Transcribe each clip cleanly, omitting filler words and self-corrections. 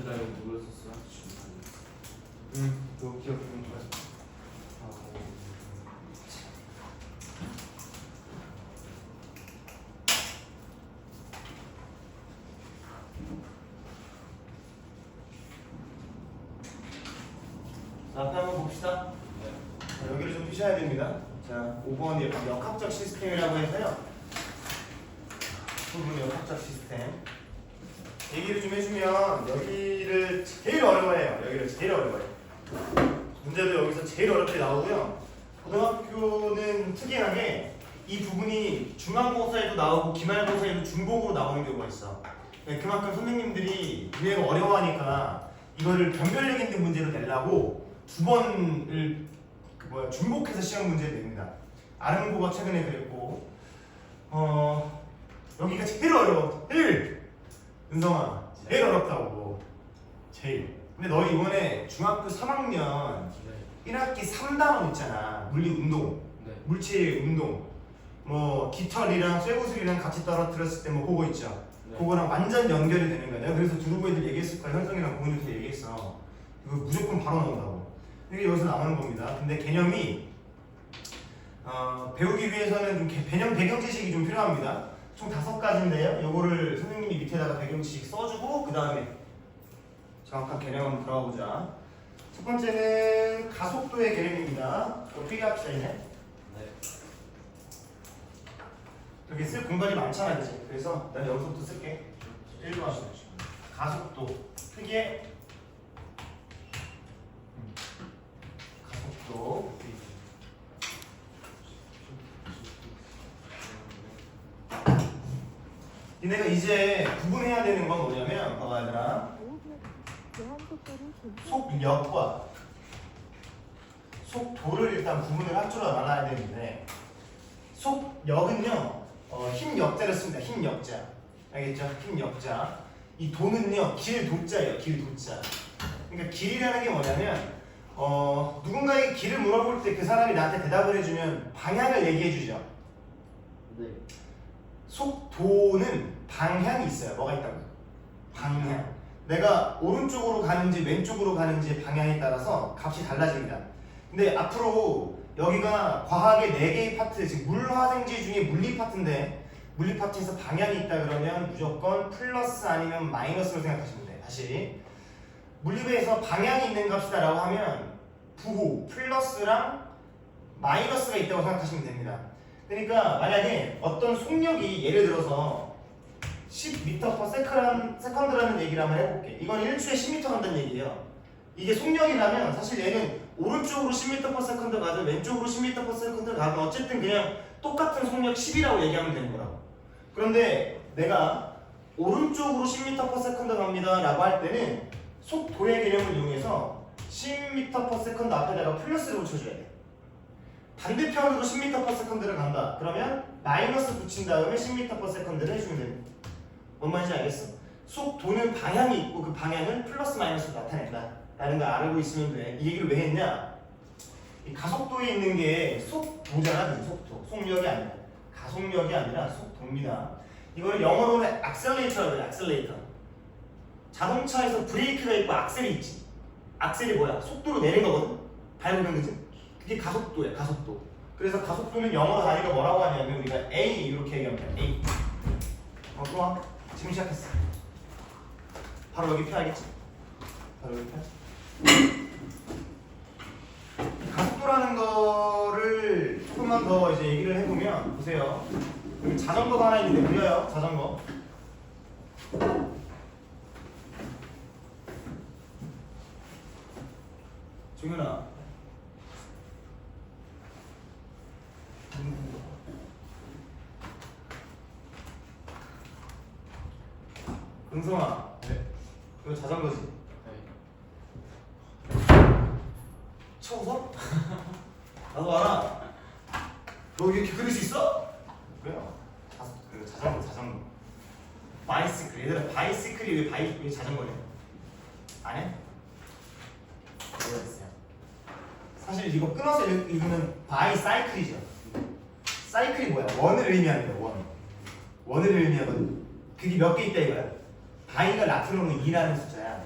나 이거 눌렀었어. 너 기억 좀 좋아. 자, 앞에 한번 봅시다. 자, 여기를 좀 푸셔야 됩니다. 자, 5번 역학적 시스템이라고 해서요. 부분 역학적 시스템. 얘기를 좀 해주면 여기를 제일 어려워해요. 여기를 제일 어려워해요. 문제도 여기서 제일 어렵게 나오고요. 고등학교는 특이하게 이 부분이 중간고사에도 나오고 기말고사에도 중복으로 나오는 경우가 있어. 그만큼 선생님들이 유행을 어려워하니까 이거를 변별력 있는 문제로 내려고 두 번을 중복해서 시험 문제를 냅니다. 아름고가 최근에 그랬고 여기가 제일 어려워. 제일 은성아 제일 어렵다고. 제일. 근데 너 이번에 중학교 3학년 1학기 3단원 있잖아. 물리 운동, 물질 운동, 뭐 깃털이랑 쇠구슬이랑 같이 떨어뜨렸을 때 뭐 그거 있죠. 그거랑 완전 연결이 되는 거야. 내가 그래서 두루보 애들 얘기했을 거야. 현성이랑 고은이도 얘기했어. 이거 무조건 바로 나온다고. 이게 여기서 나오는 겁니다. 근데 개념이 배우기 위해서는 좀 배경 지식이 좀 필요합니다. 총 5가지인데요. 요거를 선생님이 밑에다가 배경 지식 써주고 그 다음에 정확한 개념 한번 들어가 보자. 첫 번째는 가속도의 개념입니다. 어떻게 합시다 이제? 여기 쓸 공간이 많잖아, 그치? 그래서 난 여기서부터 쓸게. 1번 가속도 크게 가속도 니네가 이제 구분해야 되는 건 뭐냐면 봐봐 얘들아, 속력과 속도를 일단 구분을 할 줄 알아야 되는데, 속력은요 힘 역자를 씁니다. 힘 역자. 알겠죠? 힘 역자. 이 도는요 길 도자예요. 길 도자. 그러니까 길이라는 게 뭐냐면 누군가에게 길을 물어볼 때 그 사람이 나한테 대답을 해주면 방향을 얘기해 주죠. 네. 속도는 방향이 있어요. 뭐가 있다고? 방향. 내가 오른쪽으로 가는지 왼쪽으로 가는지 방향에 따라서 값이 달라집니다. 근데 앞으로 여기가 과학의 4개의 파트, 즉 물화생지 중에 물리 파트인데, 물리 파트에서 방향이 있다 그러면 무조건 플러스 아니면 마이너스로 생각하시면 돼요. 다시 물리배에서 방향이 있는 값이다 라고 하면 부호 플러스랑 마이너스가 있다고 생각하시면 됩니다. 그러니까 만약에 어떤 속력이 예를 들어서 10m/s라는 얘기를 한번 해볼게. 이건 1초에 10m 간다는 얘기예요. 이게 속력이라면 사실 얘는 오른쪽으로 10m/s 가든 왼쪽으로 10m/s 가든 어쨌든 그냥 똑같은 속력 10이라고 얘기하면 되는 거라고. 그런데 내가 오른쪽으로 10m/s 갑니다 라고 할 때는 속도의 개념을 이용해서 10m/s 앞에다가 플러스를 붙여줘야 돼. 반대편으로 10m/s를 간다. 그러면 마이너스 붙인 다음에 10m/s를 해주면 됩니다. 뭔 말인지 알겠어? 속도는 방향이 있고 그 방향은 플러스 마이너스로 나타낸다 라는 걸 알고 있으면 돼. 이 얘기를 왜 했냐? 이 가속도에 있는 게 속도잖아. 속도. 속력이 아니라 가속력이 아니라 속도입니다. 이걸 영어로는 악셀레이터라고 해요. 악셀레이터. 자동차에서 브레이크가 있고 악셀이 있지. 악셀이 뭐야? 속도로 내는 거거든. 밟으면 그지? 그게 가속도야. 가속도. 그래서 가속도는 영어로 단위가 뭐라고 하냐면 우리가 A 이렇게 얘기합니다. A. 좋아. 지금 시작했어. 바로 여기 펴야겠지? 바로 여기 펴. 가속도라는 거를 조금만 더 이제 얘기를 해보면 보세요. 여기 자전거가 하나 있는데 보여요? 자전거. 종현아. 은성아. 네. 이거 자전거지? 네. 쳐서? 나도 알아. 너 이렇게 그릴 수 있어? 그래요. 자전거. 바이시클. 얘들아 바이시클이 왜 자전거냐? 안 해? 모르겠어요. 사실 이거 끊어서 읽으면 바이사이클이죠. 사이클이 뭐야? 원을 의미하는 거야. 원을 의미하거든. 그게 몇 개 있다 이거야. 바이가 라틴어로 2라는 숫자야.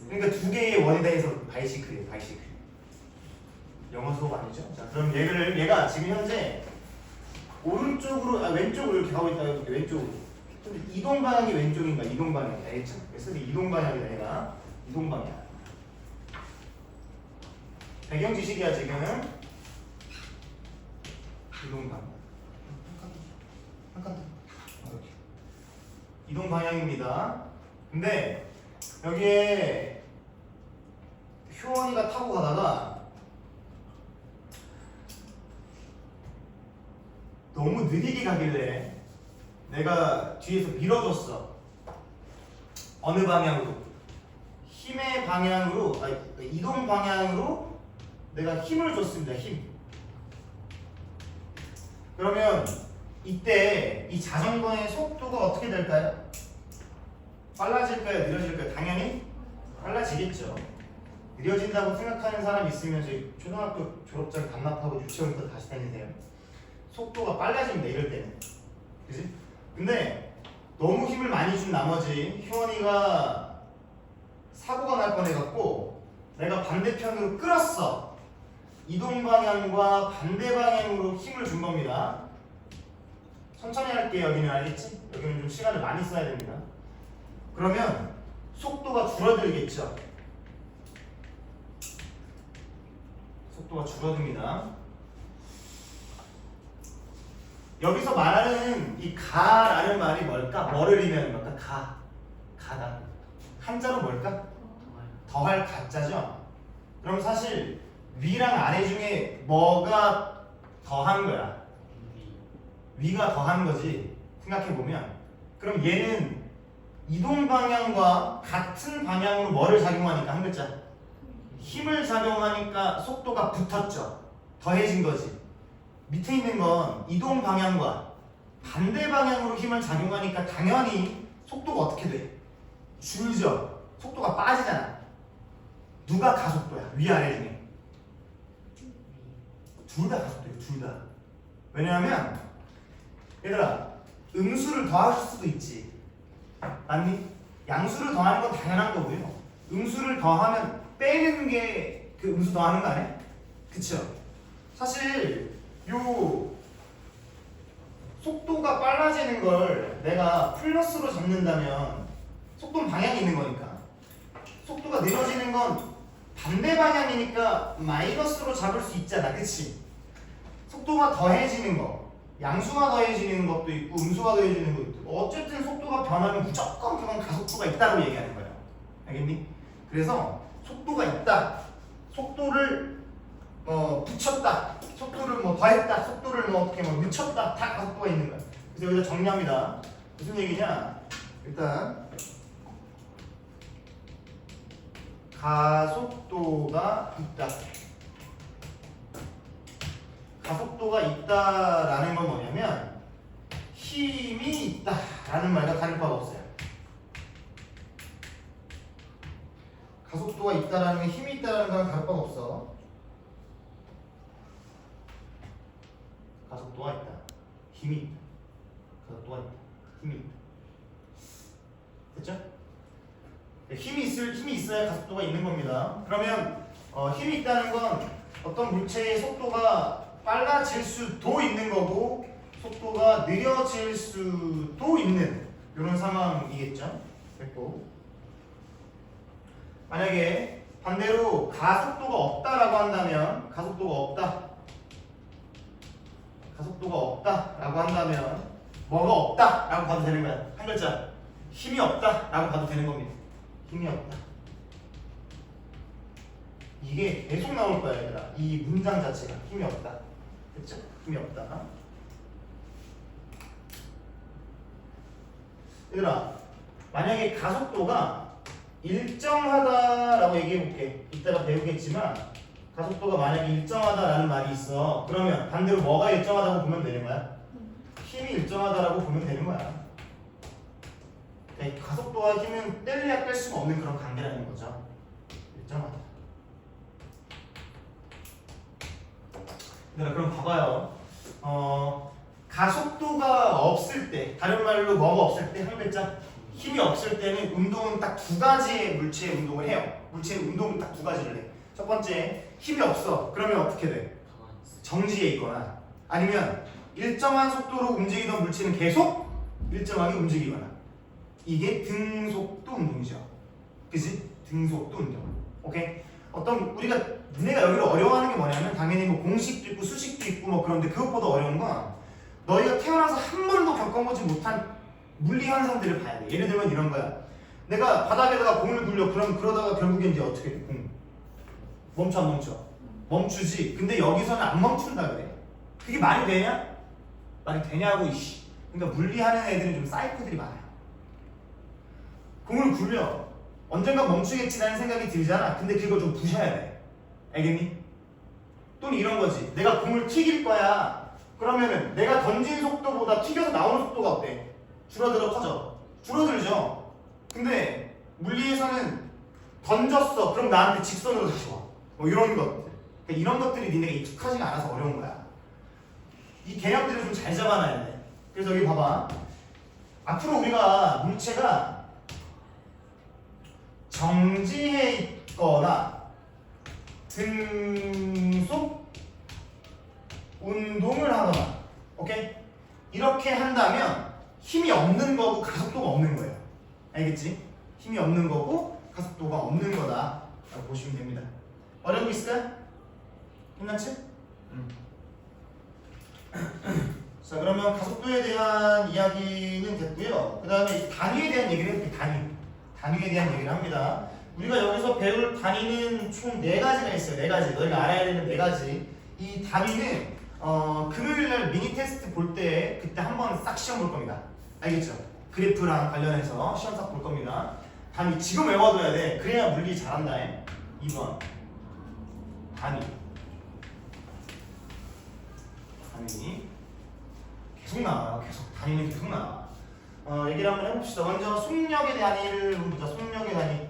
그러니까 두 개의 원이다 해서 바이시클이에요. 바이시클. 영어 수업 아니죠? 자, 그럼 얘가 지금 현재 오른쪽으로 왼쪽으로 이렇게 가고 있다. 이렇게 왼쪽으로. 근데 이동 방향이 왼쪽인가? 이동 방향이다. 알겠죠? 그래서 이동 방향이다. 얘가 이동 방향. 배경 지식이야 지금. 이동 방향. 한 칸 더. 이렇게. 이동 방향입니다. 근데 여기에 효원이가 타고 가다가 너무 느리게 가길래 내가 뒤에서 밀어줬어. 어느 방향으로? 힘의 방향으로, 이동 방향으로 내가 힘을 줬습니다. 힘. 그러면 이때 이 자전거의 속도가 어떻게 될까요? 빨라질까요? 느려질까요? 당연히 빨라지겠죠. 느려진다고 생각하는 사람 있으면 저희 초등학교 졸업장 반납하고 유치원부터 다시 다니세요. 속도가 빨라집니다. 이럴 때는. 그지? 근데 너무 힘을 많이 준 나머지 효원이가 사고가 날 뻔해갖고 내가 반대편으로 끌었어. 이동 방향과 반대 방향으로 힘을 준 겁니다. 천천히 할게요. 여기는 알겠지? 여기는 좀 시간을 많이 써야 됩니다. 그러면 속도가 줄어들겠죠. 속도가 줄어듭니다. 여기서 말하는 이 가라는 말이 뭘까? 뭐를 의미하는 걸까? 가다. 한자로 뭘까? 더할 가짜죠. 그럼 사실 위랑 아래 중에 뭐가 더한 거야? 위가 더한 거지. 생각해보면 그럼 얘는 이동 방향과 같은 방향으로 뭐를 작용하니까 한 글자 힘을 작용하니까 속도가 붙었죠. 더해진 거지. 밑에 있는 건 이동 방향과 반대 방향으로 힘을 작용하니까 당연히 속도가 어떻게 돼? 줄죠. 속도가 빠지잖아. 누가 가속도야? 위아래 중에 둘 다 가속도예요. 둘 다. 왜냐하면 얘들아 음수를 더하실 수도 있지. 맞니? 양수를 더하는 건 당연한 거고요. 음수를 더하면 빼는 게 그 음수 더하는 거 아니야? 그쵸? 사실 요 속도가 빨라지는 걸 내가 플러스로 잡는다면 속도는 방향이 있는 거니까 속도가 느려지는 건 반대 방향이니까 마이너스로 잡을 수 있잖아. 그치? 속도가 더해지는 거 양수가 더해지는 것도 있고 음수가 더해지는 것도 있고 어쨌든 속도가 변하면 무조건 그건 가속도가 있다고 얘기하는 거야. 알겠니? 그래서 속도가 있다. 속도를 붙였다. 속도를 더했다. 속도를 어떻게 늦췄다. 다 가속도가 있는 거야. 그래서 여기다 정리합니다. 무슨 얘기냐? 일단 가속도가 있다. 가속도가 있다라는 건 뭐냐면 힘이 있다라는 말과 다를 바가 없어요. 가속도가 있다라는 게 힘이 있다라는 거랑 다를 바가 없어. 가속도가 있다. 힘이 있다. 가속도가 있다. 힘이 있다. 됐죠? 힘이 있어야 가속도가 있는 겁니다. 그러면 힘이 있다는 건 어떤 물체의 속도가 빨라질 수도 있는 거고 속도가 느려질 수도 있는 이런 상황이겠죠. 됐고 만약에 반대로 가속도가 없다라고 한다면 가속도가 없다라고 한다면 뭐가 없다라고 봐도 되는 거야. 한 글자 힘이 없다라고 봐도 되는 겁니다. 힘이 없다. 이게 계속 나올 거야 얘들아. 이 문장 자체가 힘이 없다. 그쵸? 힘이 없다. 얘들아 만약에 가속도가 일정하다라고 얘기해볼게. 이따가 배우겠지만 가속도가 만약에 일정하다라는 말이 있어. 그러면 반대로 뭐가 일정하다고 보면 되는 거야? 힘이 일정하다라고 보면 되는 거야. 그러니까 가속도와 힘은 뗄래야 뗄 수가 없는 그런 관계라는 거죠. 일정하다. 얘들아 그럼 봐봐요. 가속도가 없을 때 다른 말로 뭐가 없을 때 한 글자 힘이 없을 때는 운동은 딱 두 가지의 물체의 운동을 해요. 물체의 운동은 딱 두 가지를 해. 첫 번째, 힘이 없어. 그러면 어떻게 돼? 정지해 있거나 아니면 일정한 속도로 움직이던 물체는 계속 일정하게 움직이거나. 이게 등속도 운동이죠. 그치? 등속도 운동. 오케이? 어떤 우리가 너네가 여기를 어려워하는 게 뭐냐면 당연히 뭐 공식도 있고 수식도 있고 뭐 그런데 그것보다 어려운 건 너희가 태어나서 한 번도 겪어보지 못한 물리 현상들을 봐야 돼. 예를 들면 이런 거야. 내가 바닥에다가 공을 굴려. 그럼 그러다가 결국엔 이제 어떻게 돼? 공 멈춰 안 멈춰? 멈추지. 근데 여기서는 안 멈춘다 그래. 그게 말이 되냐? 말이 되냐고 이씨. 그러니까 물리하는 애들은 좀 사이코들이 많아요. 공을 굴려. 언젠가 멈추겠지라는 생각이 들잖아. 근데 그걸 좀 부셔야 돼. 알겠니? 또는 이런 거지. 내가 공을 튀길 거야. 그러면은 내가 던진 속도보다 튀겨서 나오는 속도가 어때? 줄어들어 커져? 줄어들죠. 근데 물리에서는 던졌어. 그럼 나한테 직선으로 다시 와. 뭐 이런 것들. 그러니까 이런 것들이 니네가 익숙하지가 않아서 어려운 거야. 이 개념들을 좀 잘 잡아놔야 돼. 그래서 여기 봐봐. 앞으로 우리가 물체가 정지해 있거나 등속 운동을 하거나, 오케이? 이렇게 한다면 힘이 없는 거고 가속도가 없는 거예요. 알겠지? 힘이 없는 거고 가속도가 없는 거다 라고 보시면 됩니다. 어려운 거 있을까요? 끝났지? 자, 그러면 가속도에 대한 이야기는 됐고요. 그 다음에 단위에 대한 얘기를 해볼게요. 단위에 대한 얘기를 합니다. 우리가 여기서 배울 단위는 총 4가지가 있어요. 4가지. 너희가 알아야 되는 4가지. 이 단위는 금요일날 미니 테스트 볼 때 그때 한번 싹 시험 볼 겁니다. 알겠죠? 그래프랑 관련해서 시험 싹 볼 겁니다. 단위 지금 외워둬야 돼. 그래야 물리 잘한다. 2번 단위 계속 나와요. 계속 단위는 계속 나와. 얘기를 한번 해봅시다. 먼저 속력의 단위를 보자. 속력의 단위.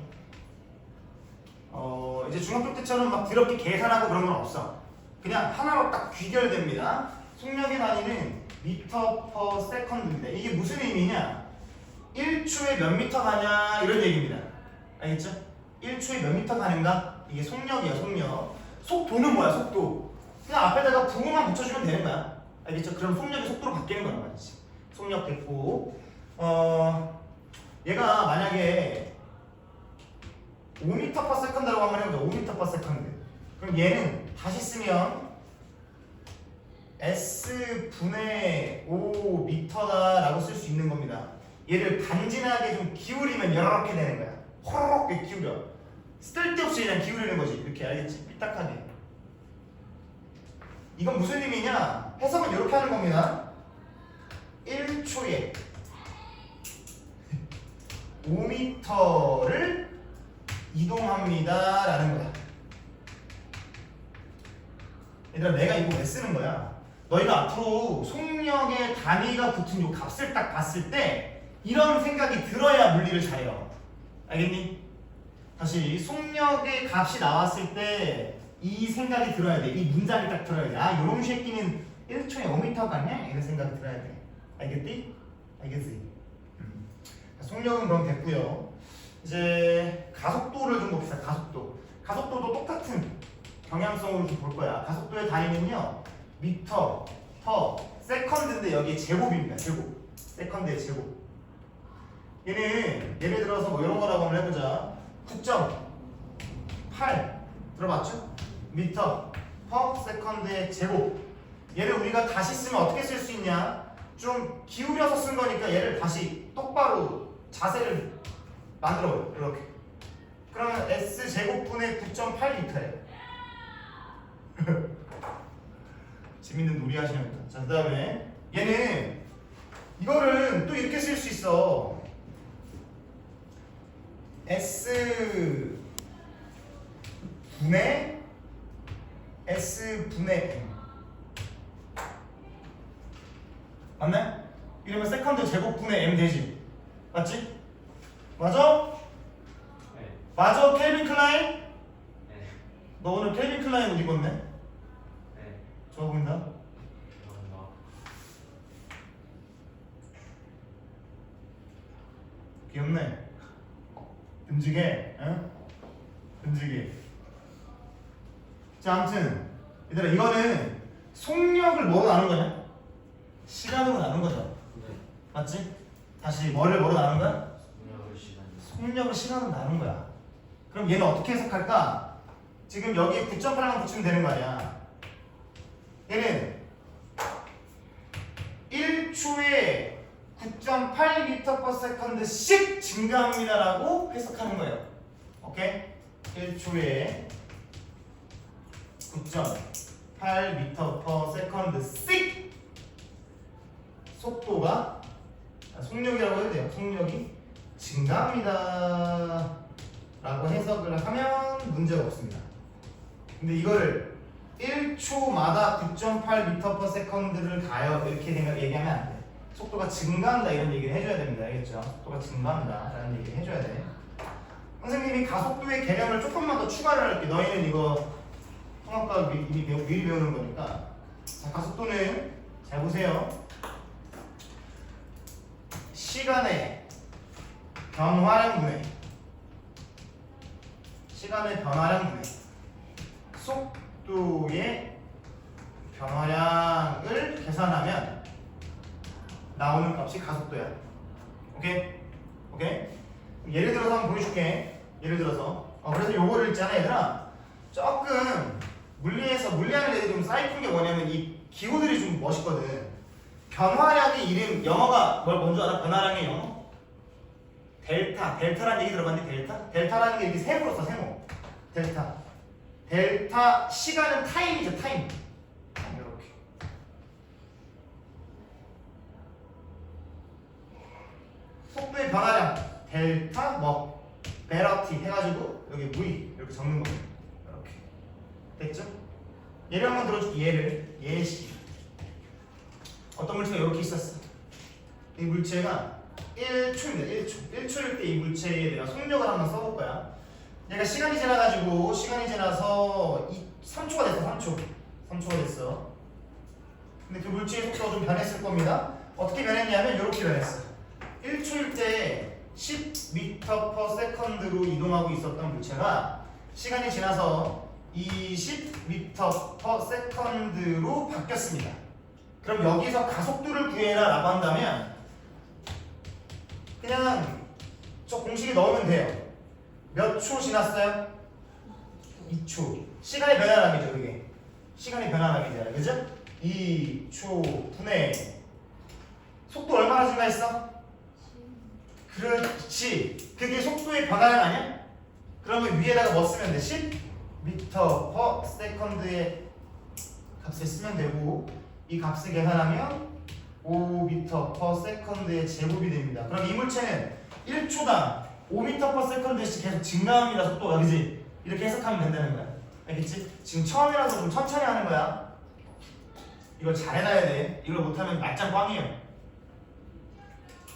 이제 중학교 때처럼 막 더럽게 계산하고 그런 건 없어. 그냥 하나로 딱 귀결됩니다. 속력의 단위는 미터 퍼 세컨드입니다. 이게 무슨 의미냐? 1초에 몇 미터 가냐 이런 얘기입니다. 알겠죠? 1초에 몇 미터 가는가? 이게 속력이야. 속력. 속도는 뭐야? 속도. 그냥 앞에다가 부호만 붙여주면 되는 거야. 알겠죠? 그럼 속력이 속도로 바뀌는 거란 말이지. 속력 됐고, 얘가 만약에 5m per second라고 한번 해보자. 5m per second. 그럼 얘는 다시 쓰면 S 분의 5m다라고 쓸 수 있는 겁니다. 얘를 간지나게 좀 기울이면 이렇게 되는 거야. 호로록 기울여. 쓸데없이 그냥 기울이는 거지. 이렇게 알겠지? 삐딱하게. 이건 무슨 의미냐? 해석은 이렇게 하는 겁니다. 1초에 5m를 이동합니다 라는 거야. 얘들아, 내가 이거 왜 쓰는 거야? 너희가 앞으로 속력의 단위가 붙은 이 값을 딱 봤을 때 이런 생각이 들어야 물리를 잘해요. 알겠니? 다시 속력의 값이 나왔을 때 이 생각이 들어야 돼. 이 문장이 딱 들어야 돼. 아, 요런 새끼는 1초에 5m 가냐? 이런 생각이 들어야 돼. 알겠지? 알겠지? 속력은 그럼 됐고요. 이제 가속도를 좀 봅시다. 가속도도 똑같은 경향성으로 좀 볼 거야. 가속도의 단위는요, 미터 퍼 세컨드인데 여기 제곱입니다. 제곱. 세컨드의 제곱. 얘는 예를 들어서 뭐 이런 거라고 한번 해보자. 9.8 들어봤죠? 미터 퍼 세컨드의 제곱. 얘를 우리가 다시 쓰면 어떻게 쓸 수 있냐? 좀 기울여서 쓴 거니까 얘를 다시 똑바로 자세를 만들어요. 이렇게. 그러면 S제곱분의 9.8m예요. 재밌는 놀이 하시는 거다. 자, 그 다음에 얘는 이거를 또 이렇게 쓸 수 있어. S분의 M. 맞네? 이러면 세컨드 제곱분의 M 되지? 맞지? 맞아? 네. 맞아, 켈빈 클라인? 네. 너 오늘 켈빈 클라인 옷 입었네? 네. 좋아 보인다? 감사합니다. 귀엽네. 듬직해. 응? 듬직해. 자, 아무튼 얘들아 이거는 속력을 뭐로 나눈 거냐? 시간으로 나눈 거죠. 네. 맞지? 다시 뭐를 뭐로 나눈 거야? 속력을 시간이. 속력을 시간으로 나눈 거야. 그럼 얘는 어떻게 해석할까? 지금 여기 9.8만 붙이면 되는 거 아니야. 얘는 1초에 9.8m/s씩 증가합니다라고 해석하는 거예요. 오케이? 1초에 9.8m/s씩 속도가 속력이라고 해도 돼요. 속력이 증가합니다 라고 해석을 하면 문제가 없습니다. 근데 이거를 1초마다 9.8m/s를 가요 이렇게 얘기하면 안 돼. 속도가 증가한다 이런 얘기를 해줘야 됩니다. 알겠죠? 속도가 증가한다 라는 얘기를 해줘야 돼. 선생님이 가속도의 개념을 조금만 더 추가를 할게. 너희는 이거 통합과 미리 배우는 거니까. 자, 가속도는 잘 보세요. 시간의 변화량 분의 속도의 변화량을 계산하면 나오는 값이 가속도야. 오케이? 오케이? 예를 들어서 한번 보여줄게. 예를 들어서 그래서 요거를 있잖아 얘들아. 조금 물리하는 애들이 좀 쌓이픈 게 뭐냐면 이 기호들이 좀 멋있거든. 변화량의 이름 영어가 뭘 뭔지 알아? 변화량의 영어? 델타라는 얘기 들어봤니? 델타라는 게 이렇게 세모로 써. 세모. 델타 시간은 타임이죠. 타임. 이렇게 속도의 변화량 델타 베러티 해가지고 여기 V 이렇게 적는 겁니다. 이렇게 됐죠? 예를 한번 들어줄게. 예시 어떤 물체가 이렇게 있었어. 이 물체가 1초입니다. 1초일 때 이 물체에 내가 속력을 한번 써볼 거야. 얘가 시간이 지나서 3초가 됐어. 3초가 됐어. 근데 그 물체의 속도가 좀 변했을 겁니다. 어떻게 변했냐면 이렇게 변했어. 1초일 때 10m/s로 이동하고 있었던 물체가 시간이 지나서 20m/s로 바뀌었습니다. 그럼 여기서 가속도를 구해라 라고 한다면 그냥 저 공식에 넣으면 돼요. 몇 초 지났어요? 2초. 시간의 변화량이죠, 그게. 시간의 변화량이잖아요, 그죠? 2초 분의 속도 얼마나 증가했어? 그렇지. 그게 속도의 변화량 아니야? 그러면 위에다가 뭐 쓰면 돼? 10m/s의 값을 쓰면 되고 이 값을 계산하면 5m/s의 제곱이 됩니다. 그럼 이 물체는 1초당 5m/s씩 계속 증가합니다. 속도가. 그지? 이렇게 해석하면 된다는 거야. 알겠지? 지금 처음이라서 좀 천천히 하는 거야. 이걸 잘 해놔야 돼. 이걸 못하면 맞짱 꽝이에요.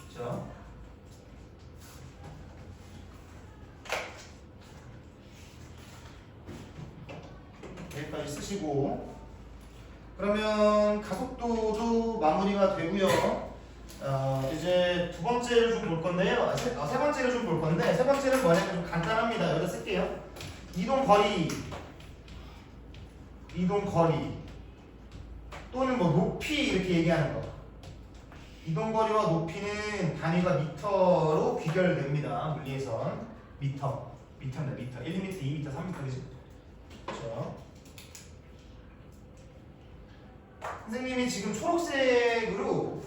그렇죠? 여기까지 쓰시고 그러면 가속도도 마무리가 되고요. 이제 두 번째를 좀 볼 건데요. 세 번째를 좀 볼 건데 세 번째는 뭐냐면 좀 간단합니다. 여기다 쓸게요. 이동거리 또는 뭐 높이 이렇게 얘기하는 거. 이동거리와 높이는 단위가 미터로 귀결됩니다. 물리에선 미터입니다. 미터. 1m, 2m, 3m 그지? 그렇죠. 선생님이 지금 초록색으로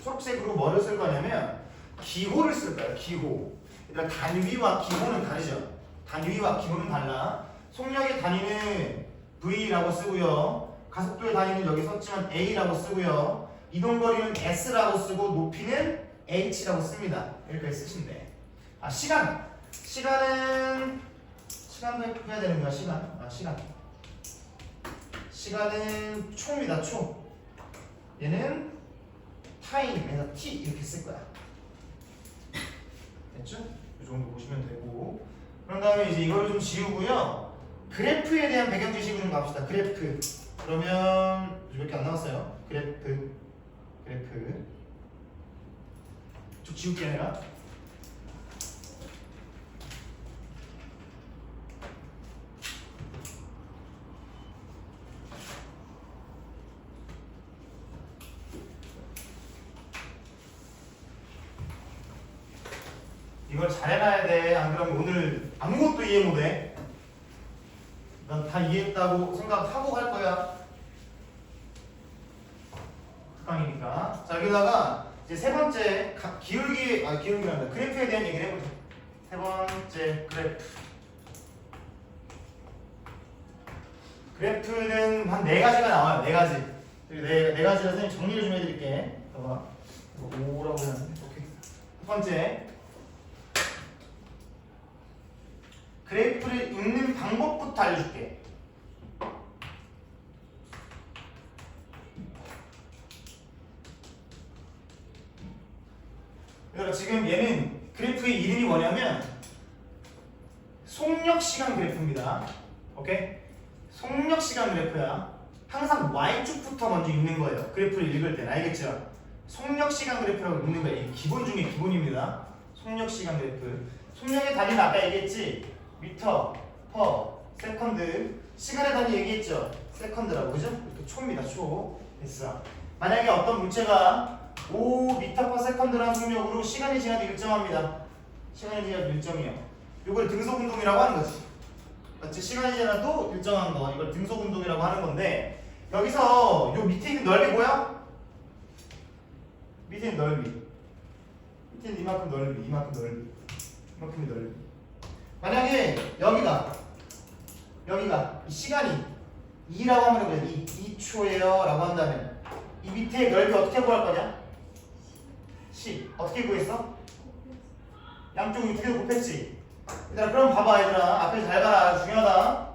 뭐를 쓸 거냐면 기호를 쓸 거예요. 기호. 그러니까 단위와 기호는 다르죠. 단위와 기호는 달라. 속력의 단위는 V라고 쓰고요. 가속도의 단위는 여기 썼지만 A라고 쓰고요. 이동거리는 S라고 쓰고 높이는 H라고 씁니다. 여기까지 쓰시면 돼. 시간도 해야 되는 거야. 시간은 초입니다. 초. 얘는 타임에서 t 이렇게 쓸 거야. 됐죠? 이 정도 보시면 되고 그런 다음에 이제 이거를 좀 지우고요. 그래프에 대한 배경 지식을 좀 갑시다. 그래프. 그러면 몇 개 안 나왔어요. 그래프. 쭉 지울게 아니라 이걸 잘해놔야 돼. 안 그러면 오늘 아무것도 이해 못해. 난 다 이해했다고 생각하고 할 거야. 특강이니까. 자, 여기다가 이제 세 번째 기울기란다. 그래프에 대한 얘기를 해보자. 세 번째 그래프. 그래프는 한 네 가지가 나와요. 네 가지. 네 가지라 선생님 정리를 좀 해드릴게. 봐봐. 5라고 해놨는데. 오케이. 첫 번째. 그래프를 읽는 방법부터 알려줄게. 그러니까 지금 얘는 그래프의 이름이 뭐냐면 속력시간 그래프입니다. 오케이? 속력시간 그래프야. 항상 Y축부터 먼저 읽는 거예요. 그래프를 읽을 때는. 알겠죠? 속력시간 그래프라고 읽는 거예요. 이게 기본 중에 기본입니다. 속력시간 그래프. 속력의 단위는 아까 얘기했지? 미터, 퍼, 세컨드. 시간의 단위 얘기했죠? 세컨드라고. 그죠? 이렇게 초입니다. 초. 됐어. 만약에 어떤 물체가 5m/s라는 속력으로 시간이 지나도 일정합니다. 시간이 지나도 일정이에요. 이걸 등속운동이라고 하는 거지. 맞지? 시간이 지나도 일정한 거. 이걸 등속운동이라고 하는 건데 여기서 요 밑에 있는 넓이 뭐야? 밑에 있는 넓이. 밑에 있는 이만큼 넓이. 이만큼 넓이. 이만큼의 넓이. 만약에 여기가 이 시간이 2라고 하면 그래. 2초예요 라고 한다면 이 밑에 넓이 어떻게 구할 거냐? 10. 어떻게 구했어? 양쪽이 두 개 곱했지? 얘들아 그럼 봐봐 얘들아 앞에 잘 봐라. 중요하다.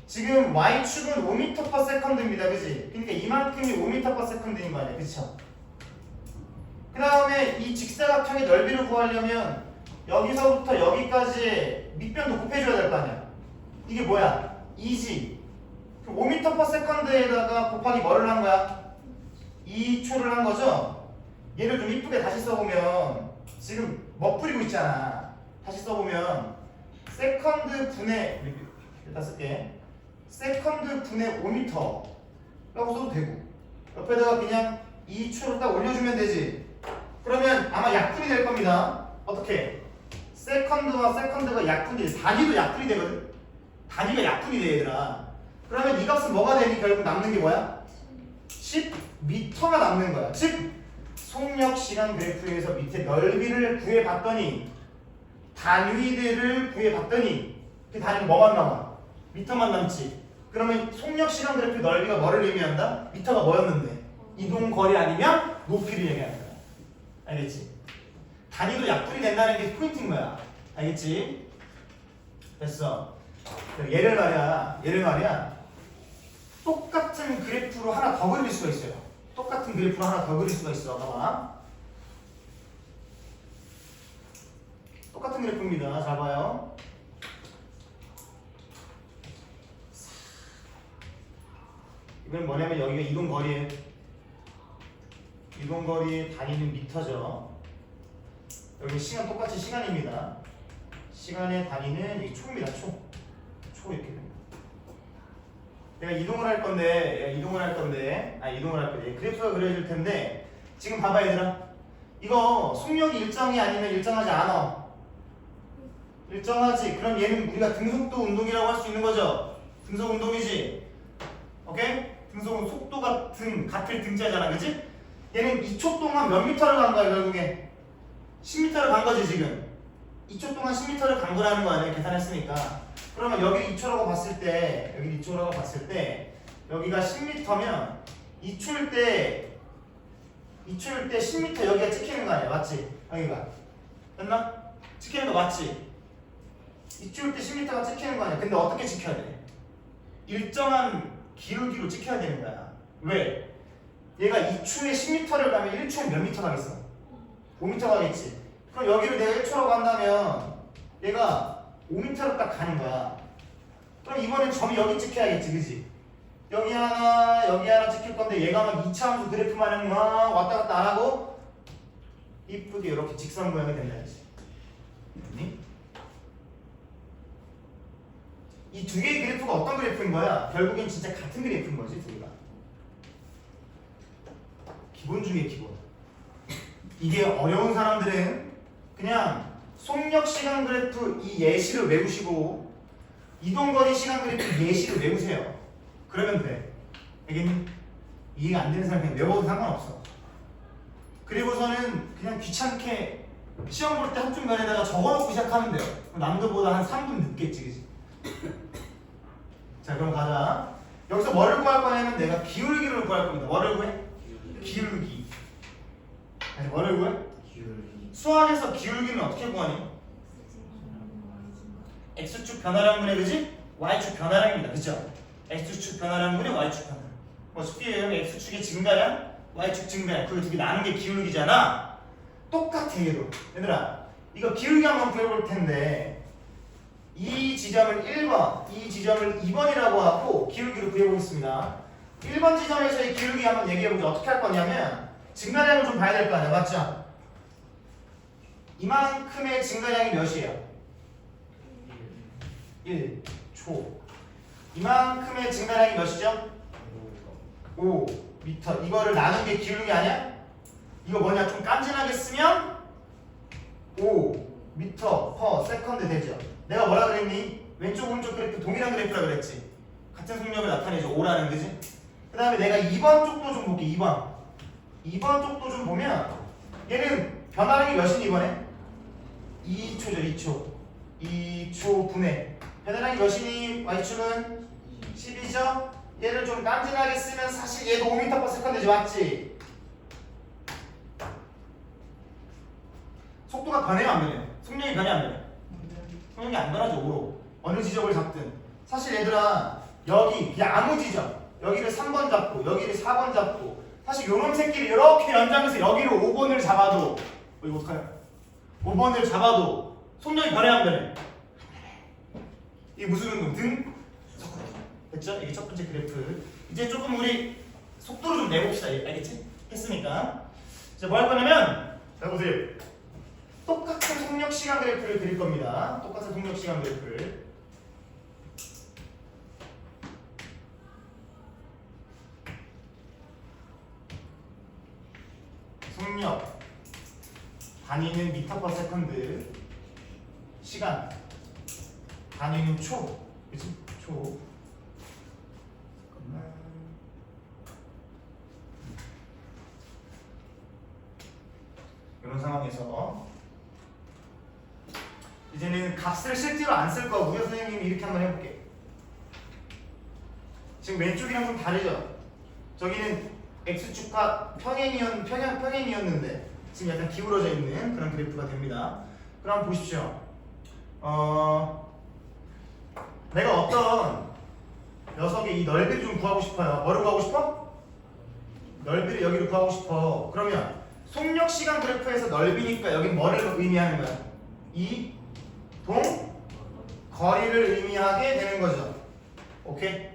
지금 Y축은 5m/s입니다. 그치? 그러니까 이만큼이 5m/s인 거 아니야. 그쵸? 그 다음에 이 직사각형의 넓이를 구하려면 여기서부터 여기까지 밑변도 곱해줘야 될 거 아니야. 이게 뭐야? 2지. 5m/s에다가 곱하기 뭐를 한 거야? 2초를 한 거죠? 얘를 좀 이쁘게 다시 써보면 지금 멋부리고 있잖아. 다시 써보면 세컨드 분의 여기다 쓸게. 세컨드 분의 5m 라고 써도 되고 옆에다가 그냥 2초를 딱 올려주면 되지. 그러면 아마 약분이 될 겁니다. 어떻게? 세컨드와 세컨드가 약분이 돼. 단위도 약분이 되거든. 단위가 약분이 돼 얘들아. 그러면 이 값은 뭐가 되니? 결국 남는 게 뭐야? 10m가 남는 거야. 즉 속력시간 그래프에서 밑에 넓이를 구해봤더니 단위들을 구해봤더니 그 단위는 뭐만 남아? 미터만 남지. 그러면 속력시간 그래프 넓이가 뭐를 의미한다? 미터가 뭐였는데? 이동거리 아니면 높이를 얘기하는 거야. 알겠지? 단위도 약분이 된다는 게 포인트인 거야. 알겠지? 됐어. 얘를 말이야 똑같은 그래프로 하나 더 그릴 수가 있어요. 똑같은 그래프로 하나 더 그릴 수가 있어. 봐봐. 똑같은 그래프입니다. 잘 봐요. 이건 뭐냐면 여기가 이동거리에 단위는 미터죠. 여기 시간 똑같이 시간입니다. 시간의 단위는 이 초입니다. 초 이렇게 됩니다. 내가 이동을 할 건데 그래프가 그려질 텐데 지금 봐봐 얘들아. 이거 속력이 일정이 아니면 일정하지 않아. 일정하지. 그럼 얘는 우리가 등속도 운동이라고 할 수 있는 거죠. 등속 운동이지. 오케이? 등속은 속도 같을 등자잖아. 그치? 얘는 2초 동안 몇 미터를 간 거야 결국에? 10m를 간 거지 지금. 2초 동안 10m를 간 거라는 거 아니야? 계산했으니까. 그러면 여기 2초라고 봤을 때 여기가 10m면 2초일 때 10m 여기가 찍히는 거 아니야? 맞지? 여기가 됐나? 찍히는 거 맞지? 2초일 때 10m가 찍히는 거 아니야? 근데 어떻게 찍혀야 돼? 일정한 기울기로 찍혀야 되는 거야. 왜? 얘가 2초에 10m를 가면 1초에 몇 미터 가겠어? 5m 가겠지? 그럼 여기를 내가 1초라고 한다면 얘가 5m로 딱 가는 거야. 그럼 이번엔 점이 여기 찍혀야겠지, 그지? 여기 하나 찍힐 건데 얘가 막 2차 함수 그래프만 막 왔다 갔다 안 하고 이쁘게 이렇게 직선 모양이 된다지. 이 두 개의 그래프가 어떤 그래프인 거야? 결국엔 진짜 같은 그래프인 거지, 두 개가. 기본 중에 기본. 이게 어려운 사람들은 그냥 속력 시간 그래프 이 예시를 외우시고 이동거리 시간 그래프 예시를 외우세요. 그러면 돼. 알겠니? 이해가 안 되는 사람 그냥 외워도 상관없어. 그리고서는 그냥 귀찮게 시험 볼 때 한중간에다가 적어놓고 시작하면 돼요. 남들보다 한 3분 늦겠지, 그치? 자, 그럼 가자. 여기서 뭐를 구할 거냐면 내가 기울기를 구할 겁니다. 뭐를 구해? 기울기. 아니, 뭐를 구해? 기울기. 수학에서 기울기는 어떻게 구하니? x축 변화량분의 그지? y축 변화량입니다. 그죠? x축 변화량분의 y축 변화량. 뭐 쉽게 얘기하면 x축의 증가량, y축 증가량. 그거 두 개 나눈 게 기울기잖아. 똑같아 얘도. 얘들아, 이거 기울기 한번 구해볼 텐데 이 지점을 1번, 이 지점을 2번이라고 하고 기울기로 구해보겠습니다. 1번 지점에서의 기울기 한번 얘기해보자. 어떻게 할 거냐면 증가량을 좀 봐야 될 거 아니야, 맞죠? 이만큼의 증가량이 몇이에요? 1초. 이만큼의 증가량이 몇이죠? 5 미터. 이거를 나눈 게 기울기 아니야? 이거 뭐냐? 좀 깐진하게 쓰면 5 미터 퍼 세컨드 되죠. 내가 뭐라 그랬니? 왼쪽 오른쪽 그래프 동일한 그래프라 그랬지. 같은 속력을 나타내죠. 5라는 거지. 그 다음에 내가 2번 쪽도 좀 볼게. 2번 쪽도 좀 보면 얘는 변화량이 몇이니 이번에? 2초죠. 2초 분의 변화량이 몇이니? y축은 10이죠? 얘를 좀 깐진하게 쓰면 사실 얘도 5m/s지 맞지? 속도가 변해요 안 변해요? 속력이 변해 안 변해? 속력이 안 변하죠. 5로 어느 지점을 잡든 사실 얘들아 여기 그냥 아무 지점 여기를 3번 잡고 여기를 4번 잡고 사실 요놈 새끼를 이렇게 연장해서 여기를 5번을 잡아도 이거 어떡하냐 5번을 잡아도 속력이 변해 안 변해? 이게 무슨 운동? 등? 됐죠? 이게 첫 번째 그래프. 이제 조금 우리 속도를 좀 내봅시다. 알겠지? 했으니까. 이제 뭐 할 거냐면 자 보세요. 똑같은 속력 시간 그래프를 그릴 겁니다. 똑같은 속력 시간 그래프를. 속력 단위는 미터 퍼 세컨드, 시간 단위는 초, 그치? 초. 잠깐만. 이런 상황에서 이제는 값을 실제로 안 쓸 거고요. 선생님이 이렇게 한번 해볼게. 지금 왼쪽이랑 좀 다르죠? 저기는 x축과 평행이었는데 지금 약간 기울어져 있는 그런 그래프가 됩니다. 그럼 보십시오. 내가 어떤 녀석의 이 넓이를 좀 구하고 싶어요. 뭐를 구하고 싶어? 넓이를 여기를 구하고 싶어. 그러면 속력 시간 그래프에서 넓이니까 여긴 뭐를 의미하는 거야? 이동 거리를 의미하게 되는 거죠. 오케이?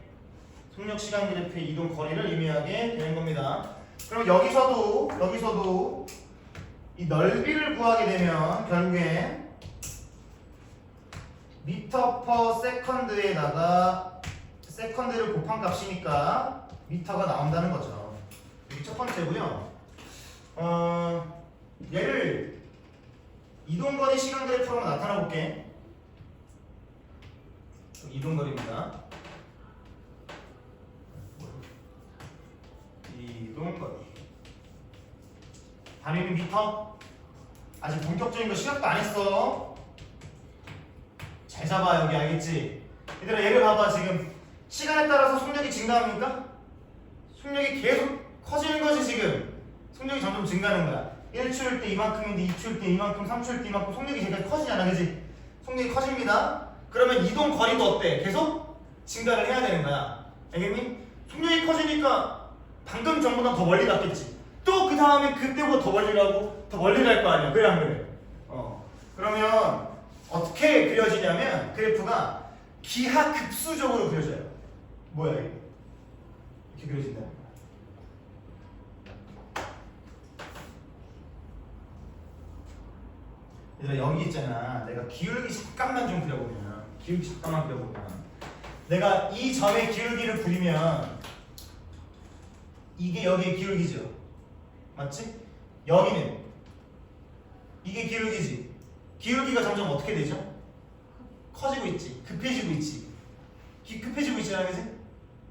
속력 시간 그래프의 이동 거리를 의미하게 되는 겁니다. 그럼 여기서도 이 넓이를 구하게 되면 결국에 미터 퍼 세컨드에다가 세컨드를 곱한 값이니까 미터가 나온다는 거죠. 이게 첫 번째고요. 얘를 이동거리 시간 그래프로 나타나 볼게. 이동거리입니다. 이동거리 단위는 미터. 아직 본격적인 거 시작도 안 했어. 잘 잡아 여기 알겠지? 얘들아 얘를 봐봐. 지금 시간에 따라서 속력이 증가합니까? 속력이 계속 커지는 거지. 지금 속력이 점점 증가하는 거야. 1초일 때 이만큼인데 2초일 때 이만큼, 3초일 때 이만큼 속력이 계속 커지잖아, 그지? 속력이 커집니다. 그러면 이동 거리도 어때? 계속 증가를 해야 되는 거야. 알겠니? 속력이 커지니까 방금 전보다 더 멀리 갔겠지. 또 그 다음에 그때보다 더 멀리 가고 더 멀리 갈 거 아니야. 그래 안 그래? 그러면 어떻게 그려지냐면 그래프가 기하급수적으로 그려져요. 뭐야 이게? 이렇게 그려진다. 얘들아 여기 있잖아. 내가 기울기 잠깐만 좀 그려보면 내가 이 점의 기울기를 그리면 이게 여기의 기울기죠. 맞지? 여기는 이게 기울기지. 기울기가 점점 어떻게 되죠? 커지고 있지. 급해지고 있지. 급해지고 있잖아, 그지?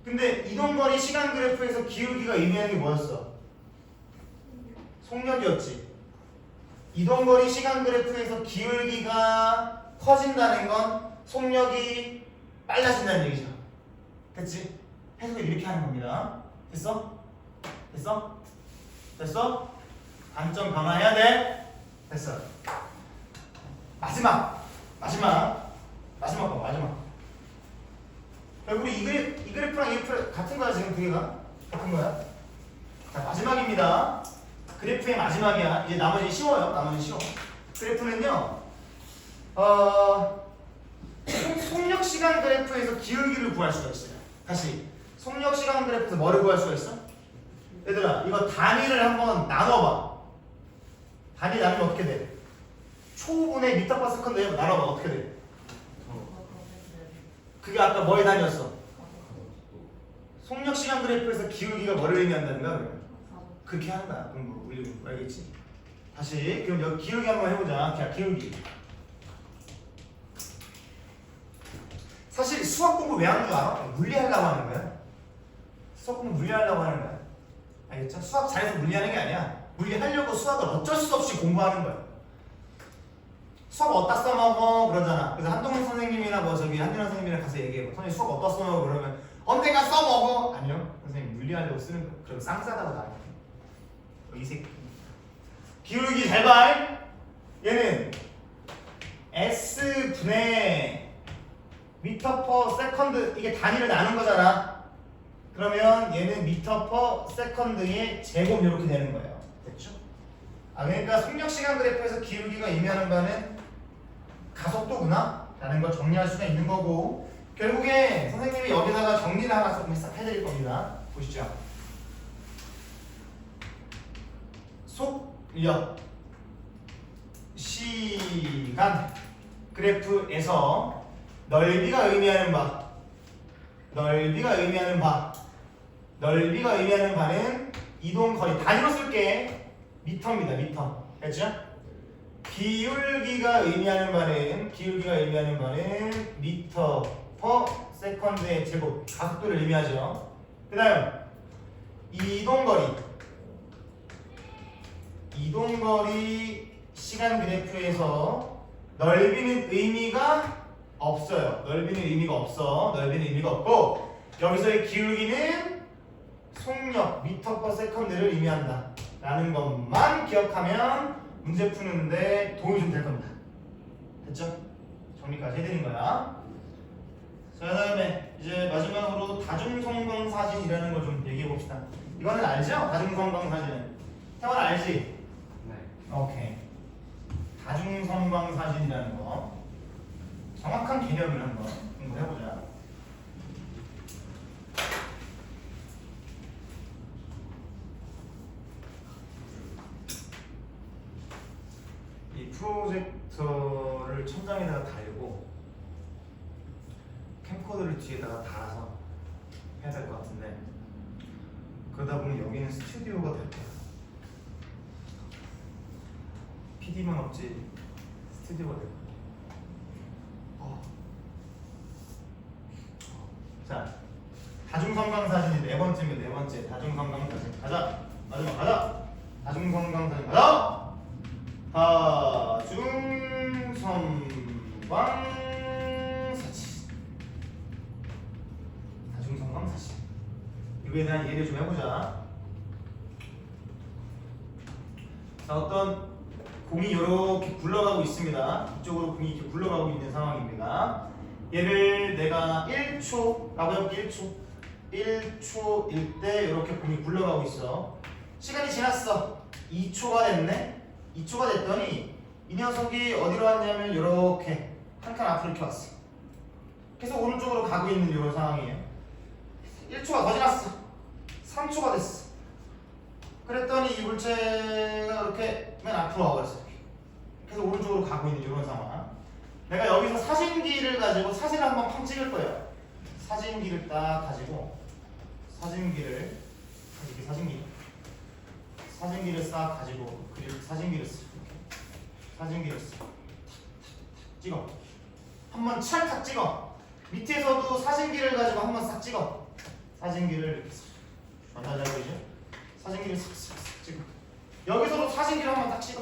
근데 이동거리 시간 그래프에서 기울기가 의미하는 게 뭐였어? 속력이었지. 이동거리 시간 그래프에서 기울기가 커진다는 건 속력이 빨라진다는 얘기죠. 됐지? 해석을 이렇게 하는 겁니다. 됐어? 됐어? 됐어? 관점 변화해야 돼? 됐어. 마지막 거. 결국 이 그래프랑 이 그래프 같은 거야 지금 두 개가? 같은 거야? 자 마지막입니다. 그래프의 마지막이야. 이제 나머지 쉬워요. 그래프는요. 속력 시간 그래프에서 기울기를 구할 수가 있어요. 다시 속력 시간 그래프에서 뭐를 구할 수가 있어? 얘들아 이거 단위를 한번 나눠봐. 단위 나누면 어떻게 돼? 초분의 미터 퍼 세컨드에 나눠봐. 어떻게 돼? 그게 아까 뭐의 단위였어? 속력 시간 그래프에서 기울기가 뭐를 의미한다는 거야? 그러면? 그렇게 하는 거야. 공부 알겠지? 다시 그럼 여기 기울기 한번 해보자. 그냥 기울기. 사실 수학 공부 왜 하는 줄 알아? 물리하려고 하는 거야. 수학 공부 물리하려고 하는 거야. 알겠죠? 수학 잘해서 물리하는 게 아니야. 물리하려고 수학을 어쩔 수 없이 공부하는 거야. 수학 어디다 써먹어? 그러잖아. 그래서 한동훈 선생님이나 뭐 저기 한진아 선생님이랑 가서 얘기해봐. 선생님 수학 어디다 써먹어? 그러면 언젠가 써먹어? 아니요. 선생님 물리하려고 쓰는 거야. 그럼 쌍싸다고 나와. 이 새끼. 기울기 잘 봐. 얘는 S분의 미터 퍼 세컨드 이게 단위를 나눈 거잖아. 그러면 얘는 미터 퍼 세컨드의 제곱 이렇게 되는 거예요. 됐죠? 그러니까 속력 시간 그래프에서 기울기가 의미하는 바는 가속도구나 라는 걸 정리할 수가 있는 거고 결국에 선생님이 여기다가 정리를 하나 조금 싹 해드릴 겁니다. 보시죠. 속력 시간 그래프에서 넓이가 의미하는 바는 이동거리 단위로 쓸게 미터입니다. 미터. 됐죠? 기울기가 의미하는 바는 미터 퍼 세컨드의 제곱 가속도를 의미하죠. 그 다음 이동거리 시간 그래프에서 넓이는 의미가 없어요. 넓이는 의미가 없고 여기서의 기울기는 속력 미터 퍼 세컨드를 의미한다 라는 것만 기억하면 문제 푸는데 도움이 좀 될 겁니다. 됐죠? 정리까지 해드린 거야. 자, 그 다음에 이제 마지막으로 다중성광사진이라는 걸 좀 얘기해 봅시다. 이거는 알죠? 다중성광사진은. 태원 알지? 네. 오케이. 다중성광사진이라는 거. 정확한 개념을 한번 공부해보자. 이 프로젝터를 천장에다가 달고 캠코더를 뒤에다가 달아서 해야 될 것 같은데 그러다 보면 여기는 스튜디오가 될 거야. PD만 없지 스튜디오가 될 거야. 자, 다중성광사진이 네 번째입니다. 네 번째 다중성광사진 가자. 마지막 가자. 다중성광사진 가자. 다중성광사진 이거에 대한 예를 좀 해보자. 자, 어떤 공이 이렇게 굴러가고 있습니다. 이쪽으로 공이 이렇게 굴러가고 있는 상황입니다. 얘를 내가 1초라고 해볼게. 1초일 때 이렇게 공이 굴러가고 있어. 시간이 지났어. 2초가 됐네. 2초가 됐더니 이 녀석이 어디로 왔냐면 이렇게 한 칸 앞으로 이렇게 왔어. 계속 오른쪽으로 가고 있는 이런 상황이에요. 1초가 더 지났어. 3초가 됐어. 그랬더니 이 물체가 이렇게 맨 앞으로 와버렸어. 계속 오른쪽으로 가고 있는 이런 상황. 내가 여기서 사진기를 가지고 사진을 한번 팡 찍을 거예요. 사진기를 딱 가지고 사진기를 싹 가지고 사진기를 써. 찍어. 한번 찰칵 찍어. 밑에서도 사진기를 가지고 한번 싹 찍어. 사진기를 이렇게 싹. 잘 보이죠? 사진기를 싹싹싹 찍어. 여기서도 사진기를 한번 딱 찍어.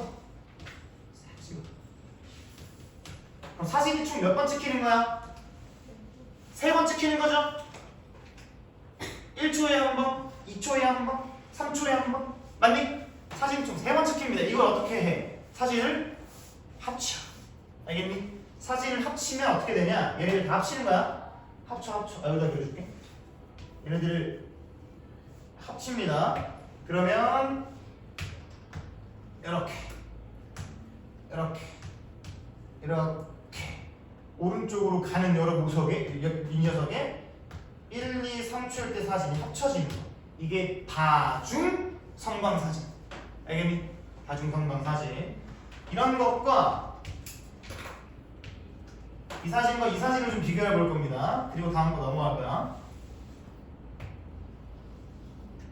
싹 찍어. 그럼 사진이 총 몇 번 찍히는 거야? 3번 찍히는 거죠? 1초에 한 번, 2초에 한 번, 3초에 한 번. 맞니? 사진 총 3번 찍힙니다. 이걸 어떻게 해? 사진을 합쳐. 알겠니? 사진을 합치면 어떻게 되냐? 얘네들 다 합치는 거야. 합쳐. 여기다 그려줄게. 얘네들을 합칩니다. 그러면 이렇게 오른쪽으로 가는 여러 구석에 이 녀석에 1, 2, 3초일 때 사진이 합쳐지는 거. 이게 다중 성광사진. 알겠니? 다중 성광사진. 이런 것과 이 사진을 좀 비교해 볼 겁니다. 그리고 다음 거 넘어갈 거야.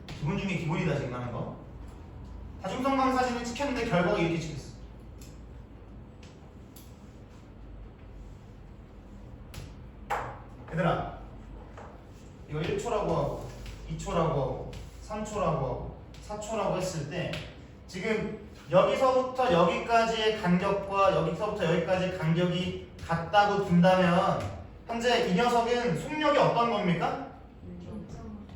기본 중에 기본이다 지금 하는 거. 다중 성광사진을 찍혔는데 결과가 이렇게 찍혔어. 얘들아, 이거 1초라고 하고 2초라고 하고 3초라고 하고 4초라고 했을 때 지금 여기서부터 여기까지의 간격과 여기서부터 여기까지의 간격이 같다고 둔다면 현재 이 녀석은 속력이 어떤 겁니까?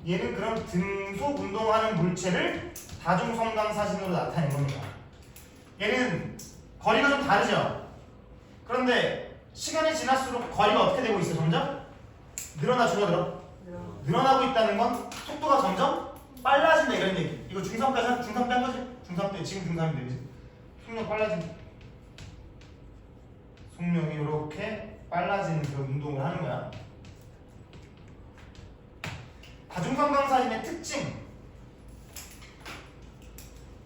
얘는 그럼 등속 운동하는 물체를 다중성광사진으로 나타낸 겁니다. 얘는 거리가 좀 다르죠? 그런데 시간이 지날수록 거리가 어떻게 되고 있어? 점점? 늘어나 줄어들어? 늘어나고 있다는 건 속도가 점점 빨라진다 이런 얘기. 이거 중3까지 중3 때 한 거지? 중3 때 지금 중3인데 그지? 속력 빨라진다. 속력이 이렇게 빨라지는 그런 운동을 하는 거야. 다중성광사진의 특징.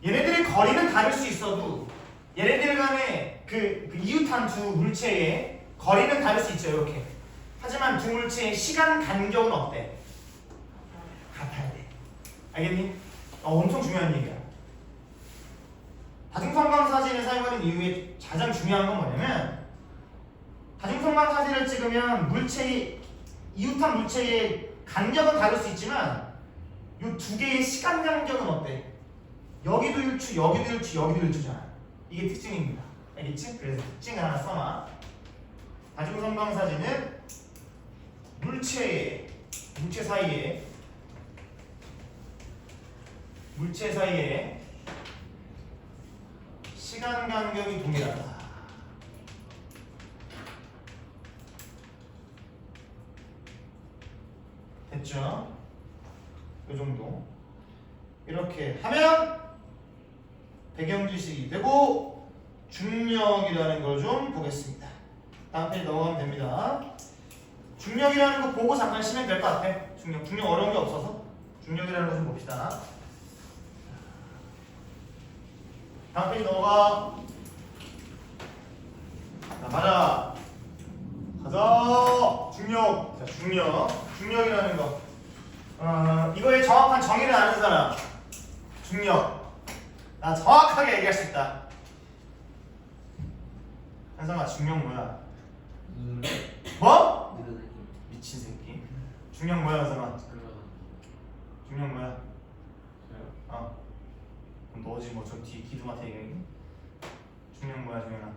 얘네들의 거리는 다를 수 있어도 얘네들 간의 그 이웃한 두 물체의 거리는 다를 수 있죠. 이렇게. 하지만 두 물체의 시간 간격은 어때? 같아야 돼. 알겠니? 엄청 중요한 얘기야. 다중성광사진을 사용하는 이유의 가장 중요한 건 뭐냐면 다중성광사진을 찍으면 이웃한 물체의 간격은 다를 수 있지만 이 두 개의 시간 간격은 어때? 여기도 1초, 여기도 1초, 여기도 1초잖아. 이게 특징입니다. 알겠지? 그래서 특징을 하나 써놔. 다중성광사진은 물체 사이에 시간 간격이 동일하다. 됐죠? 이 정도. 이렇게 하면 배경 지식이 되고 중력이라는 걸 좀 보겠습니다. 다음 페이지 넘어가면 됩니다. 중력이라는 거 보고 잠깐 쉬면 될 것 같아. 중력 어려운 게 없어서 중력이라는 거 좀 봅시다. 다음 페이지 넘어가. 자, 가자. 중력. 자, 중력이라는 거. 이거의 정확한 정의를 아는 사람. 중력. 나 정확하게 얘기할 수 있다. 현성아, 중력 뭐야? 뭐? 미친 새끼. 중력 뭐야, 현성아? 중력 뭐야? 그럼 너지 뭐 저 뒤에 기둥한테 얘기해. 중력 뭐야, 중력아?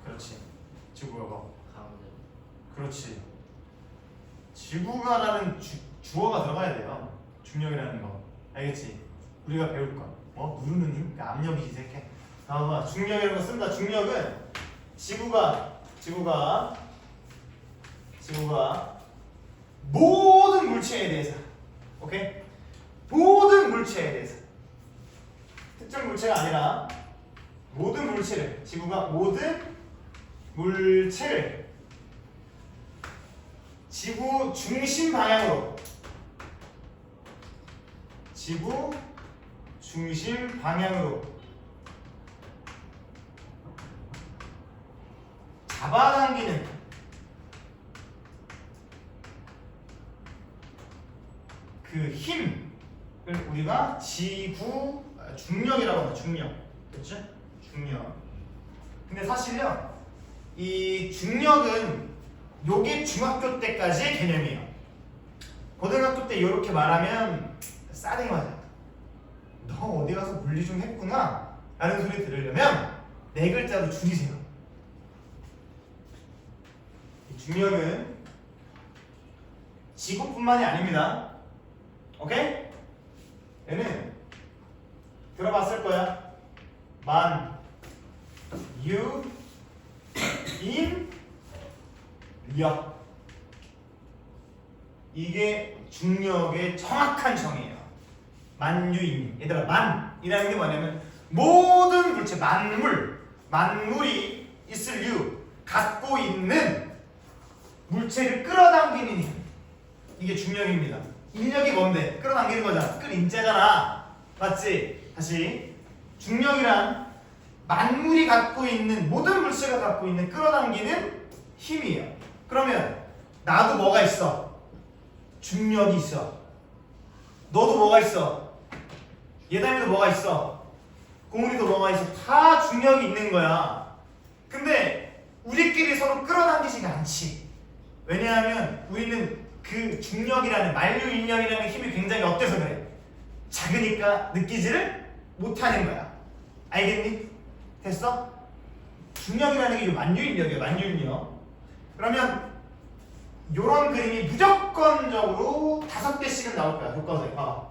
그렇지. 지구가 뭐? 그렇지. 지구가라는 주어가 들어가야 돼요. 중력이라는 거. 알겠지? 우리가 배울 거. 누르는 힘? 그러니까 압력이지, 새끼. 다음은 중력이라는 거 쓴다. 중력은 지구가 모든 물체에 대해서, 오케이? 모든 물체에 대해서, 특정 물체가 아니라 모든 물체를, 지구가 모든 물체를 지구 중심 방향으로 잡아당기는 그 힘을 우리가 중력이라고 합니다. 중력. 그렇죠? 중력. 근데 사실요 이 중력은 요게 중학교 때까지의 개념이에요. 고등학교 때 이렇게 말하면 싸대기 맞아. 너 어디 가서 물리 좀 했구나 라는 소리 들으려면 네 글자로 줄이세요. 이 중력은 지구뿐만이 아닙니다. 오케이? 얘는 들어봤을 거야. 만, 유, 인, 력. 이게 중력의 정확한 정의예요. 만유인. 얘들아 만이라는 게 뭐냐면 모든 물체, 만물이 있을 유 갖고 있는 물체를 끌어당기는 힘. 이게 중력입니다. 인력이 뭔데? 끌어당기는 거잖아. 끌인자잖아. 맞지? 다시 중력이란 만물이 갖고 있는 모든 물체가 갖고 있는 끌어당기는 힘이에요. 그러면 나도 뭐가 있어? 중력이 있어. 너도 뭐가 있어? 예담이도 뭐가 있어? 공훈이도 뭐가 있어? 다 중력이 있는 거야. 근데 우리끼리 서로 끌어당기지가 않지. 왜냐하면 우리는 그 중력이라는 만유인력이라는 힘이 굉장히 어때서 그래? 작으니까 느끼지를 못하는 거야. 알겠니? 됐어? 중력이라는 게 만유인력이야. 만유인력. 그러면 요런 그림이 무조건적으로 5개씩은 나올 거야. 교과서에. 봐봐.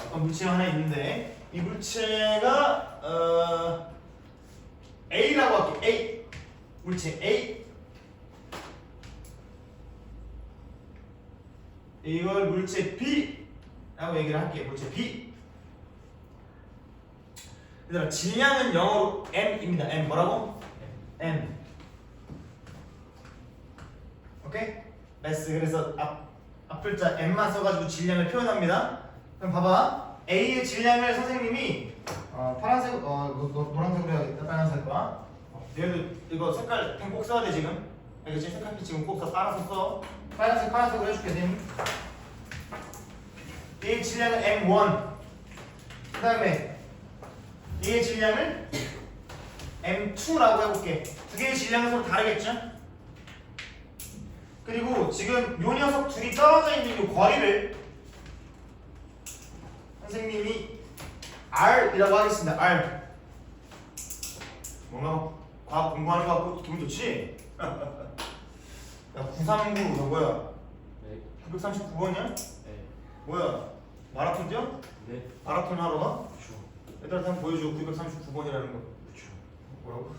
어떤 물체가 하나 있는데 이 물체가 A라고 할게. A. 물체 A. 이걸 물체 B라고 얘기를 할게요. 물체 B. 얘들아 질량은 영어로 M입니다. M 뭐라고? M. 오케이? S. 그래서 앞 글자 M만 써가지고 질량을 표현합니다. 그럼 봐봐. A의 질량을 선생님이 파란색, 노란색으로 해야겠다. 빨간색 거야. 얘도 이거 색깔 펜 꼭 써야 돼 지금. 알겠지? 색깔 지금 꼭 따라서 써. 파란색으로 해줄게 선생님. A의 질량은 M1. 그 다음에 A의 질량을 M2라고 해볼게. 두 개의 질량은 서로 다르겠죠? 그리고 지금 요 녀석 둘이 떨어져 있는 요 거리를 선생님이 R이라고 하겠습니다. R. 뭔가 과학 공부하는 거 같고 기분 좋지? 야 939 너 뭐야? 네. 939번이야? 네. 뭐야? 마라톤 뛰어? 네. 마라톤 하러 가? 그쵸. 얘들한테 한번 보여줘. 939번이라는 거. 그쵸. 뭐라고?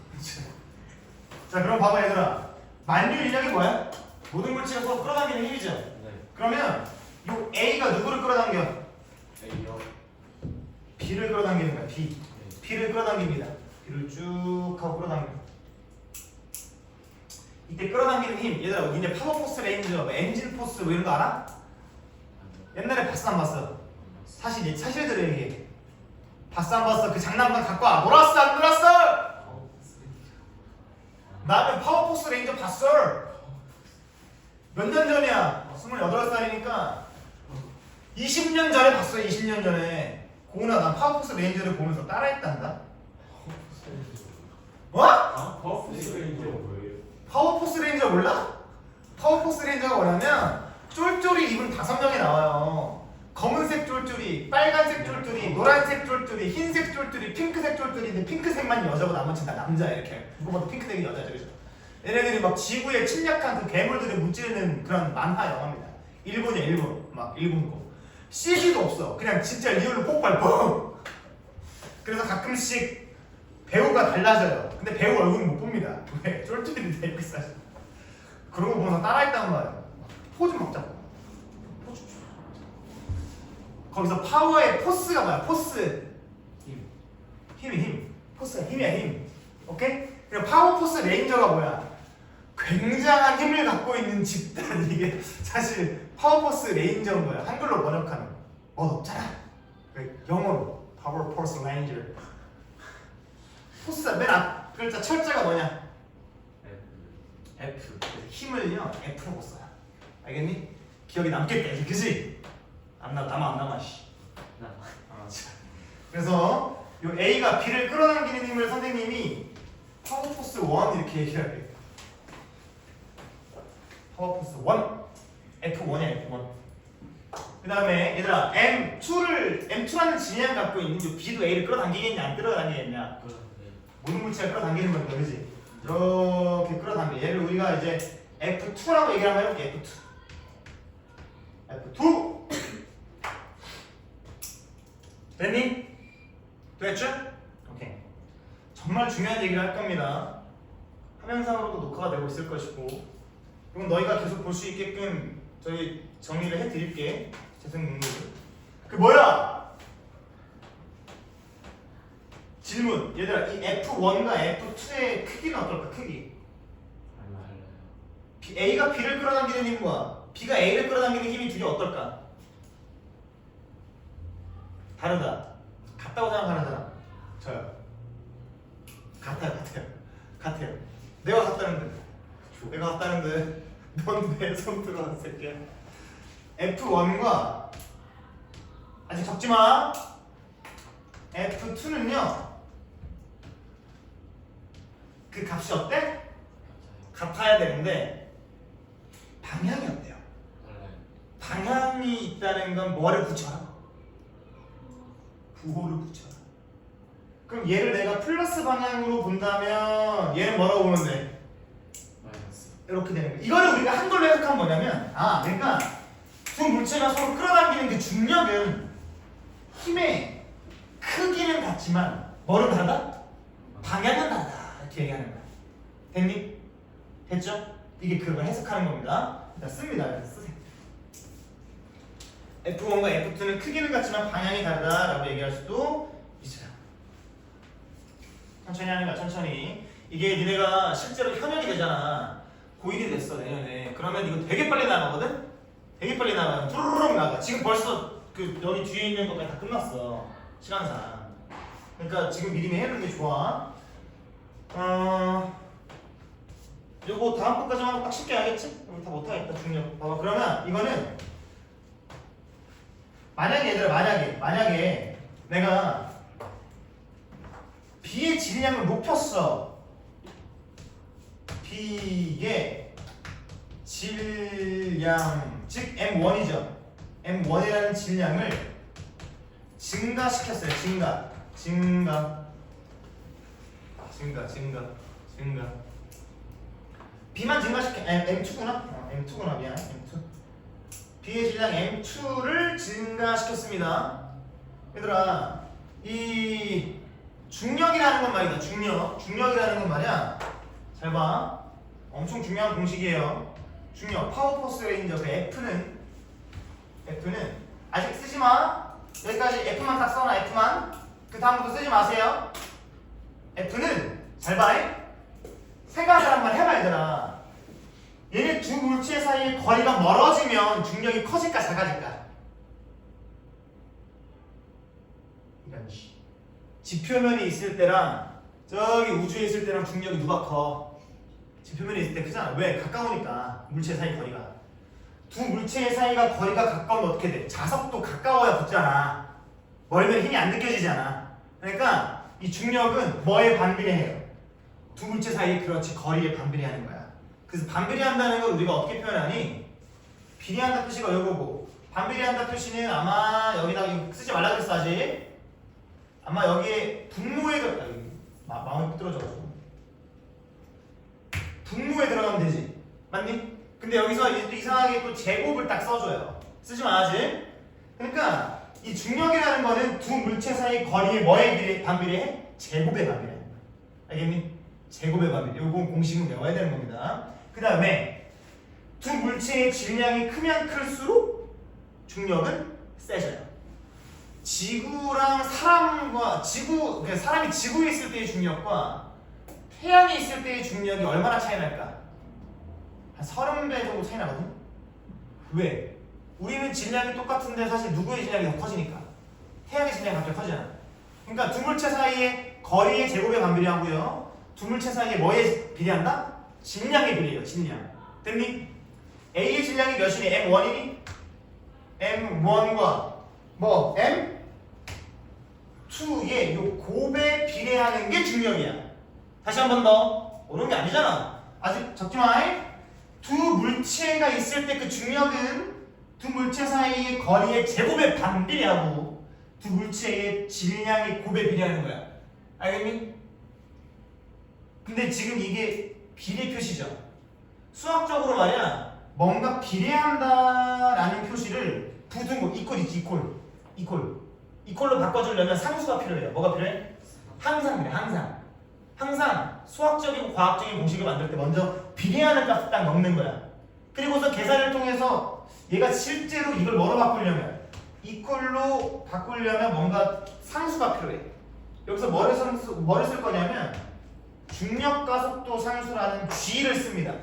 자 그럼 봐봐 얘들아. 만유인력이 뭐야? 모든 물체가 서로 끌어당기는 힘이죠? 네. 그러면 요 A가 누구를 끌어당겨? A요. B를 끌어당기는 거야. B. 네. B를 끌어당깁니다. B를 쭉 하고 끌어당겨. 이때 끌어당기는 힘. 얘들아 니네 파워포스 레인저, 엔진 포스 뭐 이런 거 알아? 옛날에 봤어 안 봤어? 사실대로 얘기해. 봤어 안 봤어? 그 장난감 갖고 와. 놀았어 안 놀았어? 나는 파워포스 레인저 봤어. 몇 년 전이야? 28살이니까 20년 전에 봤어. 20년 전에. 고은아 난 파워포스 레인저를 보면서 따라했단다. 뭐? 아? 파워포스 레인저가 뭐예요? 파워포스 레인저 몰라? 파워포스 레인저가 뭐냐면 쫄쫄이 입은 5명이 나와요. 검은색 쫄쫄이, 빨간색 쫄쫄이, 노란색 쫄쫄이, 흰색 쫄쫄이, 핑크색 쫄쫄이인데 핑크색만 여자고 나머지는 다 남자야. 이렇게 누구 봐도 핑크색이 여자죠. 그죠? 얘네들이 막 지구에 침략한 그 괴물들을 무찌르는 그런 만화 영화입니다. 일본이야 일본. 막 일본 거. CG도 없어. 그냥 진짜 리얼로 폭발 뻥. 그래서 가끔씩 배우가 달라져요. 근데 배우 얼굴은 못 봅니다. 왜? 쫄쫄이인데 이렇게 싸죠. 그런 거 보면서 따라했단 말이야. 포즈 막 잡고. 포즈. 거기서 파워의 포스가 뭐야? 포스. 힘. 포스가 힘이야 힘. 오케이? 그리고 파워 포스 레인저가 뭐야? 굉장한 힘을 갖고 있는 집단. 이게 사실 파워 포스 레인저인 거야. 한글로 번역하면 멋없잖아. 영어로 파워 포스 레인저. 포스 맨 앞 글자 철자가 뭐냐? F. 그래서 힘을요 F라고 써요. 알겠니? 기억에 남겠다. 그지? 안 남아 씨. 나. 자 그래서 요 A가 B를 끌어당기는 힘을 선생님이 파워포스 1 이렇게 얘기할게요. 파워포스 1 F1이야 F1. 그 다음에 얘들아 M2라는 질량 갖고 있는 요 B도 A를 끌어당기겠냐 안 끌어당기겠냐. 모든 물체가 끌어당기는 건데 그지? 이렇게 끌어당겨. 얘를 우리가 이제 F2라고 얘기를 한번 해볼게. F2 됐니? 됐죠? 오케이. 정말 중요한 얘기를 할 겁니다. 화면상으로도 녹화가 되고 있을 것이고 그럼 너희가 계속 볼 수 있게끔 저희 정리를 해드릴게. 재생 목록을. 그 뭐야? 질문. 얘들아 이 F1과 F2의 크기는 어떨까? 크기. A가 B를 끌어당기는 힘과 B가 A를 끌어당기는 힘이 둘이 어떨까? 다르다. 같다고 생각하는 사람? 저요. 같아요. 내가 같다는데 넌 내 손 들어 새끼야. F1과 아직 적지마. F2는요 그 값이 어때? 같아야 되는데 방향이 어때요? 방향이 있다는 건 뭐를 붙여라? 부호를 붙여라. 그럼 얘를 내가 플러스 방향으로 본다면 얘는 뭐라고 보면 돼? 이렇게 되는 거야. 이거를 우리가 한글로 해석하면 뭐냐면 그러니까 두 물체가 서로 끌어당기는 그 중력은 힘의 크기는 같지만 뭐는 다르다? 방향은 다르다. 이렇게 얘기하는 거야. 됐니? 됐죠? 이게 그걸 해석하는 겁니다. 일단 씁니다. 그래서 쓰세요. F1과 F2는 크기는 같지만 방향이 다르다라고 얘기할 수도 있어요. 천천히 하는 거야. 천천히. 이게 니네가 실제로 현역이 되잖아. 고1이 됐어 내년에. 그러면 이거 되게 빨리 나가거든? 되게 빨리 나가요. 뚜루룩 나가. 지금 벌써 그 여기 뒤에 있는 것까지 다 끝났어. 시간상. 그러니까 지금 미리 해놓는 게 좋아. 요거 다음 거까지만 하면 딱 쉽게 알겠지? 우리 다 못하겠다 중력. 봐봐. 그러면 이거는 만약에 얘들아 만약에 내가 B의 질량을 높였어. B의 질량 즉 M1이죠. M1이라는 질량을 증가시켰어요. 증가. B만 증가시켜. M2구나? M2구나. 미안. M2. B의 질량 M2를 증가시켰습니다. 얘들아 이 중력이라는 건 말이다. 중력이라는 건 말이야. 잘 봐. 엄청 중요한 공식이에요. 중력 파워포스 레인저 그 F는 아직 쓰지 마. 여기까지 F만 딱 써놔. F만. 그 다음부터 쓰지 마세요. F는 잘 봐. 생각을 한번 해봐 얘들아. 얘네 두 물체 사이의 거리가 멀어지면 중력이 커질까 작아질까? 이런 지표면이 있을 때랑 저기 우주에 있을 때랑 중력이 누가 커? 지표면에 있을 때 크잖아. 왜? 가까우니까 물체 사이 거리가. 두 물체의 사이가 거리가 가까우면 어떻게 돼? 자석도 가까워야 붙잖아. 멀면 힘이 안 느껴지잖아. 그러니까 이 중력은 뭐에 반비례해요? 두 물체 사이 그렇지 거리에 반비례하는 거야. 그래서 반비례한다는 걸 우리가 어떻게 표현하니? 비례한다 표시가 이거고 반비례한다 표시는 아마 여기다 이거 쓰지 말라 그랬어 아직. 아마 여기에 분모에 마음이 삐뚤어져가지고 분모에 들어가면 되지. 맞니? 근데 여기서 이상하게 또 제곱을 딱 써줘요. 쓰지 마야지. 그러니까 이 중력이라는 거는 두 물체 사이 거리에 뭐에 반비례해? 제곱에 반비례해. 알겠니? 제곱에 반비례. 요거 공식은 외워야 되는 겁니다. 그 다음에 두 물체의 질량이 크면 클수록 중력은 세져요. 지구랑 사람과 그러니까 사람이 지구에 있을 때의 중력과 태양에 있을 때의 중력이 얼마나 차이 날까? 한 30배 정도 차이 나거든? 왜? 우리는 질량이 똑같은데 사실 누구의 질량이 더 커지니까 태양의 질량이 갑자기 커지잖아. 그러니까 두 물체 사이의 거리의 제곱에 반비례하고요. 두 물체 사이에 뭐에 비례한다? 질량에 비례해요. 질량. 됐니? A의 질량이 몇이니? M1이니? M1과 뭐? M2 2의 요 곱에 비례하는 게 중력이야. 다시 한 번 더. 어려운 게 아니잖아. 아직 적지 마. 두 물체가 있을 때 그 중력은 두 물체 사이의 거리의 제곱에 반비례하고 두 물체의 질량의 곱에 비례하는 거야. 알겠니? 근데 지금 이게 비례 표시죠. 수학적으로 말이야 뭔가 비례한다라는 표시를 부등호 이퀄이지 이퀄로 바꿔주려면 상수가 필요해요. 뭐가 필요해? 항상 그래 항상 수학적이고 과학적인 공식을 만들 때 먼저 비례하는 값을 딱 넣는 거야. 그리고서 계산을 통해서 얘가 실제로 이걸 뭐로 바꾸려면 이퀄로 바꾸려면 뭔가 상수가 필요해. 여기서 뭐를 쓸 거냐면 중력 가속도 상수라는 G를 씁니다.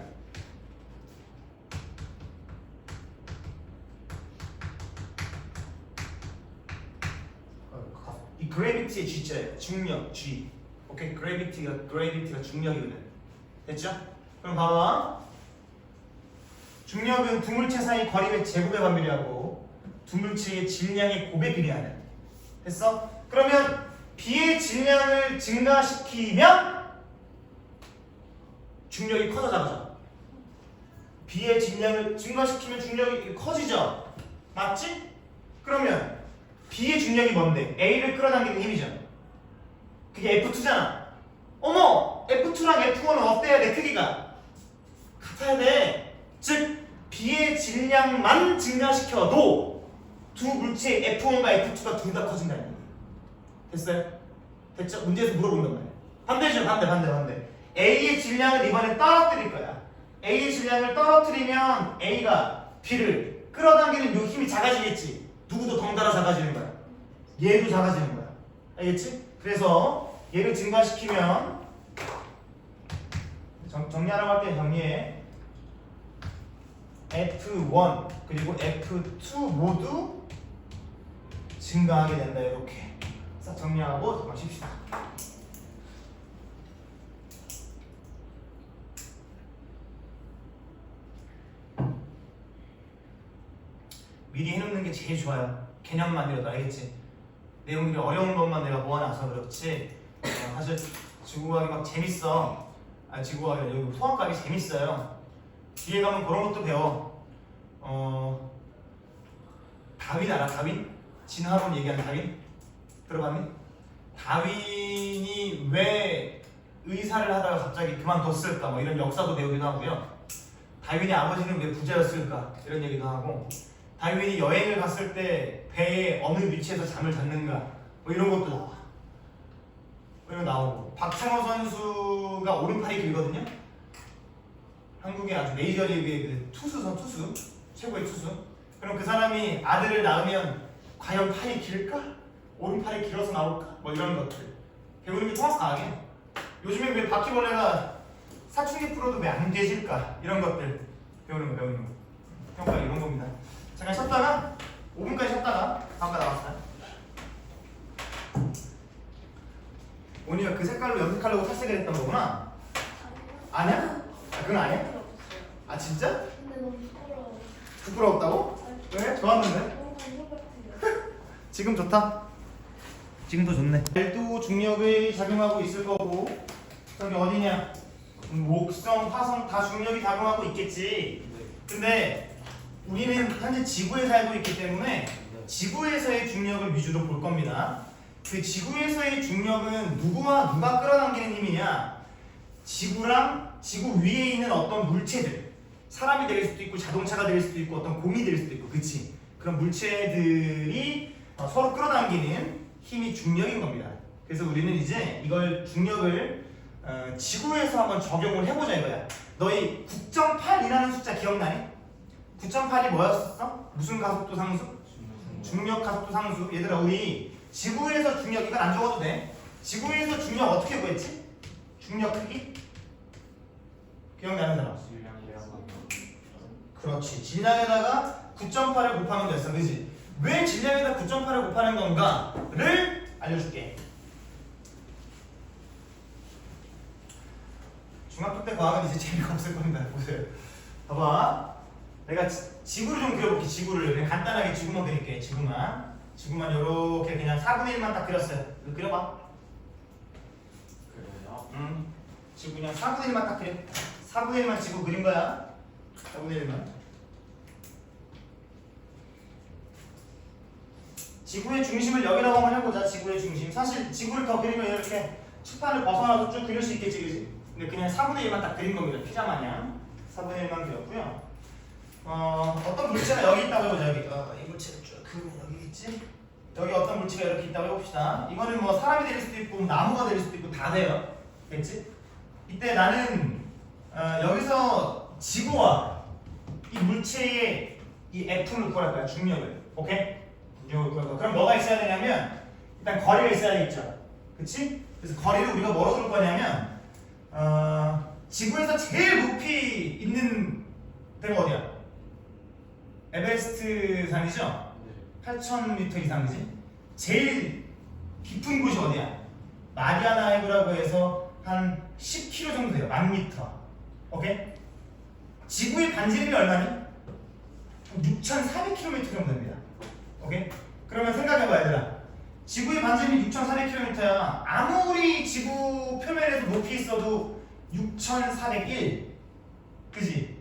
이 gravity의 G자예요. 중력 G. 오케이, gravity가 중력이거든. 됐죠? 그럼 봐봐. 중력은 두 물체 사이 거리의 제곱에 반비례하고 두 물체의 질량의 곱에 비례하는. 됐어? 그러면 B의 질량을 증가시키면 중력이 커져 작아져. B의 질량을 증가시키면 중력이 커지죠? 맞지? 그러면 B의 중력이 뭔데? A를 끌어당기는 힘이죠. 그게 F2잖아. 어머! F2랑 F1은 어때야 돼? 크기가 같아야 돼. 즉 B의 질량만 증가시켜도 두 물체의 F1과 F2가 둘 다 커진다는 얘기예요. 됐어요? 됐죠? 문제에서 물어본단 말이야. 반대죠. 반대. A의 질량을 이번에 떨어뜨릴 거야. A의 질량을 떨어뜨리면 A가 B를 끌어당기는 요 힘이 작아지겠지. 누구도 덩달아 작아지는 거야. 얘도 작아지는 거야. 알겠지? 그래서 얘를 증가시키면 정리하라고 할 때 정리해. F1 그리고 F2 모두 증가하게 된다. 이렇게. 자, 정리하고 잠깐 쉽시다. 미리 해놓는 게 제일 좋아요. 개념만이라도 알겠지? 내용들이 어려운 것만 내가 모아놔서 그렇지. 사실 지구과학이 막 재밌어. 지구과학이 여기 소학과학이 재밌어요. 뒤에 가면 그런 것도 배워. 다윈 알아? 다윈? 진화론 얘기하는 다윈? 들어봤니? 다윈이 왜 의사를 하다가 갑자기 그만뒀을까? 뭐 이런 역사도 배우기도 하고요. 다윈의 아버지는 왜 부자였을까? 이런 얘기도 하고. 다윈이 여행을 갔을 때 배에 어느 위치에서 잠을 잤는가? 뭐 이런 것도 나와. 이런 거 나오고. 박찬호 선수가 오른팔이 길거든요. 한국의 아주 메이저리그의 그 투수 최고의 투수. 그럼 그 사람이 아들을 낳으면 과연 팔이 길까? 오른팔이 길어서 나올까? 뭐 이런 것들 배우는 게 정확하게. 요즘에 왜 바퀴벌레가 사춘기 풀어도 왜 안 되질까? 이런 것들 배우는 거. 평가 이런 겁니다. 잠깐 쉬었다가 5분까지 쉬었다가 잠깐 나왔어요. 오니가 그 색깔로 염색하려고 탈색을 했던 거구나. 아니야? 그건 아니야? 아 진짜? 근데 너무 부끄러워. 부끄러웠다고? 왜? 좋았는데? 너무 감동 같아요. 지금 좋다. 지금도 좋네. 별도 중력이 작용하고 있을 거고 저기 어디냐? 목성, 화성 다 중력이 작용하고 있겠지. 근데 우리는 현재 지구에 살고 있기 때문에 지구에서의 중력을 위주로 볼 겁니다. 그 지구에서의 중력은 누구와 누가 끌어당기는 힘이냐? 지구랑 지구 위에 있는 어떤 물체들, 사람이 될 수도 있고 자동차가 될 수도 있고 어떤 곰이 될 수도 있고, 그치? 그런 물체들이 서로 끌어당기는 힘이 중력인 겁니다. 그래서 우리는 이제 이걸 중력을 지구에서 한번 적용을 해보자 이거야. 너희 9.8이라는 숫자 기억나니? 9.8이 뭐였었어? 무슨 가속도 상수? 중력 가속도 상수. 얘들아 우리 지구에서 중력, 이건 안 적어도 돼. 지구에서 중력 어떻게 구했지? 중력 크기? 기억나는 사람? 그렇지. 질량에다가 9.8을 곱하면 됐어. 그지? 왜 질량에다 9.8을 곱하는 건가를 알려줄게. 중학교 때 과학은 이제 재미가 없을 겁니다. 보세요. 봐봐. 내가 지구를 좀 그려볼게. 지구를 그냥 간단하게 지구만 그릴게. 지구만 이렇게 이렇게 그냥 4분의 1만 딱 그렸어요. 이거 그려봐. 그래요? 지구 그냥 4분의 1만 딱 그려. 4분의 1만 지구 그린 거야. 4분의 1만. 지구의 중심을 여기라고 한번 해보자. 지구의 중심. 사실 지구를 더 그리면 이렇게 칠판을 벗어나서 쭉 그릴 수 있겠지, 그지? 근데 그냥 4분의 1만 딱 그린 겁니다. 피자 마냥 4분의 1만 그렸고요. 어떤 물체가 여기 있다고 해보자. 여기. 이 물체를 쭉 그리면 여기 있지? 여기 어떤 물체가 이렇게 있다고 해봅시다. 이거는 뭐 사람이 될 수도 있고 나무가 될 수도 있고 다 돼요. 됐지? 이때 나는 여기서 지구와 이 물체의 이 F를 구할 거야. 중력을. 오케이? 중력을 구할 거야. 그럼 뭐가 있어야 되냐면 일단 거리가 있어야 되겠죠. 그치? 그래서 거리를 우리가 뭐로 줄 거냐면 지구에서 제일 높이 있는 데가 어디야? 에베레스트 산이죠? 8,000m 이상이지? 제일 깊은 곳이 어디야? 마리아나 해구라고 해서 한 10km 정도 돼요. 10,000m. 오케이? 지구의 반지름이 얼마니? 6,400km 정도 됩니다. 오케이? 그러면 생각해봐 얘들아. 지구의 반지름이 6,400km야. 아무리 지구 표면에서 높이 있어도 6,401. 그지?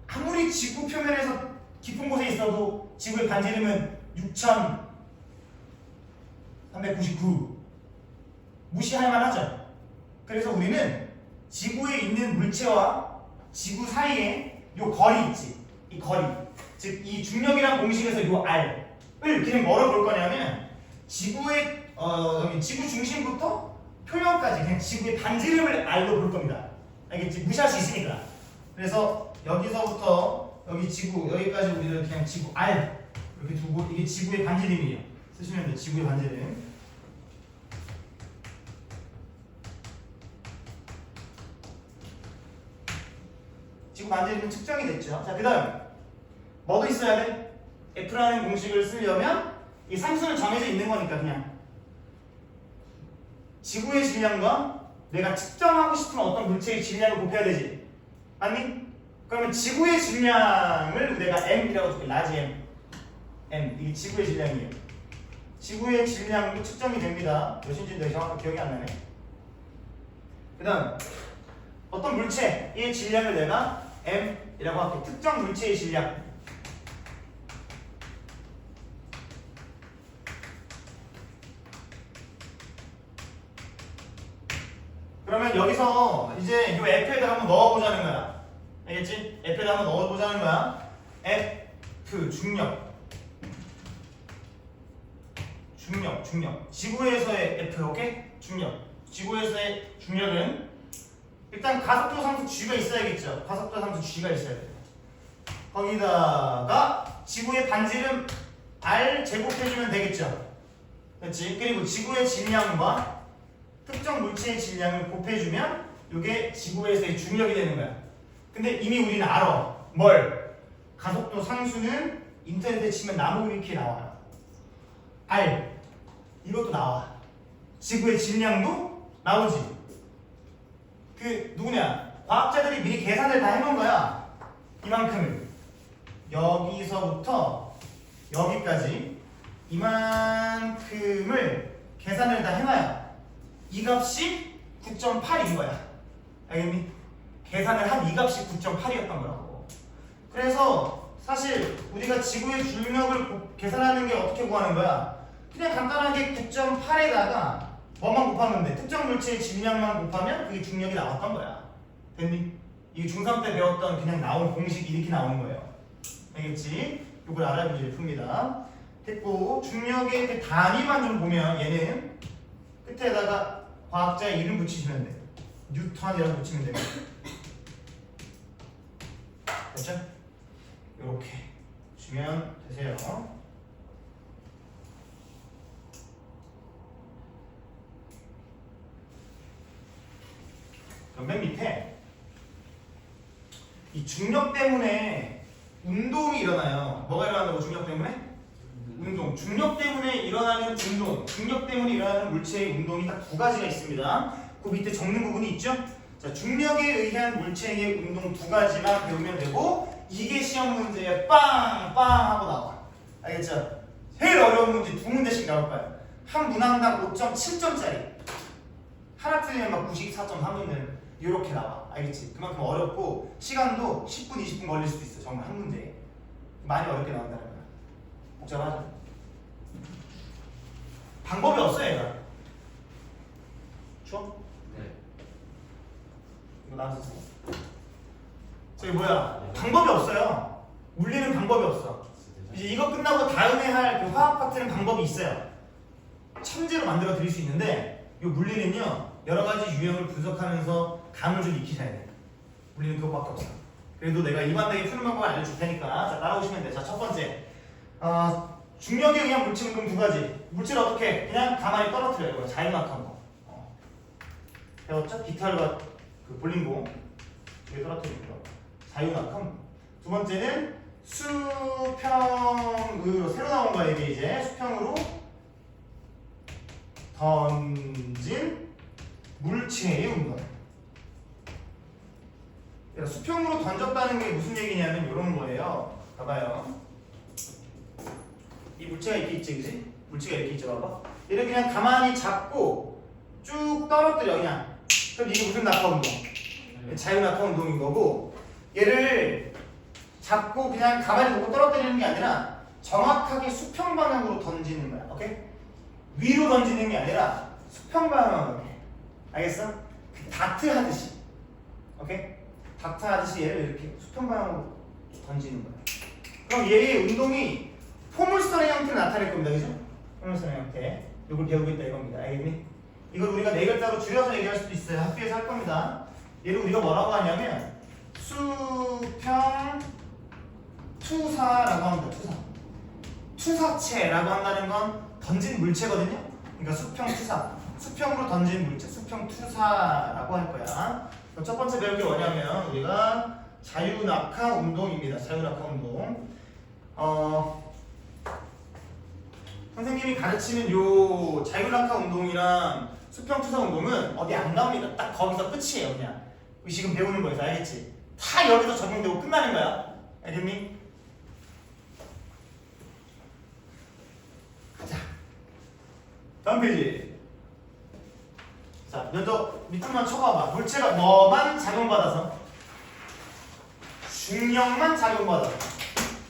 아무리 지구 표면에서 깊은 곳에 있어도 지구의 반지름은 6,399. 무시할 만하죠. 그래서 우리는 지구에 있는 물체와 지구 사이에 요 거리 있지. 이 거리. 즉 이 중력이란 공식에서 요 R을 그냥 뭐로 볼 거냐면 지구의 여기 지구 중심부터 표면까지 그냥 지구의 반지름을 R로 볼 겁니다. 알겠지? 무시할 수 있으니까. 그래서 여기서부터 여기 지구 여기까지 우리는 그냥 지구 R 이렇게 두고 이게 지구의 반지름이에요. 쓰시면 돼. 지구의 반지름. 지구 반지름은 측정이 됐죠. 자, 그다음 뭐도 있어야 돼? F라는 공식을 쓰려면 이 상수는 정해져 있는 거니까 그냥 지구의 질량과 내가 측정하고 싶은 어떤 물체의 질량을 곱해야 되지. 맞니? 그러면 지구의 질량을 내가 M이라고 줄게. 라지 M. M. 이게 지구의 질량이에요. 지구의 질량도 측정이 됩니다. 몇인지 내가 정확하게 기억이 안 나네. 그 다음 어떤 물체의 질량을 내가 M이라고 할게. 특정 물체의 질량. 그러면 여기서 이제 이 F에다 한번 넣어보자는 거야. 알겠지? F에다 한번 넣어보자는 거야. F 중력. 지구에서의 F, 오케이? 중력. 지구에서의 중력은 일단 가속도 상수 G가 있어야겠죠. 가속도 상수 G가 있어야 돼. 거기다가 지구의 반지름 R 제곱해주면 되겠죠. 그렇지? 그리고 지구의 질량과 특정 물체의 질량을 곱해주면 이게 지구에서의 중력이 되는 거야. 근데 이미 우리는 알아. 뭘? 가속도 상수는 인터넷에 치면 나무 위키에 나와요. R. 이것도 나와. 지구의 질량도 나오지. 그 누구냐? 과학자들이 미리 계산을 다 해놓은 거야. 이만큼을. 여기서부터 여기까지 이만큼을 계산을 다 해놔요. 이 값이 9.8인 거야. 알겠니? 계산을 한 이 값이 9.8이었던 거라고. 그래서 사실 우리가 지구의 중력을 계산하는 게 어떻게 구하는 거야? 그냥 간단하게 9.8에다가 뭐만 곱하면 돼? 특정 물체의 질량만 곱하면 그게 중력이 나왔던 거야. 됐니? 이게 중3 때 배웠던 그냥 나온 공식이 이렇게 나오는 거예요. 알겠지? 이걸 알아야 문제를 풉니다. 됐고 중력의 그 단위만 좀 보면 얘는 끝에다가 과학자의 이름 붙이시면 돼. 뉴턴이라고 붙이면 됩니다. 됐죠? 이렇게 주면 되세요. 그럼 맨 밑에 이 중력 때문에 운동이 일어나요. 뭐가 일어난다고? 중력 때문에? 운동. 중력 때문에 일어나는 운동. 중력 때문에 일어나는 물체의 운동이 딱 두 가지가 있습니다. 그 밑에 적는 부분이 있죠? 자, 중력에 의한 물체의 운동 두 가지만 배우면 되고 이게 시험 문제에 빵! 빵! 하고 나와. 알겠죠? 제일 어려운 문제 두 문제씩 나와. 나올 거야. 한 문항당 5.7점짜리. 하나 틀리면 막 94.3은 이렇게 나와. 알겠지? 그만큼 어렵고 시간도 10분, 20분 걸릴 수도 있어. 정말 한 문제에. 많이 어렵게 나온다는 거야. 복잡하죠? 방법이 없어 얘가. 추워? 네. 이거 나와서 써. 저기 뭐야? 방법이 없어요. 물리는 방법이 없어. 이제 이거 끝나고 다음에 할 그 화학 파트는 방법이 있어요. 천재로 만들어 드릴 수 있는데 이 물리는요 여러 가지 유형을 분석하면서 감을 좀 익히셔야 돼. 물리는 그것밖에 없어. 그래도 내가 일반되게 푸는 방법을 알려줄 테니까 자 따라오시면 돼. 자 첫 번째 중력에 의한 물질 운동 두 가지. 물질 어떻게? 그냥 가만히 떨어뜨려요. 이거 자유낙하한 거. 배웠죠? 기타르가 그 볼링공 위에 떨어뜨리는 거. 자유낙하함. 두 번째는 수평으로 새로 나온 거야 이게 이제 수평으로 던진 물체의 운동. 그러니까 수평으로 던졌다는 게 무슨 얘기냐면 이런 거예요. 봐봐요. 이 물체가 이렇게 있지, 그지? 물체가 이렇게 있죠, 봐봐. 얘를 그냥 가만히 잡고 쭉 떨어뜨려 그냥. 그럼 이게 무슨 낙하 운동? 자유 낙하 운동인 거고, 얘를 잡고 그냥 가만히 놓고 떨어뜨리는 게 아니라 정확하게 수평 방향으로 던지는 거야. 오케이? 위로 던지는 게 아니라 수평 방향으로. 알겠어? 그 다트 하듯이. 오케이? 다트 하듯이 얘를 이렇게 수평 방향으로 던지는 거야. 그럼 얘의 운동이 포물선의 형태를 나타낼 겁니다. 그죠? 포물선의 형태. 이걸 배우고 있다 이겁니다. 알겠니? 이걸 우리가 네 글자로 줄여서 얘기할 수도 있어요. 학교에서 할 겁니다. 얘를 우리가 뭐라고 하냐면 수평 투사라고 합니다. 투사. 투사체라고 한다는 건 던진 물체거든요. 그러니까 수평 투사. 수평으로 던진 물체. 수평 투사라고 할 거야. 그럼 첫 번째 배울 게 뭐냐면 우리가 자유낙하 운동입니다. 자유낙하 운동. 선생님이 가르치는 요 자유낙하 운동이랑 수평투사 운동은 어디 안 나옵니다. 딱 거기서 끝이에요. 그냥 지금 배우는 거에서 알겠지? 다 여기서 적용되고 끝나는 거야. 알겠니? 가자. 다음 페이지. 자, 먼저 밑줄만 쳐봐봐. 물체가 뭐만 작용받아서? 중력만 작용받아서.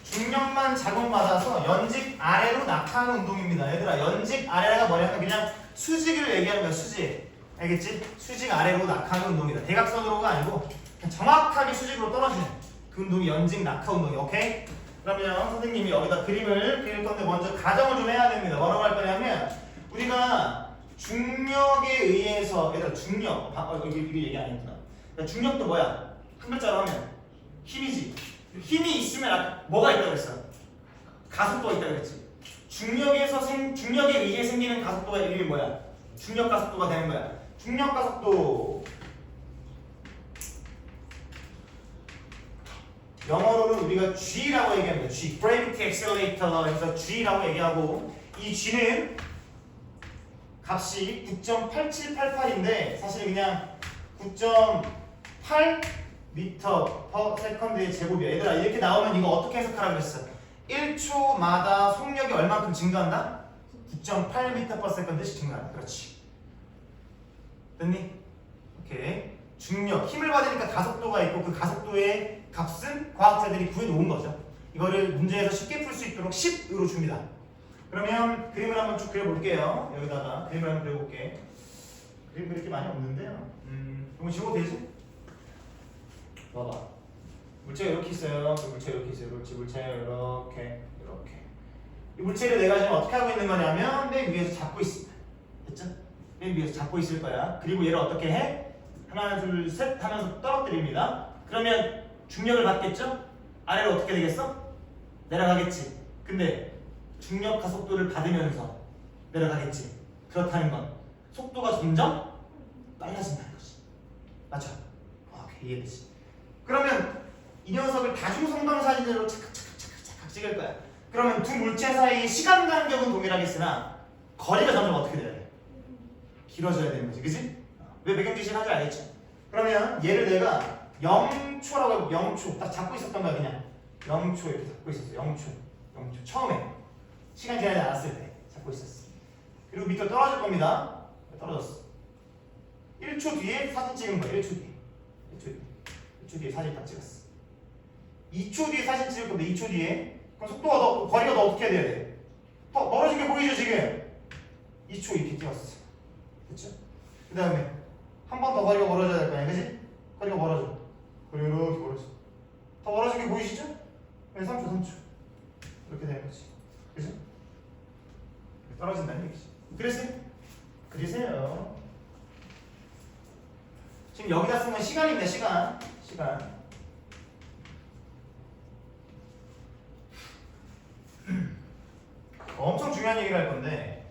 중력만 작용받아서 연직 아래로 낙하하는 운동입니다. 얘들아, 연직 아래가 뭐냐면 그냥 수직을 얘기하는 거야. 수직. 알겠지? 수직 아래로 낙하하는 운동이다. 대각선으로가 아니고 그냥 정확하게 수직으로 떨어지는 그 운동이 연직 낙하 운동이야. 오케이? 그러면 선생님이 여기다 그림을 그릴 건데 먼저 가정을 좀 해야 됩니다. 뭐라고 할 거냐면 우리가 중력에 의해서 얘들아 중력 이게 얘기 안 했구나. 중력도 뭐야? 한 글자로 하면 힘이지. 힘이 있으면 뭐가 있다고 했어? 가속도가 있다고 했지. 중력에 의해 생기는 가속도가 이름이 뭐야? 중력 가속도가 되는 거야. 중력 가속도 영어로는 우리가 G라고 얘기합니다. G, Gravity Accelerator에서 G라고 얘기하고 이 G는 값이 9.8788인데 사실 그냥 9.8 미터 퍼 세컨드의 제곱이야. 얘들아 이렇게 나오면 이거 어떻게 해석하라고 그랬어? 1초마다 속력이 얼만큼 증가한다? 9.8 미터 퍼 세컨드씩 증가한다. 그렇지. 됐니? 오케이. 중력, 힘을 받으니까 가속도가 있고 그 가속도의 값은 과학자들이 구해놓은 거죠. 이거를 문제에서 쉽게 풀 수 있도록 10으로 줍니다. 그러면 그림을 한번 쭉 그려볼게요. 여기다가 그림을 한번 그려볼게. 그림 그릴 게 많이 없는데요. 이거 지워도 되지? 봐봐. 물체가 이렇게 있어요. 그 물체가 이렇게 있어요. 물체가 이렇게. 이 물체를 내가 지금 어떻게 하고 있는 거냐면 맨 위에서 잡고 있습니다. 됐죠? 맨 위에서 잡고 있을 거야. 그리고 얘를 어떻게 해? 하나, 둘, 셋 하면서 떨어뜨립니다. 그러면 중력을 받겠죠? 아래로 어떻게 되겠어? 내려가겠지. 근데 중력 가속도를 받으면서 내려가겠지. 그렇다는 건 속도가 점점 빨라진다는 거지. 맞죠? 오케이, 이해되지? 그러면 이 녀석을 다중성방사진으로 착각 찍을 거야. 그러면 두 물체 사이의 시간 간격은 동일하겠으나 거리가 점점 어떻게 돼야 돼? 길어져야 되는 거지, 그지? 왜 매경지식 하지 알겠죠? 그러면 얘를 내가 0초라고 하면 0초 딱 잡고 있었던 거야. 그냥 0초 이렇게 잡고 있었어. 0초 처음에 시간 지나지 않았을 때 잡고 있었어. 그리고 밑으로 떨어질 겁니다. 떨어졌어. 1초 뒤에 사진 찍은 거야. 1초 뒤에. 1초 뒤에 사진 딱 찍었어. 2초 뒤에 사진 찍을 건데 2초 뒤에. 그럼 속도가 더 거리가 더 어떻게 해야 돼? 더 멀어진 게 보이죠 지금? 2초 이렇게 찍었어. 그렇죠? 그 다음에 한 번 더 거리가 멀어져야 될 거 아니야, 그지? 거리가 멀어져. 거리가 이렇게 멀어져. 더 멀어진 게 보이시죠? 네, 3초. 이렇게 되는 거지. 그죠? 떨어진다는 얘기지. 그리세요. 지금 여기다 쓰면 시간입니다. 시간. 엄청 중요한 얘기를 할 건데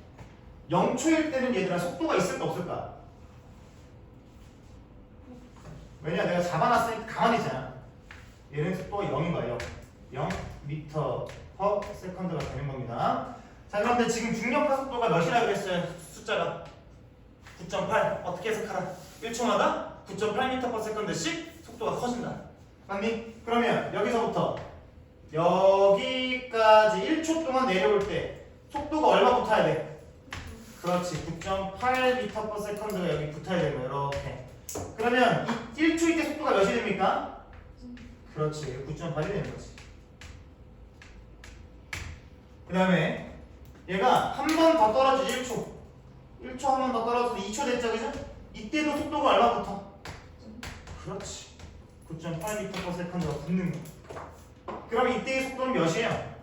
0초일 때는 얘들아 속도가 있을까 없을까? 왜냐 내가 잡아놨으니까 가만히 있잖아. 얘는 속도가 0인 거예요. 0 m/s가 되는 겁니다. 자 그런데 지금 중력파 속도가 몇이라 그랬어요? 숫자가 9.8. 어떻게 해석하라? 1초마다 9.8m/s씩 속도가 커진다. 맞니? 그러면 여기서부터 여기까지 1초 동안 내려올 때 속도가 얼마 붙어야 돼? 그렇지. 9.8m/s가 여기 붙어야 되는 거예요. 이렇게. 그러면 1초일 때 속도가 몇이 됩니까? 그렇지. 9.8이 되는 거지. 그 다음에 얘가 한 번 더 떨어지지. 1초 한 번 더 떨어져서 2초 됐죠, 그죠? 이때도 속도가 얼마 붙어? 그렇지. 9.8m/s가 붙는 거. 그럼 이때의 속도는 몇이에요?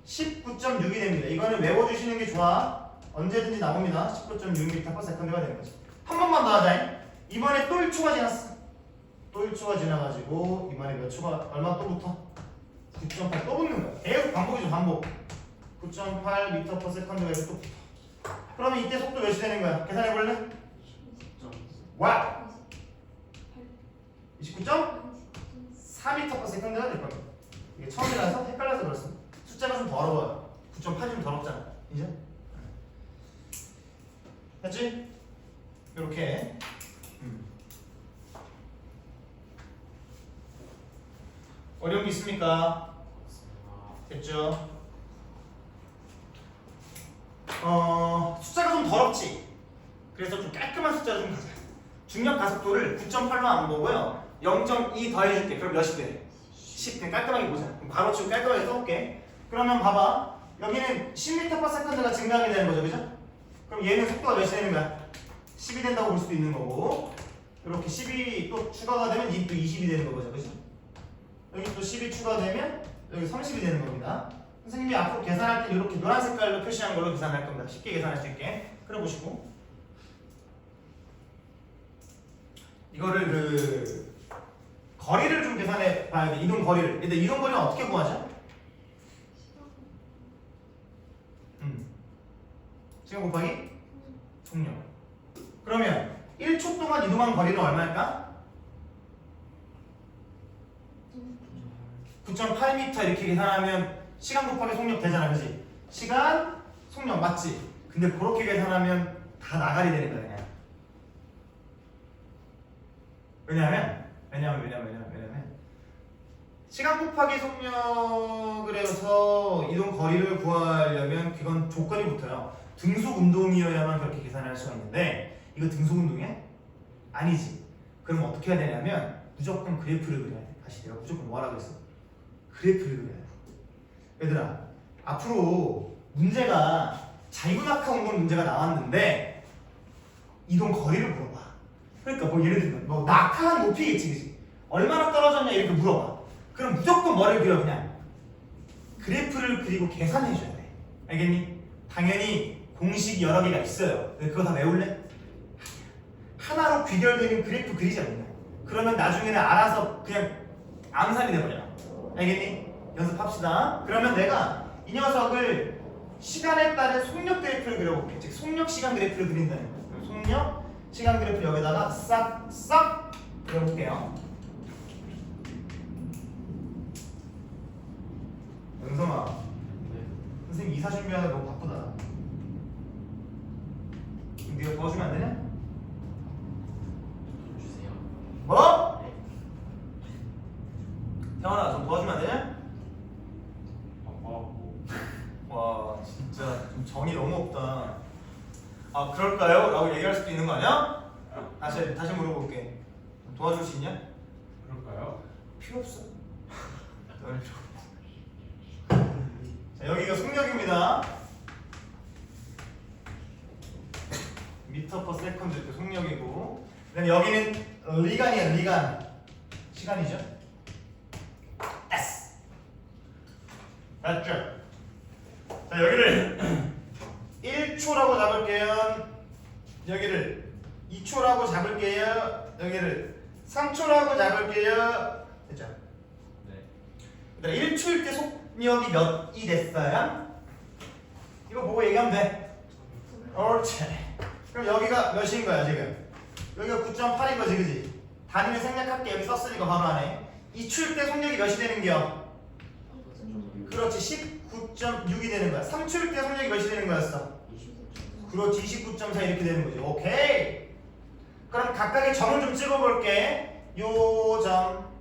19.6이 됩니다. 이거는 외워주시는 게 좋아. 언제든지 나옵니다. 19.6m/s가 되는 거지. 한 번만 더 하자. 이번에 또 1초가 지났어. 또 1초가 지나가지고 이번에 몇 초가 얼마 또 붙어? 9.8 또 붙는 거야. 계속 반복이죠, 반복. 9.8m/s가 이렇게 또 붙어. 그러면 이때 속도 몇이 되는 거야? 계산해 볼래? 와! 29.4m/s가 될 겁니다. 이게 처음이라서 헷갈려서 그렇습니다. 숫자가 좀 더 어려워요. 9.8이 좀 더 어렵잖아. 이제? 됐지? 이렇게. 어려운 게 있습니까? 됐죠? 숫자가 좀 더럽지? 그래서 좀 깔끔한 숫자로 좀 가자. 중력 가속도를 9.8로 안 보고요. 0.2 더해줄게. 그럼 몇이 돼? 10. 그냥 깔끔하게 보자. 그럼 바로 치고 깔끔하게 써볼게. 그러면 봐봐. 여기는 10m/s가 증가하게 되는 거죠, 그죠? 그럼 얘는 속도가 몇이 되는 거야? 10이 된다고 볼 수도 있는 거고, 이렇게 10이 또 추가가 되면 이 또 20이 되는 거죠, 그죠? 여기 또 10이 추가되면 여기 30이 되는 겁니다. 선생님이 앞으로 계산할 때 이렇게 노란 색깔로 표시한 걸로 계산할 겁니다. 쉽게 계산할 수 있게. 그래 보시고. 이거를 거리를 좀 계산해 봐야 돼. 이동 거리를. 근데 이동 거리는 어떻게 구하죠? 시간 곱하기 속력. 그러면 1초 동안 이동한 거리는 얼마일까? 9.8m 이렇게 계산하면 시간 곱하기 속력 되잖아, 그지? 시간, 속력 맞지? 근데 그렇게 계산하면 다 나가리 되는 거야, 그냥. 왜냐면 시간 곱하기 속력을 해서 이동 거리를 구하려면 그건 조건이 붙어요. 등속 운동이어야만 그렇게 계산할 수가 있는데 이거 등속 운동이야? 아니지. 그럼 어떻게 해야 되냐면 무조건 그래프를 그려야 돼. 다시 내가 무조건 뭐 하라고 했어? 그래프를 그려야 돼. 얘들아, 앞으로 문제가 자유낙하 운동 문제가 나왔는데 이동 거리를 물어봐. 그러니까 뭐 예를 들면 뭐 낙하한 높이겠지, 그치? 얼마나 떨어졌냐 이렇게 물어봐. 그럼 무조건 뭐를 그려? 그냥 그래프를 그리고 계산해 줘야 돼. 알겠니? 당연히 공식이 여러 개가 있어요. 근데 그거 다 외울래? 하나로 귀결되는 그래프 그리자 그냥. 그러면 나중에는 알아서 그냥 암산이 돼버려. 알겠니? 연습합시다. 그러면 내가 이 녀석을 시간에 따른 속력 그래프를 그려볼게. 즉 속력 시간 그래프를 그린다는 거예요. 속력 시간 그래프 여기다가 싹싹 그려볼게요. 은성아, 선생님 이사 준비하느라 너무 바쁘다. 네가 도와주면 안 되냐? 주세요. 뭐? 태원아, 좀 도와주면 안 되냐? 바빠갖고. 와, 진짜 좀 정이 너무 없다. 아 그럴까요? 라고 얘기할 수도 있는 거 아니야? 다시 물어볼게. 도와줄 수 있냐? 그럴까요? 필요 없어. 자, 여기가 속력입니다. 미터 퍼 세컨드 그 속력이고, 그다음에 여기는 리간이야, 리간. 시간이죠. S. 맞죠? 자, 여기를 1초라고 잡을게요. 여기를 2초라고 잡을게요. 여기를 3초라고 잡을게요. 됐죠? 네. 그다음에 1초일 때 속력이 몇이 됐어요? 이거 보고 얘기하면 돼. 옳지. 그럼 여기가 몇인 거야 지금? 여기가 9.8인 거지, 그지? 단위를 생략할게. 여기 썼으니까 바로 안에 2초일 때 속력이 몇이 되는겨? 그렇지, 19.6이 되는 거야. 3초일 때 속력이 몇이 되는 거였어? 그렇지, 29.4 이렇게 되는 거지. 오케이. 그럼 각각의 점을 좀 찍어볼게. 요 점,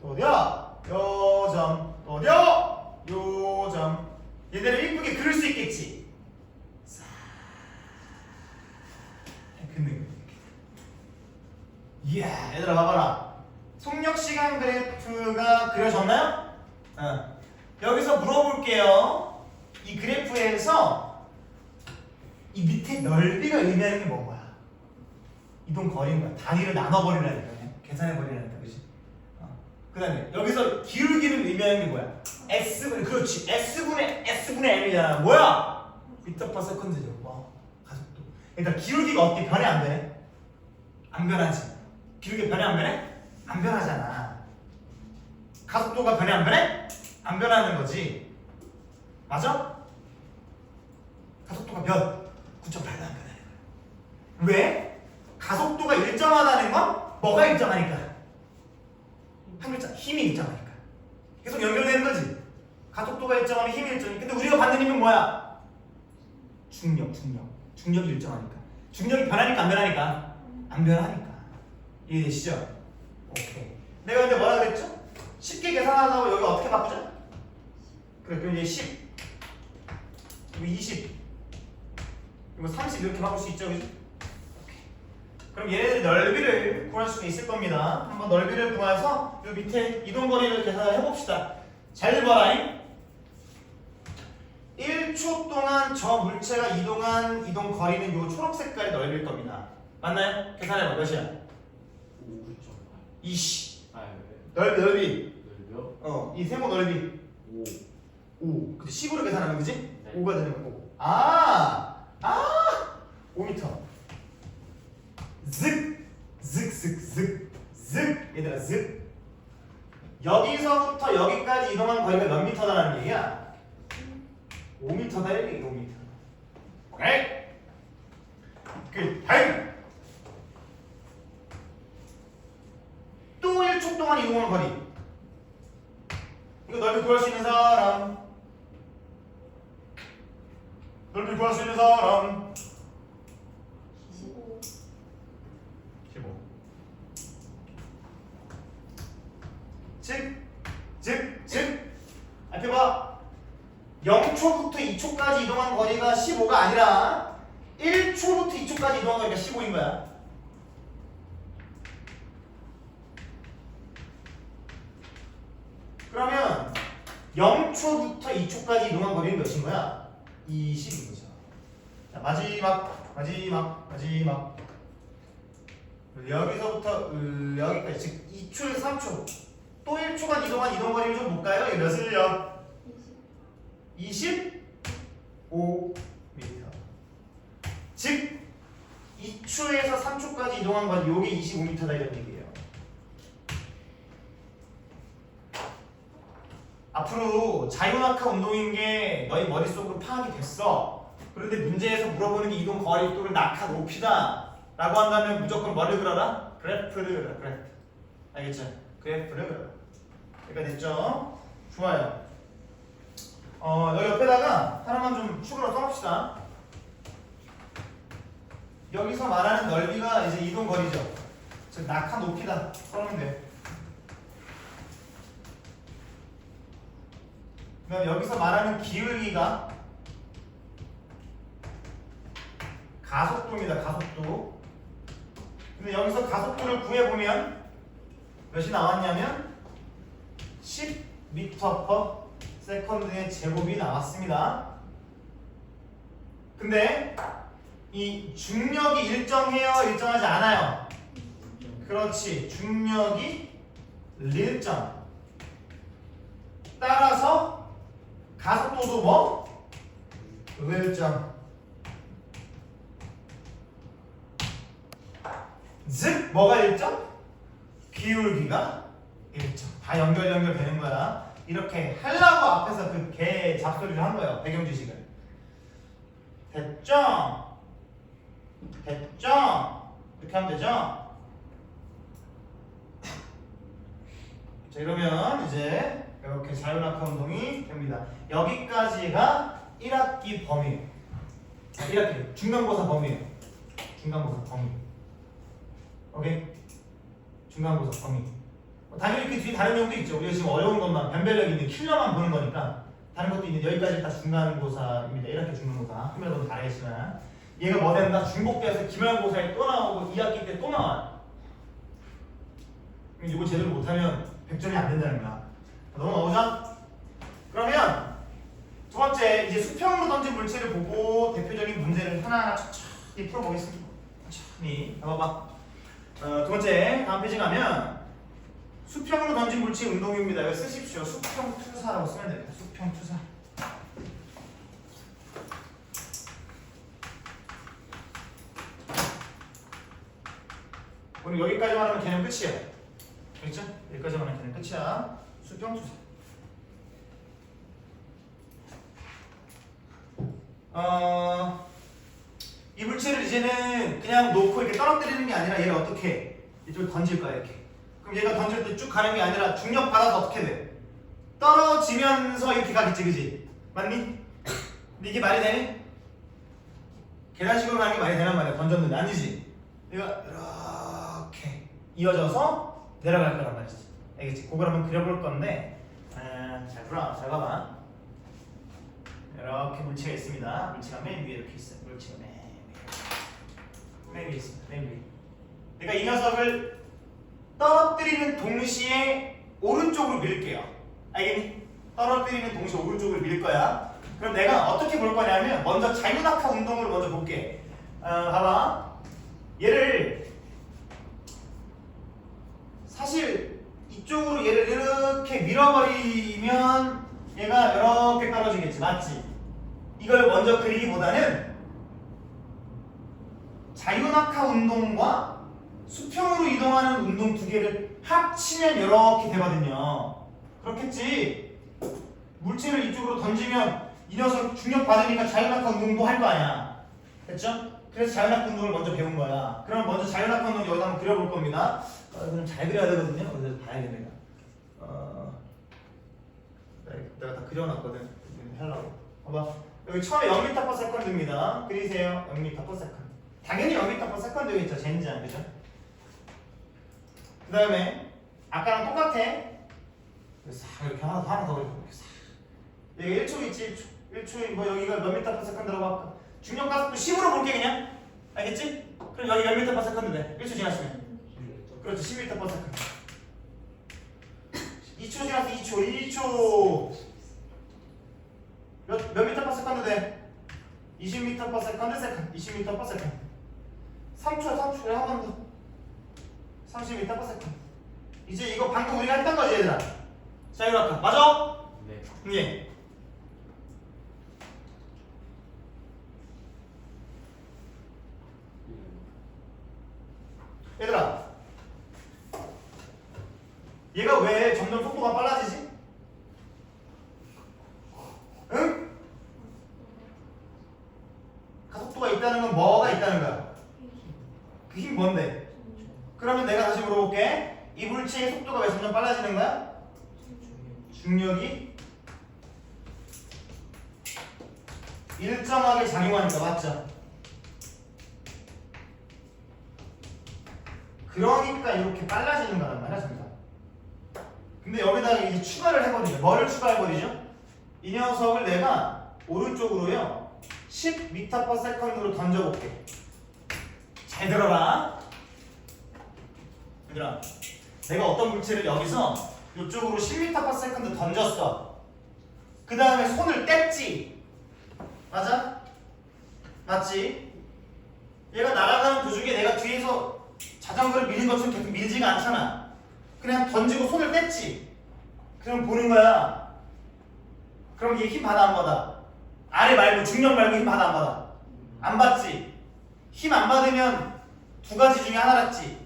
어디야? 요 점, 어디야? 요 점. 얘들을 이쁘게 그릴 수 있겠지? 긋는. 이야, 얘들아 봐봐라. 속력 시간 그래프가 그려졌나요? 여기서 물어볼게요. 이 그래프에서 이 밑에 넓이가 의미하는 게 뭔 거야? 이동 거리인 거야. 단위를 나눠버리라니까. 그냥 계산해버리라니까. 그치? 그 다음에 여기서 기울기를 의미하는 게 뭐야? S분의, 그렇지. S분의 M이잖아. 뭐야? 미터 퍼 세컨드죠. 와, 가속도. 그러니까 기울기가 어떻게 변해 안 되네? 안 변하지. 기울기 변해 안 변해? 안 변하잖아. 가속도가 변해 안 변해? 안 변하는 거지. 맞아? 가속도가 몇? 9.8도 안 변해. 왜? 가속도가 일정하다는 건 뭐가 일정하니까? 한 글자, 힘이 일정하니까. 계속 연결되는 거지. 가속도가 일정하면 힘이 일정해. 근데 우리가 받는 힘은 뭐야? 중력이 일정하니까. 중력이 변하니까 안 변하니까? 안 변하니까. 이해되시죠? 오케이. 내가 근데 뭐라 그랬죠? 쉽게 계산하려고 여기 어떻게 바꾸죠? 그래, 그럼 얘 10, 이거 20, 이거 30 이렇게 바꿀 수 있죠, 그지? 그럼 얘네들 넓이를 구할 수가 있을 겁니다. 한번 넓이를 구해서 이 밑에 이동거리를 계산해 봅시다. 잘 봐라잉. 1초 동안 저 물체가 이동한 이동거리는 이 초록 색깔의 넓이일 겁니다. 맞나요? 계산해봐. 몇이야? 5.8. 20. 아, 네. 넓이. 넓이요? 이 세모 넓이. 5. 근데 10으로 계산하면 그지? 네. 5가 되는 거. 5m. 즉 얘들아, 즉 여기서부터 여기까지 이동한 거리가 몇 미터다라는 얘기야? 5m다 이게 5m. 오케이? 그 다음 또 1초 동안 이동한 거리. 이거 넓이 구할 수 있는 사람? 넓이 구할 수 있는 사람? 15. 15. 즉 앞에 봐. 0초부터 2초까지 이동한 거리가 15가 아니라 1초부터 2초까지 이동한 거리가 15인 거야. 그러면 0초부터 2초까지 이동한 거리는 몇인 거야? 20인 거죠. 자, 마지막. 여기서부터 여기까지, 즉 2초에서 3초, 또 1초간 이동한 이동거리를 좀 볼까요? 이게 몇을요? 25m. 즉 2초에서 3초까지 이동한 건 요게 25m다 이런 얘기예요. 앞으로 자유낙하 운동인 게 너희 머릿속으로 파악이 됐어. 그런데 문제에서 물어보는 게 이동 거리 또는 낙하 높이다 라고 한다면 무조건 뭐를 그려라? 그래프를 그려라. 그래프. 알겠죠? 그래프를 그려라. 여기가 됐죠? 좋아요. 여기 옆에다가 하나만 좀 추가로 써봅시다. 여기서 말하는 넓이가 이제 이동 거리죠. 즉 낙하 높이다 써놓으면 돼. 그다음 여기서 말하는 기울기가 가속도입니다. 가속도. 근데 여기서 가속도를 구해보면 몇이 나왔냐면 10m/s의 제곱이 나왔습니다. 근데 이 중력이 일정해요? 일정하지 않아요? 그렇지. 중력이 일정. 따라서 가속도도 뭐? 일정. 즉 뭐가 일정? 기울기가 일정. 다 연결되는 거야. 이렇게 하려고 앞에서 그 개 잡소리를 한 거예요. 배경 지식을. 됐죠? 됐죠? 이렇게 하면 되죠? 자, 이러면 이제 이렇게 자유낙하 운동이 됩니다. 여기까지가 1학기 범위예요. 1학기 중간고사 범위예요. 중간고사 범위. 오케이? 중간고사 범위. 당연히 그 뒤에 다른 내용도 있죠. 우리가 지금 어려운 것만 변별력 있는 킬러만 보는 거니까 다른 것도 있는데 여기까지 다 중간고사입니다. 1학기 중간고사. 하면 좀 다르겠지만 얘가 뭐 된다? 중복돼서 기말고사에 또 나오고 2학기 때 또 나와요. 이거 제대로 못하면 100점이 안 된다는 거야. 넘어가보자. 그러면 두 번째 이제 수평으로 던진 물체를 보고 대표적인 문제를 하나하나 천천히 풀어보겠습니다. 천천히 봐봐. 두 번째 다음 페이지 가면 수평으로 던진 물체 운동입니다. 이거 쓰십시오. 수평투사라고 쓰면 됩니다. 수평투사. 오늘 여기까지만 하면 개념 끝이에요. 그렇죠? 여기까지만 하면 개념 끝이야. 수평투사. 이 물체를 이제는 그냥 놓고 이렇게 떨어뜨리는 게 아니라 얘를 어떻게 해? 이쪽을 던질 거야 이렇게. 그럼 얘가 던질 때 쭉 가는 게 아니라 중력 받아서 어떻게 돼? 떨어지면서 이렇게 가겠지, 그지? 맞니? 근데 이게 말이 되니? 계단식으로 가는 게 말이 되란 말이야. 던졌는데 아니지? 얘가 이렇게 이어져서 내려갈 거란 말이지. 알겠지? 그걸 한번 그려볼 건데 잘 풀어, 잘 봐봐. 이렇게 물체가 있습니다. 물체가 맨 위에 이렇게 있어요. 물체가 맨 위에 있습니다. 맨 위에. 내가 이 녀석을 떨어뜨리는 동시에 오른쪽으로 밀게요. 알겠니? 떨어뜨리는 동시에 오른쪽으로 밀 거야. 그럼 내가 어떻게 볼 거냐면 먼저 자유낙하 운동을 먼저 볼게. 봐봐. 얘를 사실 이쪽으로 얘를 이렇게 밀어버리면 얘가 이렇게 떨어지겠지. 맞지? 이걸 먼저 그리기보다는 자유낙하 운동과 수평으로 이동하는 운동 두 개를 합치면 이렇게 되거든요. 그렇겠지? 물체를 이쪽으로 던지면 이 녀석 중력 받으니까 자유낙하 운동도 할 거 아니야. 됐죠? 그래서 자유낙하 운동을 먼저 배운 거야. 그럼 먼저 자유낙하 운동 여기다 한번 그려볼 겁니다. 그럼 잘 그려야 되거든요. 그래서 봐야 됩니다. 내가 다 그려놨거든. 하려고. 봐봐. 여기 처음에 0m/s입니다. 그리세요. 0m/s. 당연히 0m/s겠죠. 젠장, 그죠? 그 다음에 아까랑 똑같아. 싹 이렇게 하나 더 그리고 싹. 여기 1초 있지. 1초 뭐 여기가 몇 m/s라고 할까? 중력 가속도 10으로 볼게 그냥. 알겠지? 그럼 여기 몇 m/s 돼? 1초 지났으면. 그렇지. 10m/s. 2초 지나서 2초. 몇 m/s 돼? 20m/s. 20m/s. 3초에 한 번 더. 30m/s. 이제 이거 방금 우리가 했던 거지 얘들아. 자유낙하 맞아? 네. 예. 얘들아, 얘가 왜 점점 속도가 빨라지지? 응? 가속도가 있다는 건 뭐가 있다는 거야? 그 힘 뭔데? 그러면 내가 다시 물어볼게. 이 물체의 속도가 왜 점점 빨라지는 거야? 중력이 일정하게 작용하니까. 맞죠? 그러니까 이렇게 빨라지는 거란 말이야, 전부 다. 근데 여기다가 이제 추가를 해버리죠. 뭐를 추가해버리죠? 이 녀석을 내가 오른쪽으로요 10m/s로 던져볼게. 잘 들어라. 얘들아, 내가 어떤 물체를 여기서 이쪽으로 10m/s 던졌어. 그 다음에 손을 뗐지. 맞아? 맞지? 얘가 날아가는 도중에 내가 뒤에서 자전거를 미는 것처럼 계속 밀지가 않잖아. 그냥 던지고 손을 뗐지. 그럼 보는 거야. 그럼 얘 힘 받아 안 받아? 아래 말고 중력 말고 힘 받아 안 받아? 안 받지. 힘 안 받으면 두 가지 중에 하나겠지.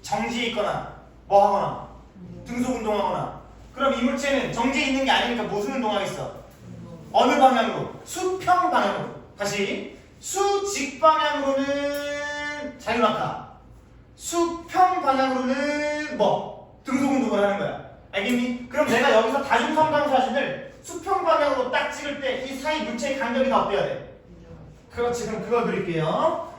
정지에 있거나 뭐 하거나 등속 운동하거나. 그럼 이 물체는 정지에 있는 게 아니니까 무슨 운동하겠어? 어느 방향으로? 수평 방향으로. 다시 수직 방향으로는 자유낙하, 수평 방향으로는 뭐? 등속 운동을 하는 거야. 알겠니? 그럼 내가 여기서 다중성장 사진을 수평 방향으로 딱 찍을 때 이 사이 물체의 간격이 다 어때야 돼? 그렇지. 그럼 그걸 그릴게요.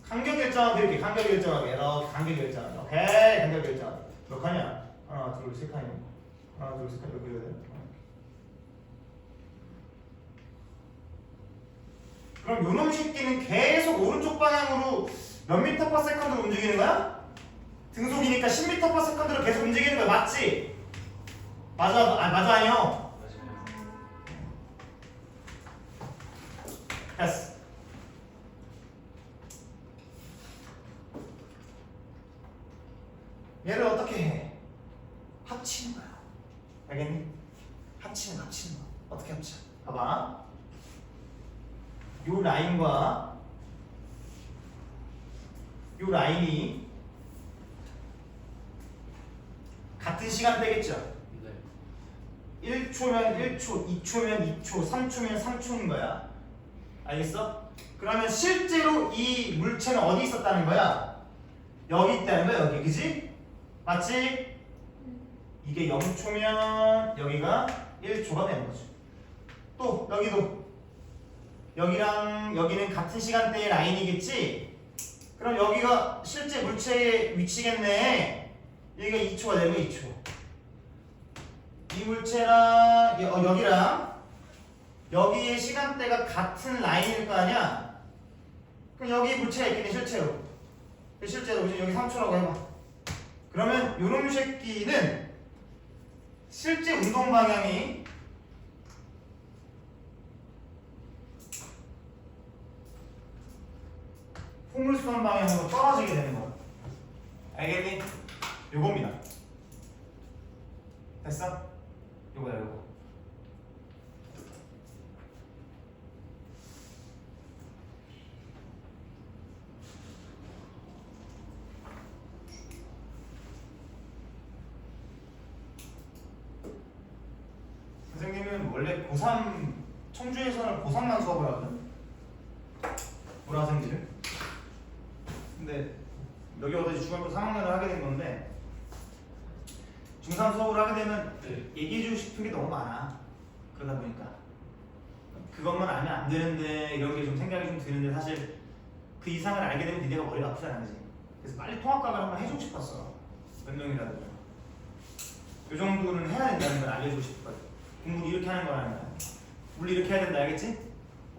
간격 일정하게 그릴게. 간격 일정하게. 이렇게 간격 일정하게. 오케이. 간격 일정하게. 몇 칸이야? 하나, 둘, 세 칸이네. 하나, 둘, 세 칸. 몇 그려야 돼? 그럼 요놈 새끼는 계속 오른쪽 방향으로 몇 m/s로 움직이는 거야? 등속이니까 10m/s로 계속 움직이는 거야. 맞지? 맞아. 맞아 아니요? 맞아요. 됐어. 얘를 어떻게 해? 합치는 거야. 알겠니? 합치는 거. 어떻게 합쳐? 봐봐. 요 라인과 요 라인이 같은 시간대겠죠? 네. 1초면 1초, 2초면 2초, 3초면 3초인 거야. 알겠어? 그러면 실제로 이 물체는 어디 있었다는 거야? 여기 있다는 거야, 여기. 그지? 맞지? 이게 0초면 여기가 1초가 되는 거죠. 또 여기도 여기랑 여기는 같은 시간대의 라인이겠지? 그럼 여기가 실제 물체의 위치겠네. 여기가 2초가 되면 2초. 이 물체랑 여기랑 여기의 시간대가 같은 라인일 거 아니야? 그럼 여기 물체가 있겠네, 실제로. 실제로 여기 3초라고 해봐. 그러면 요놈 새끼는 실제 운동 방향이 포물선 방향으로 떨어지게 되는 거야. 알겠니? 요겁니다. 됐어? 요거야, 요거. 선생님은 원래 고3 청주에서는 고3만 수업을 하거든. 우리 학생들은. 근데 여기 와서 이제 중학교 3학년을 하게 된 건데 중3 수업을 하게 되면 네. 얘기해주고 싶은 게 너무 많아. 그러다 보니까 그것만 알면 안 되는데 이런 게 좀 생각이 좀 드는데 사실 그 이상을 알게 되면 니네가 머리가 아프잖아, 그지? 그래서 빨리 통합각을 한번 해주고 싶었어. 몇 명이라도. 요 정도는 해야 된다는 걸 알려주고 싶었거든. 공부를 이렇게 하는 거라는 거야. 물리 이렇게 해야 된다, 알겠지?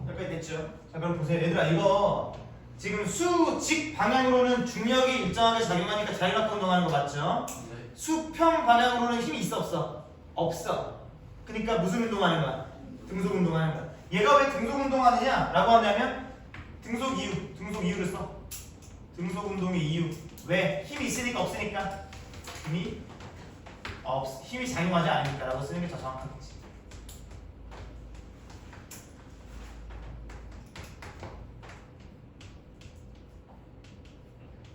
여기까지 됐죠? 자, 그럼 보세요. 얘들아, 이거 지금 수직 방향으로는 중력이 일정하게 작용하니까 자유낙하 운동하는 거 맞죠? 네. 수평 방향으로는 힘이 있어, 없어? 없어. 그러니까 무슨 운동하는 거야? 등속 운동하는 거야. 얘가 왜 등속 운동하느냐? 라고 하냐면 등속 이유를 써. 등속 운동의 이유. 왜? 힘이 있으니까 없으니까? 힘이 작용하지 않으니까 라고 쓰는 게 더 정확하겠지.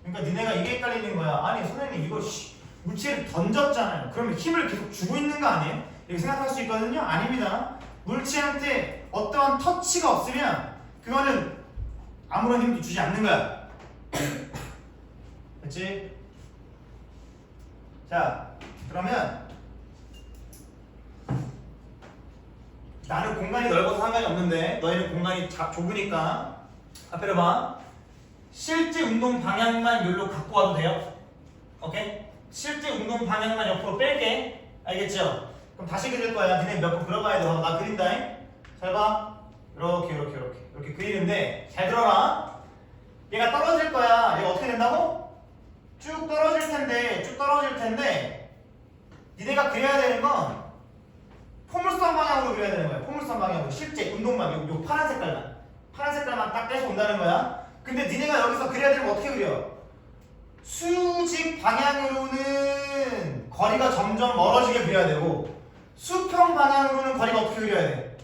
그러니까 니네가 이게 헷갈리는 거야. 아니 선생님 이거 물체를 던졌잖아요. 그러면 힘을 계속 주고 있는 거 아니에요? 이렇게 생각할 수 있거든요. 아닙니다. 물체한테 어떠한 터치가 없으면 그거는 아무런 힘도 주지 않는 거야. 됐지? 자, 그러면 나는 공간이 넓어서 상관이 없는데 너희는 공간이 좁으니까 앞에로 봐. 실제 운동 방향만 여기로 갖고 와도 돼요. 오케이? 실제 운동 방향만 옆으로 뺄게. 알겠죠? 그럼 다시 그릴 거야. 니네 몇 번 그려봐야 돼. 나 그린다잉. 잘 봐. 이렇게. 이렇게 그리는데 잘 들어라. 얘가 떨어질 거야. 얘가 어떻게 된다고? 쭉 떨어질 텐데 니네가 그려야 되는 건 포물선 방향으로 그려야 되는 거야. 포물선 방향으로. 실제 운동만 요 파란 색깔만 딱 떼서 온다는 거야. 근데 니네가 여기서 그려야 되는 거 어떻게 그려? 수직 방향으로는 거리가 점점 멀어지게 그려야 되고 수평 방향으로는 거리가 어떻게 그려야 돼?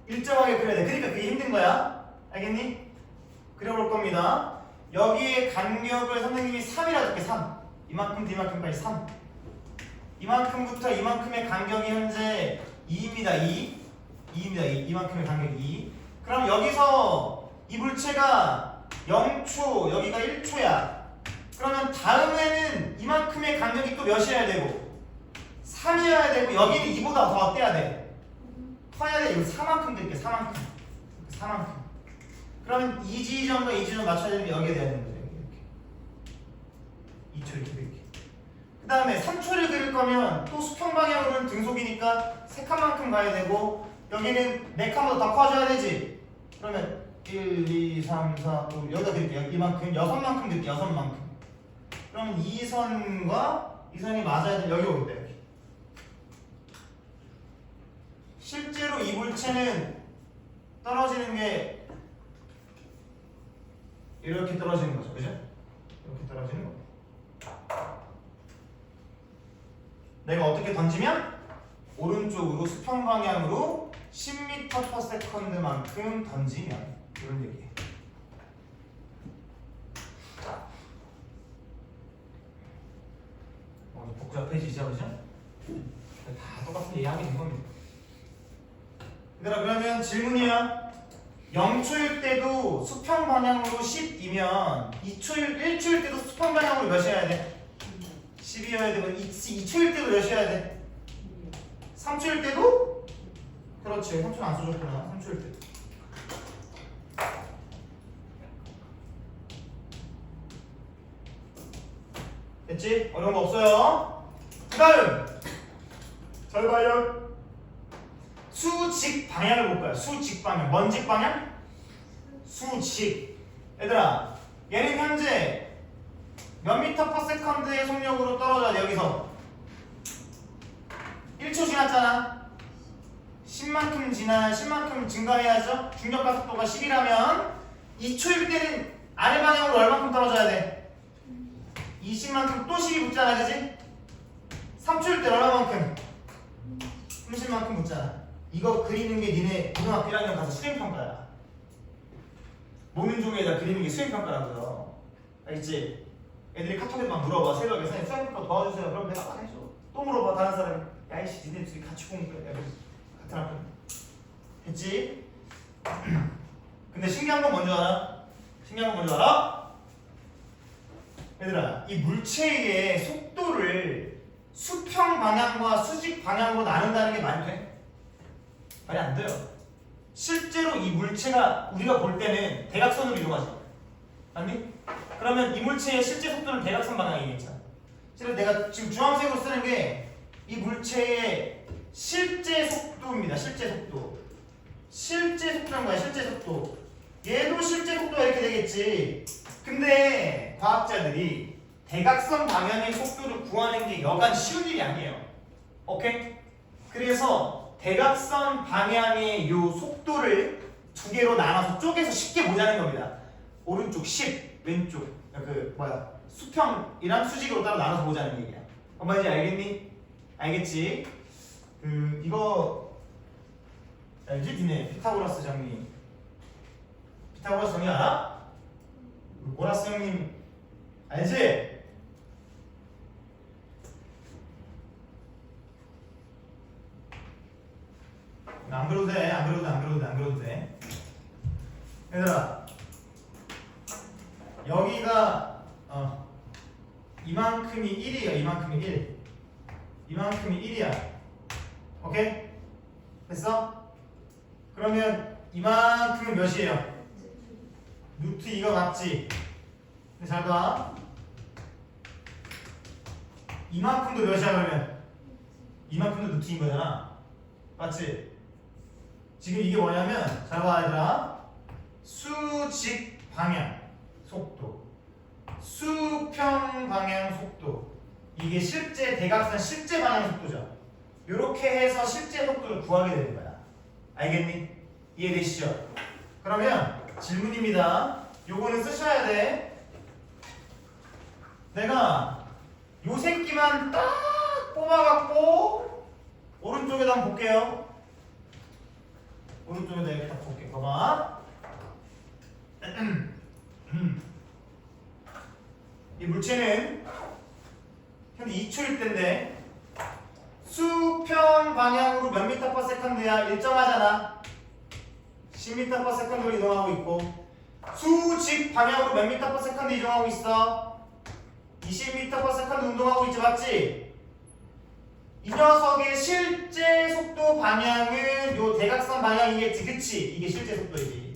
일정하게 그려야 돼. 그러니까 그게 힘든 거야. 알겠니? 그려볼 겁니다. 여기에 간격을 선생님이 3이라 줄게. 3. 이만큼부터 이만큼까지 3. 이만큼부터 이만큼의 간격이 현재 2입니다. 2입니다. 2. 이만큼의 간격이 2. 그럼 여기서 이 물체가 0초, 여기가 1초야. 그러면 다음에는 이만큼의 간격이 또 몇이어야 되고 3이어야 되고 여기는 2보다 더 어때야 돼? 커야 돼. 여기 4만큼 될게. 4만큼. 그러면 이 지점과 이 지점 맞춰야 되는데 여기에 돼야 되는 거죠. 이렇게 2초 이렇게 될게. 그 다음에 3초를 그릴 거면 또 수평 방향으로는 등속이니까 3칸만큼 가야 되고 여기는 4칸보다 더 커져야 되지. 그러면 1, 2, 3, 4, 5 여기다 드릴게요. 이만큼 6만큼 드릴게요. 6만큼. 그럼 이 선과 이 선이 맞아야 돼. 여기 오겠다. 여기. 실제로 이 물체는 떨어지는 게 이렇게 떨어지는 거죠. 그죠? 이렇게 떨어지는 거. 내가 어떻게 던지면 오른쪽으로 수평 방향으로 10m/s만큼 던지면 이런 얘기예요. 복잡해지죠, 그죠? 다 똑같은 이야기 된 겁니다. 얘들아 그러면 질문이야. 0초일 때도 수평 방향으로 10이면 1초일 때도 수평 방향으로 몇이어야 돼? 10이어야 되고 2초일 때도 몇이어야 돼? 3초일 때도? 그렇지. 3초는 안 써줬구나. 3초일 때. 됐지? 어려운 거 없어요. 그 다음 잘 봐요. 수직 방향을 볼 거야. 수직 방향. 먼직 방향? 수직. 얘들아 얘는 현재 몇 미터 퍼 세컨드의 속력으로 떨어져야 돼. 여기서 1초 지났잖아. 10만큼 증가해야죠. 중력가 속도가 10이라면 2초일 때는 아래 방향으로 얼만큼 떨어져야 돼? 20만큼 또 10이 붙잖아. 그지? 3초일 때 얼마만큼? 30만큼 붙잖아. 이거 그리는 게 니네 고등학교 1학년 가서 수행평가야. 모는 종이에다 그리는 게 수행평가라고요. 알겠지? 애들이 카톡에 막 물어봐. 새벽에 선생님 수행평가 도와주세요. 그럼 내가 막 해줘. 또 물어봐. 다른 사람이 야이씨 니네 둘이 같이 공부해. 같은 학교. 됐지? 근데 신기한 건 뭔지 알아? 얘들아 이 물체의 속도를 수평 방향과 수직 방향으로 나눈다는 게 말이 돼? 말이 안 돼요. 실제로 이 물체가 우리가 볼 때는 대각선으로 이동하지. 맞니? 그러면 이 물체의 실제 속도는 대각선 방향이겠죠. 그래서 내가 지금 주황색으로 쓰는 게 이 물체의 실제 속도입니다. 실제 속도. 실제 속도는 뭐야? 실제 속도. 얘도 실제 속도가 이렇게 되겠지. 근데 과학자들이 대각선 방향의 속도를 구하는 게 여간 쉬운 일이 아니에요. 오케이? 그래서 대각선 방향의 요 속도를 두 개로 나눠서 쪼개서 쉽게 보자는 겁니다. 오른쪽 10, 왼쪽 수평이랑 수직으로 따로 나눠서 보자는 얘기야. 엄마 이제 알겠니? 알겠지? 이거 알지? 니네 피타고라스 정리. 피타고라스 정리 알아? 고라스 형님 알지? 안 그래도 돼. 얘들아 여기가 이만큼이 1이야. 이만큼이 1이야. 오케이? 됐어? 그러면 이만큼은 몇이에요? 루트 2가 맞지? 근데 잘 봐. 이만큼도 몇이야 그러면? 이만큼도 루트 2인 거잖아. 맞지? 지금 이게 뭐냐면 잘 봐 얘들아. 수직 방향 속도, 수평 방향 속도. 이게 실제 대각선 실제 방향 속도죠. 이렇게 해서 실제 속도를 구하게 되는 거야. 알겠니? 이해되시죠? 그러면 질문입니다. 요거는 쓰셔야 돼. 내가 요 새끼만 딱 뽑아갖고 오른쪽에다 한번 볼게요. 오른쪽에다 이렇게 딱 볼게. 봐봐. 이 물체는 현재 2초일 텐데 수평 방향으로 몇 미터 퍼 세컨드야? 일정하잖아. 10m 퍼 세컨드로 이동하고 있고, 수직 방향으로 몇 미터 퍼 세컨드 이동하고 있어? 20m 퍼 세컨드 운동하고 있지, 맞지? 이 녀석의 실제 속도 방향은 요 대각선 방향이겠지, 그치? 이게 실제 속도이지.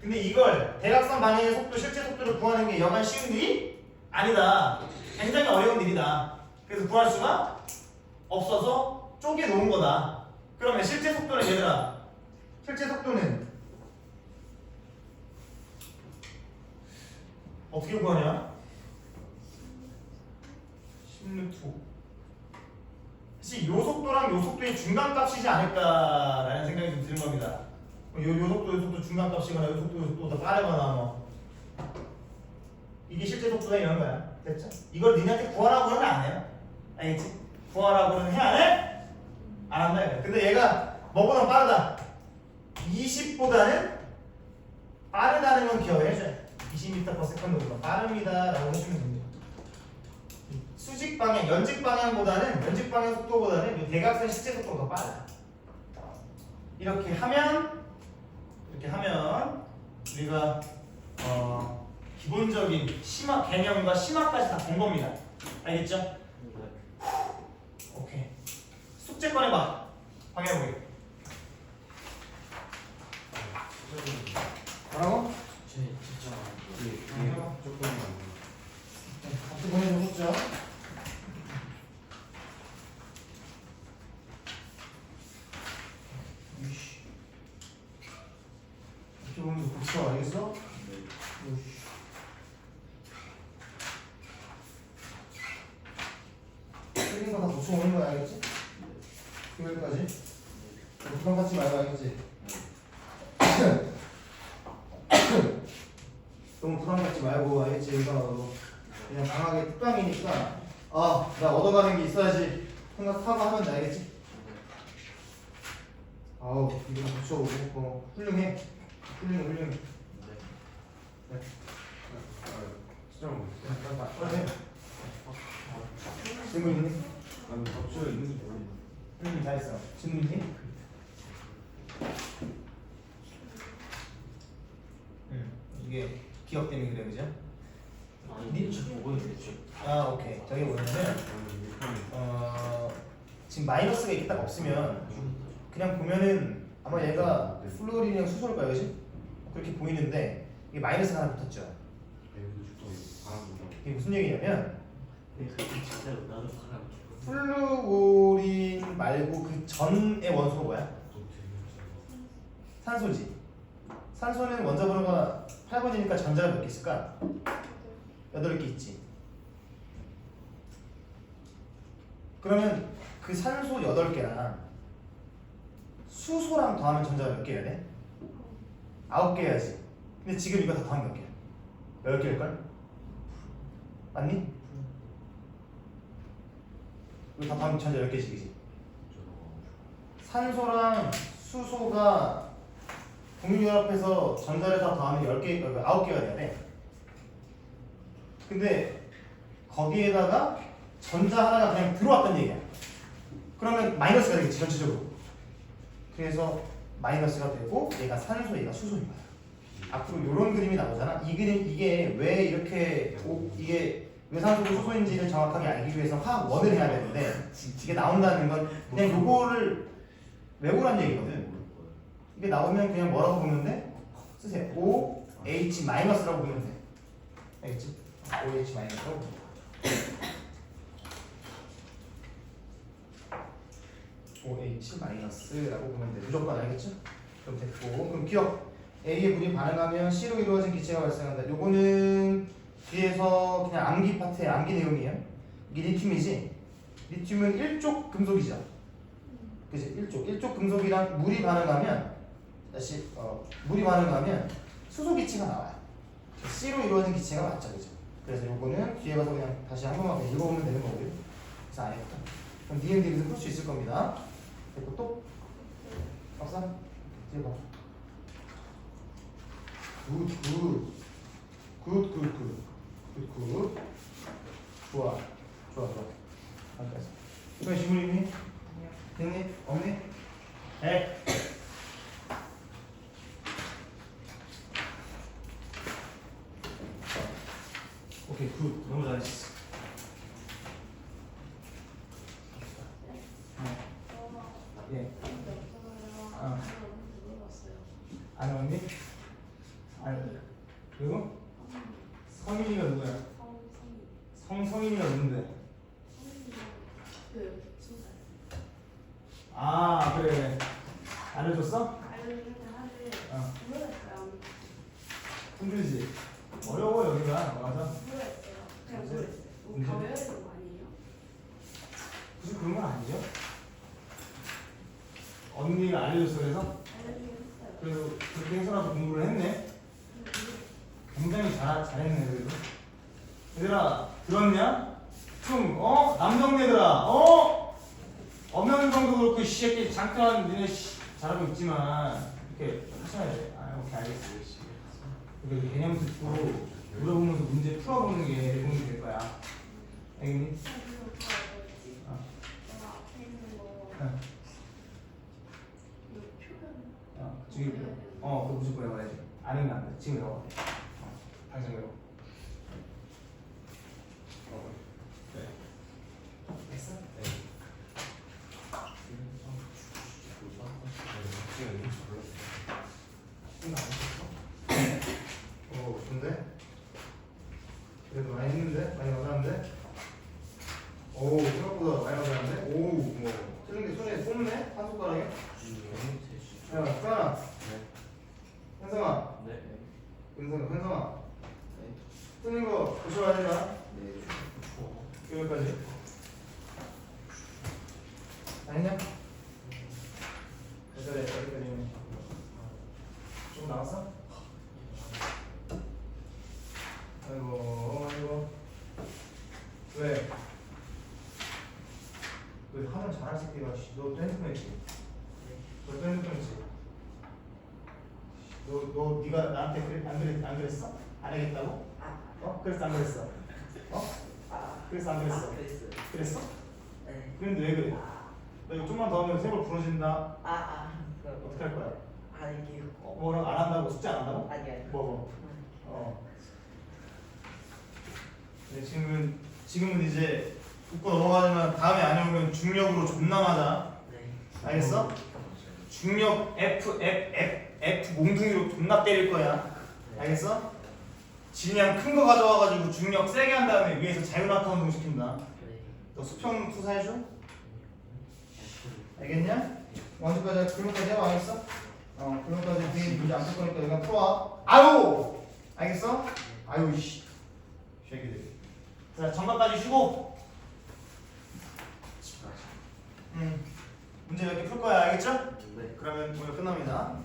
근데 이걸 대각선 방향의 속도, 실제 속도를 구하는 게 여간 쉬운 일이 아니다. 굉장히 어려운 일이다. 그래서 구할 수가 없어서 쪼개 놓은 거다. 그러면 실제 속도는 얘들아, 실제 속도는 어떻게 구하냐? 10루트 5. 사실 요 속도랑 요 속도의 중간값이지 않을까라는 생각이 좀 드는 겁니다. 요 속도 중간값이거나 요 속도보다 빠르거나 뭐. 이게 실제 속도다 이런 거야. 됐죠? 이걸 니네한테 구하라고는 안 해요. 알겠지? 구하라고는 해 안 해? 안 한다 이거야. 근데 얘가 뭐보다 빠르다. 20보다는 빠르다는 건 기억해줘야 돼. 20m/s보다 빠릅니다 라고 해주면 됩니다. 수직 방향, 연직 방향보다는, 연직 방향 속도보다는 이 대각선 실제 속도가 더 빨라. 이렇게 하면 우리가 기본적인 심화 개념과 심화까지 다 본 겁니다. 알겠죠? 오케이. 숙제 꺼내봐. 방해보기. 뭐라고? 제 진짜 같이 보내줬죠? 이렇게 보면서 붙여, 알겠어? 틀린 거 다 붙여오는 거야, 알겠지? 여기까지. 부담 갖지 말고, 알겠지? 너무 부담 갖지 말고, 알겠지? 이거 그냥 강하게 특강이니까 나 얻어가는 게 있어야지 생각하고 하면 돼, 알겠지? 아우 이거 붙여오고 훌륭해. 훌륭해. 네. 그래. 질문 있니? 아니 법조에 있는지 모르겠네. 잘했어. 질문 있니? 이게 기억 때문에 그래, 그죠? 아니 저 보고 있는데 오케이. 저기 뭐냐면 지금 마이너스가 이렇게 딱 없으면 그냥 보면은 아마 얘가 플로린이랑 수소일 거야, 그지? 그렇게 보이는데 이게 마이너스가 하나 붙었죠. 이게 무슨 얘기냐면 진짜로 나도 사람 플루오린 말고 그 전의 원소가 뭐야? 산소지. 산소는 원자 번호가 8번이니까 전자가 몇 개 있을까? 8개 있지. 그러면 그 산소 8개랑 수소랑 더하면 전자가 몇 개여야 돼? 9개여야지. 근데 지금 이거 다 더하면 몇 개야? 10개일걸? 맞니? 이거 다 더하면 전자 10개지, 그지? 산소랑 수소가 공유연합해서 전자를 다 더하면 10개, 9개가 돼야 돼. 근데 거기에다가 전자 하나가 그냥 들어왔단 얘기야. 그러면 마이너스가 되겠지, 전체적으로. 그래서 마이너스가 되고 얘가 산소, 얘가 수소인 거야. 앞으로 이런 그림이 나오잖아. 이 그림, 이게 왜 이렇게 이게 왜 산소고 수소인지를 정확하게 알기 위해서 화학원을 해야 되는데 이게 나온다는 건 그냥 요거를 외우란 얘기거든. 이게 나오면 그냥 뭐라고 보면 돼? 쓰세요. OH 마이너스라고 보면 돼. 알겠지? OH 마이너스라고 보면 돼. OH 마이너스라고 보면 돼. 무조건 알겠죠? 그럼 됐고, 그럼 기억. A의 물이 반응하면 C로 이루어진 기체가 발생한다. 요거는 뒤에서 그냥 암기 파트의 암기 내용이에요. 이게 리튬이지? 리튬은 1쪽 금속이죠. 그치? 1쪽 금속이랑 물이 반응하면 물이 반응하면 수소 기체가 나와요. C로 이루어진 기체가 맞죠, 그죠? 그래서 요거는 뒤에 가서 그냥 다시 한 번만 그냥 읽어보면 되는 거고요. 그래서 안 했다. 그럼 D&D에서 풀 수 있을 겁니다. 됐고 또? 박사? 뒤에 봐. 굿. 좋아. 알겠어. 이거 질문 있니? 됐니? 없니? 네. 오케이, 굿. 너무 잘했어. 예. 안 왔니? 아니. 그리고 성인이가 누구야? 성인이가 누군데? 아, 그래. 알려줬어? 힘들지? 어려워 여기가. 맞아. 굳이 그런 건 아니죠? 언니가 알려줬어 그래서? 그래서 그렇게 해서라도 공부를 했네. 굉장히 잘했네 그래도. 얘들아 들었냐? 좀 남정네들아 엄영정도 그렇고 새끼 잠깐 니네 잘하고 있지만 이렇게 하셔야 돼. 오케이 알겠어. 그래도 개념 듣고 물어보면서 문제 풀어보는 게 도움이 될 거야. 알겠니? 지금 그거 무조건 외워야지. 아니면 안 돼. 지금 외워. 당장 외워. 네. 됐어? 네. 좋은데? 그래도 많이 했는데? 많이 맞았는데? 오, 생각보다 많이 맞았는데? 오, 뭐 틀린 게 손에 꼽네? 한 손가락에? 야, 수아나. 현성아. 네. 현성아. 틀린 거 고쳐야 된다. 여기까지. 아니냐? 여기까지. 좀 나왔어? 아이고. 왜 하면 잘할 새끼가 너 핸드폰 있지? 너도 핸드폰 있지? 너 네가 나한테 안 그랬어? 안 하겠다고? 그래서 안 그랬어? 그래서 안 그랬어? 그랬어? 네. 그런데 왜 그래? 너 이거 좀만 더 하면 세골 부러진다. 어떻게 할 거야? 아니요. 뭐라고 안 한다고? 숙제 안 한다고? 아니. 뭐? 네, 지금은 이제 웃고 넘어가지만 다음에 안 해오면 중력으로 존나 맞아. 네. 알겠어? 중력 F 몽둥이로 존나 때릴 거야. 알겠어? 질량 큰 거 가져와가지고 중력 세게 한 다음에 위에서 자유낙하 운동 시킨다. 네. 너 수평 투사해줘? 알겠냐? 완주까지 그림까지 해봐. 알겠어? 그림까지 뒤에 문제 안 풀 거니까 여기가 풀어와. 아유! 알겠어? 아유 씨 새끼들. 자 정각까지 쉬고. 문제 몇 개 풀 거야. 알겠죠? 네. 그러면 오늘 끝납니다.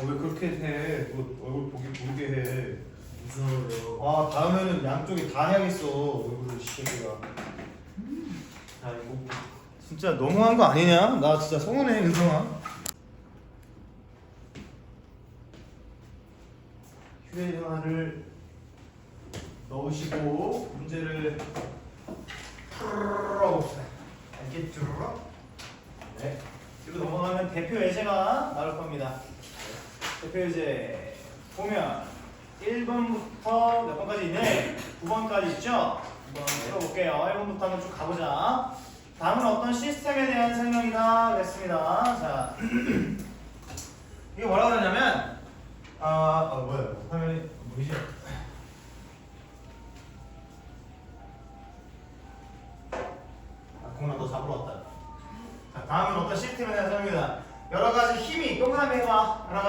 왜 그렇게 해? 너 얼굴 보게 해. 무서워요. 다음에는 양쪽이 다 해야겠어. 얼굴을 시키기가. 아이고. 진짜 너무한 거 아니냐? 나 진짜 서운해, 은성아. 휴대전화를 넣으시고 문제를 풀어봅시다. 알겠죠? 네. 그리고 넘어가면 대표 예제가 나올 겁니다. 대표 예제 보면 1번부터 몇 번까지 있네? 9번까지 있죠? 9번 풀어볼게요. 1번부터 한번 쭉 가보자. 다음은 어떤 시스템에 대한 설명이다 그랬습니다. 자, 이게 뭐라고 그러냐면 뭐야? 화면이 보이죠? 공나 너 잡으러 왔다. 자, 다음은 어떤 시스템에 대한 설명이다. 여러 가지 힘이 동그라미 해봐. 여러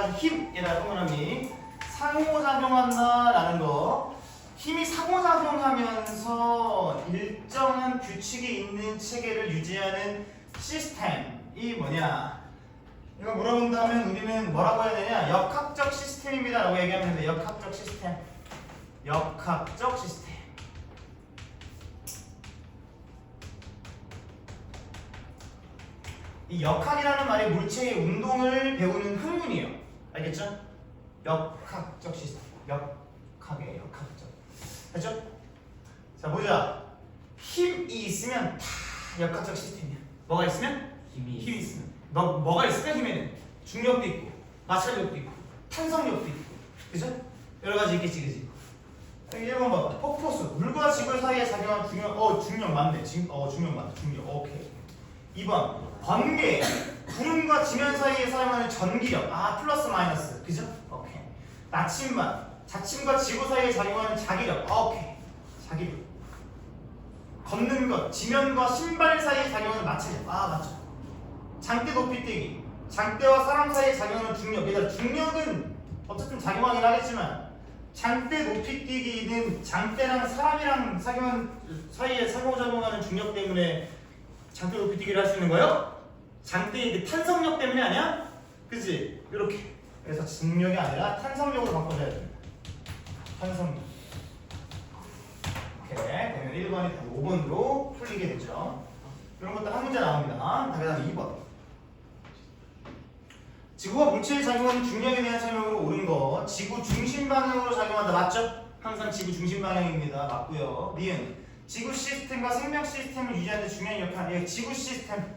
상호작용한다라는 거. 힘이 상호작용하면서 일정한 규칙이 있는 체계를 유지하는 시스템이 뭐냐? 이거 물어본다면 우리는 뭐라고 해야 되냐? 역학적 시스템입니다 라고 얘기하면 되는데, 역학적 시스템. 역학적 시스템. 이 역학이라는 말이 물체의 운동을 배우는 학문이에요. 알겠죠? 역학적 시스템. 역학의 역학적. 됐죠? 자, 보자. 힘이 있으면 다 역학적 시스템이야. 뭐가 있으면? 힘이 있으면. 뭐가 있을까? 힘에는 중력도 있고, 마찰력도 있고, 탄성력도 있고, 그죠? 여러 가지 있겠지, 그지? 1번 봐봐. 폭포수. 물과 지구 사이에 작용한 중력 맞네. 중력 맞네. 중력. 오케이. 2번. 번개. 구름과 지면 사이에 사용하는 전기력. 플러스 마이너스. 그죠? 오케이. 나침반. 자침과 지구 사이에 작용하는 자기력. 오케이. 자기력. 걷는 것. 지면과 신발 사이에 작용하는 마찰력. 맞죠. 장대 높이 뛰기. 장대와 사람 사이에 작용하는 중력. 얘들아, 중력은 어쨌든 작용하긴 하겠지만 장대 높이 뛰기는 장대랑 사람이랑 사이에 상호작용하는 중력 때문에 장대 높이 뛰기를 할 수 있는 거예요? 장대의 그 탄성력 때문에 아니야? 그치? 이렇게. 그래서 중력이 아니라 탄성력으로 바꿔줘야 됩니다. 탄성력. 오케이. 그러면 1번이 다시 5번으로 풀리게 되죠. 이런 것도 한 문제 나옵니다. 그 다음에 2번. 지구와 물체에 작용하는 중력에 대한 설명으로 옳은 거. 지구 중심 방향으로 작용한다. 맞죠? 항상 지구 중심 방향입니다. 맞고요. 니은. 지구 시스템과 생명 시스템을 유지하는 데 중요한 역할. 지구 시스템.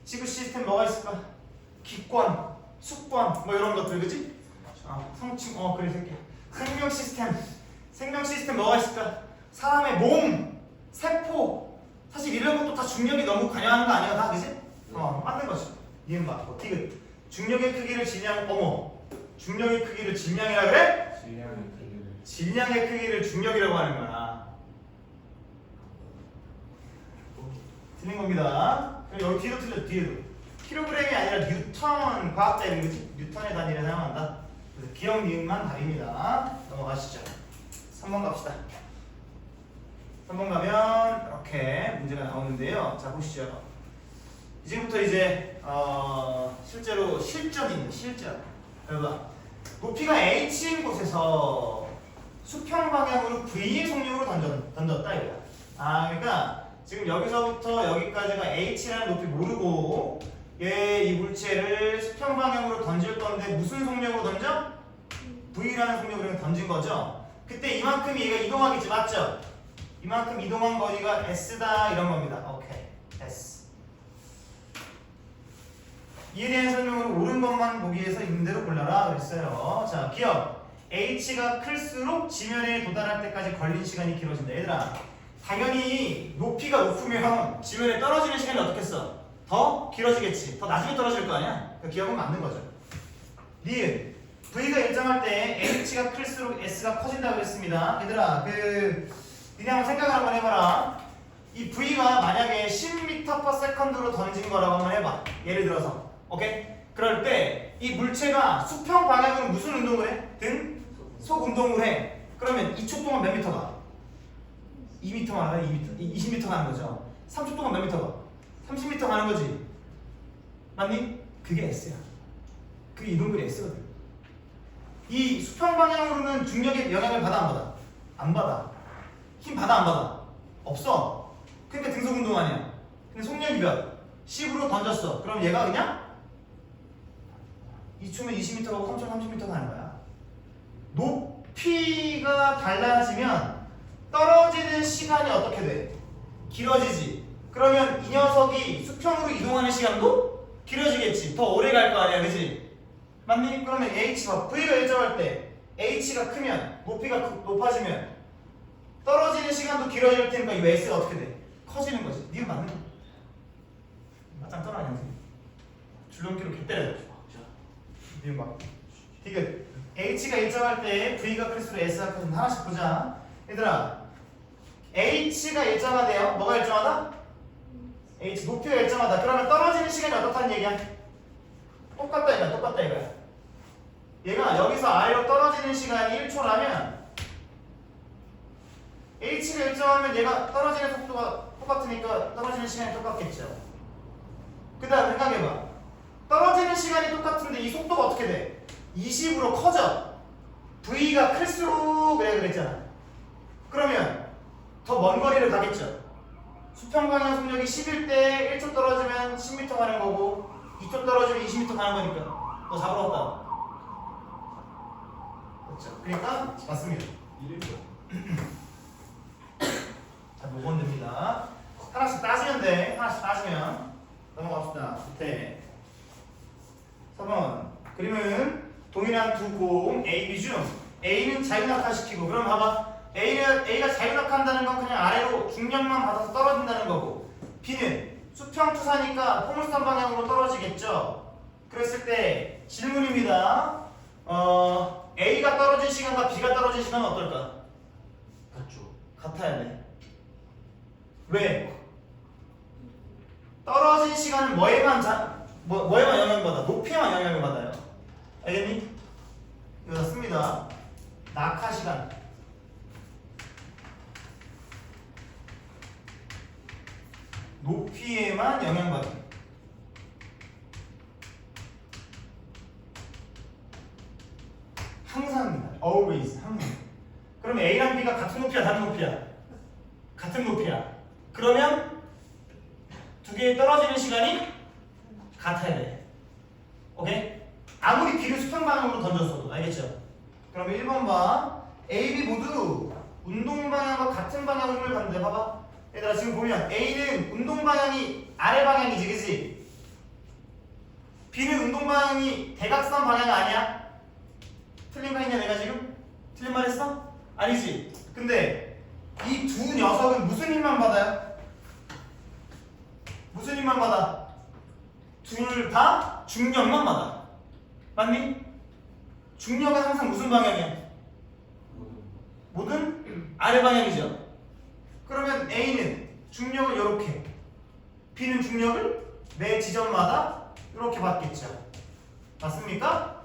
지구 시스템 뭐가 있을까? 기권, 숙권, 뭐 이런 것들, 그지? 성층, 그래, 새끼야. 생명 시스템. 생명 시스템 뭐가 있을까? 사람의 몸, 세포. 사실 이런 것도 다 중력이 너무 관여하는 거 아니야, 다, 그지? 맞는 거죠. 니은 맞고. 디귿. 중력의 크기를 중력의 크기를 질량이라 그래? 질량의 크기를 중력이라고 하는 거야. 틀린 겁니다. 여기 뒤도 틀렸어. 뒤에도. 킬로그램이 아니라 뉴턴 과학자 이름, 그치? 뉴턴의 단위를 사용한다. 그래서 기억 니은만 답입니다. 넘어가시죠. 3번 갑시다. 3번 가면 이렇게 문제가 나오는데요. 자, 보시죠. 이제부터 이제 실제로 실전입니다. 실전. 여러분, 높이가 h인 곳에서 수평 방향으로 v의 속력으로 던졌다 이거야. 그러니까 지금 여기서부터 여기까지가 h라는 높이 모르고 얘 이 물체를 수평 방향으로 던질 건데 무슨 속력으로 던져? v라는 속력으로 던진 거죠. 그때 이만큼이 얘가 이동하겠지, 맞죠? 이만큼 이동한 거리가 s다 이런 겁니다. 오케이, s. 이에 대한 설명으로 옳은 것만 보기 위해서 있는 대로 골라라 그랬어요. 자, 기억. h가 클수록 지면에 도달할 때까지 걸린 시간이 길어진다. 얘들아, 당연히 높이가 높으면 지면에 떨어지는 시간이 어떻겠어? 더 길어지겠지. 더 나중에 떨어질 거 아니야? 그 기억은 맞는 거죠. 니은. v가 일정할 때 h가 클수록 s가 커진다고 그랬습니다. 얘들아, 니네 한번 생각을 한번 해봐라. 이 v가 만약에 10m/s로 던진 거라고 한번 해봐. 예를 들어서. 오케이? 그럴 때 이 물체가 수평 방향으로 무슨 운동을 해? 속 운동을 해. 그러면 2초 동안 몇 미터 가? 2m만 하나? 2m? 20m 가는 거죠. 3초 동안 몇 미터 가? 30m 가는 거지. 맞니? 그게 S야. 그 이동거리 S거든. 이 수평 방향으로는 중력의 영향을 받아 안 받아? 안 받아. 힘 받아 안 받아? 없어. 그러니까 등속 운동 아니야. 근데 속력이 몇? 10으로 던졌어. 그럼 얘가 그냥 2초면 20m 가고 3초면 30m 가는 거야. 높이가 달라지면 떨어지는 시간이 어떻게 돼? 길어지지. 그러면 이 녀석이 수평으로 이동하는 시간도 길어지겠지. 더 오래 갈 거 아니야, 그치? 맞니? 그러면 h가 v가 일정할 때 h가 크면 높이가 높아지면 떨어지는 시간도 길어질 테니까 이 s가 어떻게 돼? 커지는 거지. 니가 맞는 거야. 맞짱 떠나 아니야? 줄넘기로 개 때려줘. 니가 막 디귿. h가 일정할 때 v가 클수록 s가 커진다. 하나씩 보자. 얘들아, h가 일정하대요. 뭐가 일정하다? h 높이가 일정하다. 그러면 떨어지는 시간이 어떻다는 얘기야? 똑같다 이거야. 얘가 여기서 아래로 떨어지는 떨어지는 시간이 1초라면 h가 일정하면 얘가 떨어지는 속도가 똑같으니까 떨어지는 시간이 똑같겠죠. 그 다음 생각해봐. 떨어지는 시간이 똑같은데 이 속도가 어떻게 돼? 20으로 커져. v가 클수록 그래 그랬잖아. 그러면 더 먼 거리를 가겠죠. 수평 방향 속력이 10일 때 1초 떨어지면 10m 가는 거고 2초 떨어지면 20m 가는 거니까 너 잡으러 왔다. 그렇죠. 그러니까 맞습니다. 자, 요건 됩니다. 하나씩 따지면 돼. 하나씩 따지면 넘어갑시다. 밑에 3번 그림은 동일한 두 공 A, B 중 A는 자유낙하시키고 그럼 봐봐. A가 자유낙하한다는 건 그냥 아래로 중력만 받아서 떨어진다는 거고 B는 수평투사니까 포물선 방향으로 떨어지겠죠. 그랬을 때 질문입니다. A가 떨어진 시간과 B가 떨어진 시간은 어떨까? 같죠. 같아야 돼. 왜? 떨어진 시간은 뭐에만 영향받아? 높이에만 영향을 받아요. 알겠니? 이거 씁니다. 낙하 시간. 높이에만 영향받아. 항상입니다. always 항상. 그럼 A랑 B가 같은 높이야, 다른 높이야? 같은 높이야. 그러면 두 개의 떨어지는 시간이 같아야 돼. 오케이? 아무리 B를 수평 방향으로 던졌어도 알겠죠? 그러면 1번 봐. A, B 모두 운동 방향과 같은 방향으로 힘을 받는데 봐봐. 얘들아 지금 보면 A는 운동 방향이 아래 방향이지, 그치? B는 운동 방향이 대각선 방향 아니야? 틀린 거 있냐 내가 지금? 틀린 말 했어? 아니지? 근데 이 두 녀석은 무슨 힘만 받아요? 무슨 힘만 받아? 둘 다 중력만 받아. 맞니? 중력은 항상 무슨 방향이야? 뭐든 아래 방향이죠. 그러면 A는 중력을 이렇게, B는 중력을 매 지점마다 이렇게 받겠죠. 맞습니까?